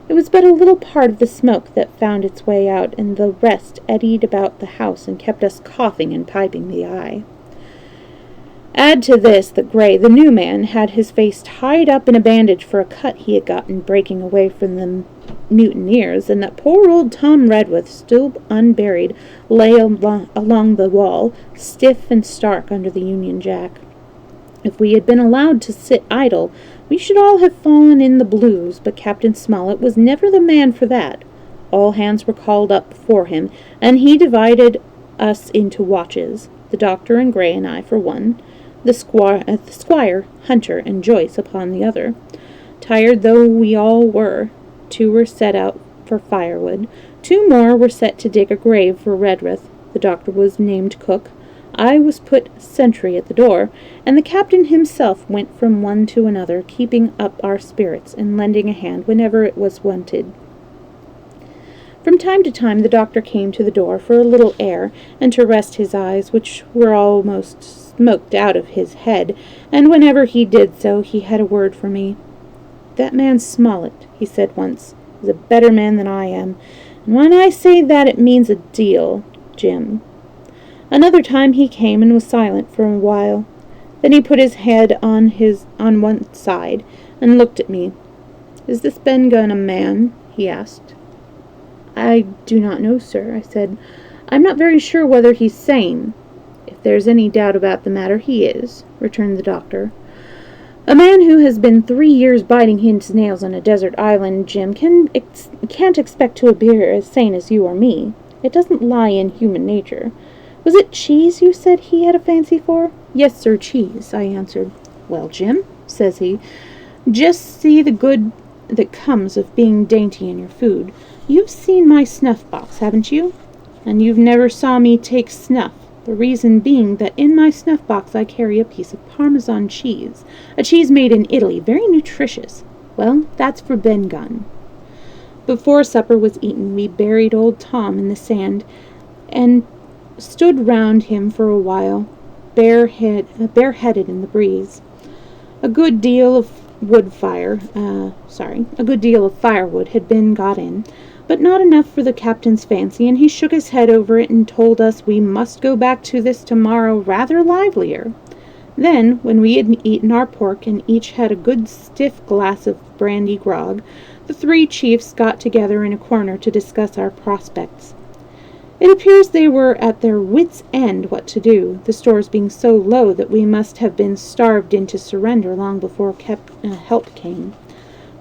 It was but a little part of the smoke that found its way out, and the rest eddied about the house and kept us coughing and piping the eye. Add to this that Gray, the new man, had his face tied up in a bandage for a cut he had gotten breaking away from the mutineers, and that poor old Tom Redworth, still unburied, lay along the wall, stiff and stark under the Union Jack. If we had been allowed to sit idle, we should all have fallen in the blues, but Captain Smollett was never the man for that. All hands were called up before him, and he divided us into watches, the doctor and Gray and I for one, the squire, Hunter, and Joyce upon the other. Tired though we all were, 2 were set out for firewood, 2 more were set to dig a grave for Redworth. The doctor was named cook, I was put sentry at the door, and the captain himself went from one to another, keeping up our spirits and lending a hand whenever it was wanted. From time to time the doctor came to the door for a little air, and to rest his eyes, which were almost smoked out of his head, and whenever he did so he had a word for me. "That man Smollett," he said once, "is a better man than I am, and when I say that it means a deal, Jim." Another time he came and was silent for a while. Then he put his head on one side and looked at me. "Is this Ben Gunn a man?" he asked. I do not know, sir, I said. I'm not very sure whether he's sane. If there's any doubt about the matter, he is, returned the doctor. A man who has been 3 years biting his nails on a desert island, Jim, can't expect to appear as sane as you or me. It doesn't lie in human nature. Was it cheese you said he had a fancy for? Yes, sir, cheese, I answered. Well, Jim, says he, just see the good that comes of being dainty in your food. You've seen my snuff box, haven't you? And you've never saw me take snuff. The reason being that in my snuff box I carry a piece of Parmesan cheese, a cheese made in Italy, very nutritious. Well, that's for Ben Gunn. Before supper was eaten, we buried old Tom in the sand and stood round him for a while, bareheaded in the breeze. A good deal of firewood had been got in, but not enough for the captain's fancy, and he shook his head over it and told us we must go back to this tomorrow rather livelier. Then, when we had eaten our pork and each had a good stiff glass of brandy grog, the 3 chiefs got together in a corner to discuss our prospects. It appears they were at their wits' end what to do, the stores being so low that we must have been starved into surrender long before help came.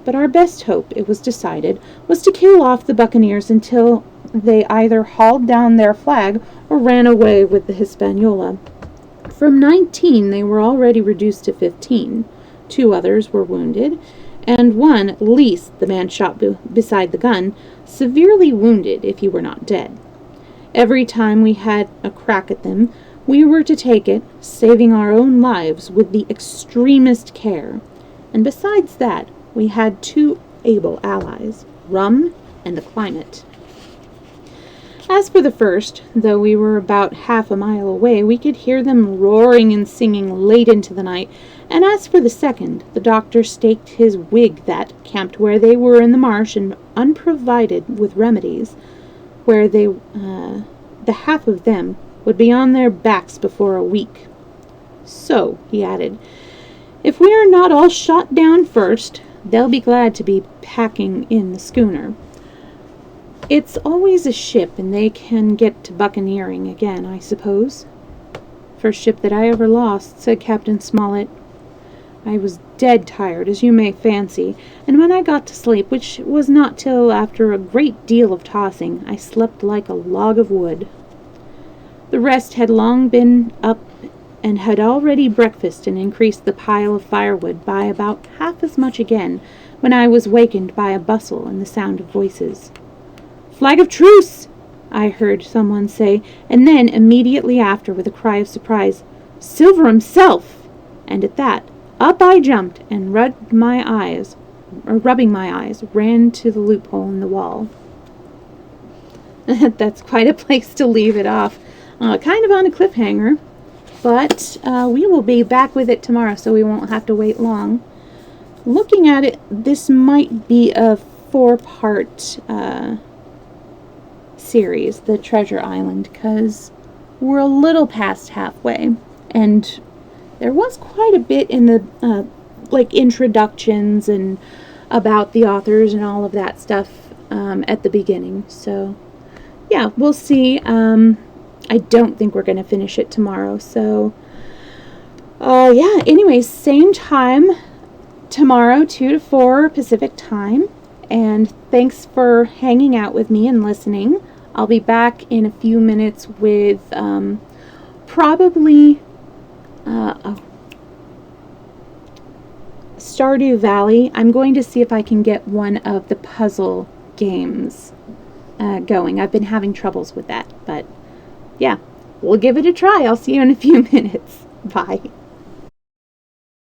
But our best hope, it was decided, was to kill off the buccaneers until they either hauled down their flag or ran away with the Hispaniola. From 19 they were already reduced to 15. 2 others were wounded, and one, at least, the man shot beside the gun, severely wounded if he were not dead. Every time we had a crack at them, we were to take it, saving our own lives with the extremest care. And besides that, we had 2 able allies, rum and the climate. As for the first, though we were about half a mile away, we could hear them roaring and singing late into the night, and as for the second, the doctor staked his wig that, camped where they were in the marsh and unprovided with remedies, where the half of them would be on their backs before a week. So, he added, if we are not all shot down first, they'll be glad to be packing in the schooner. It's always a ship, and they can get to buccaneering again, I suppose. First ship that I ever lost, said Captain Smollett. I was dead tired, as you may fancy, and when I got to sleep, which was not till after a great deal of tossing, I slept like a log of wood. The rest had long been up and had already breakfasted and increased the pile of firewood by about half as much again, when I was wakened by a bustle and the sound of voices. Flag of truce! I heard someone say, and then, immediately after, with a cry of surprise, Silver himself! And at that, up I jumped, and rubbing my eyes, ran to the loophole in the wall. That's quite a place to leave it off. Kind of on a cliffhanger. But we will be back with it tomorrow, so we won't have to wait long. Looking at it, this might be a 4-part series, the Treasure Island, because we're a little past halfway. And there was quite a bit in the, introductions and about the authors and all of that stuff at the beginning. So, yeah, we'll see. I don't think we're going to finish it tomorrow. So, anyways, same time tomorrow, 2 to 4 Pacific time. And thanks for hanging out with me and listening. I'll be back in a few minutes with probably Stardew Valley. I'm going to see if I can get one of the puzzle games going. I've been having troubles with that, but yeah, we'll give it a try. I'll see you in a few minutes. Bye.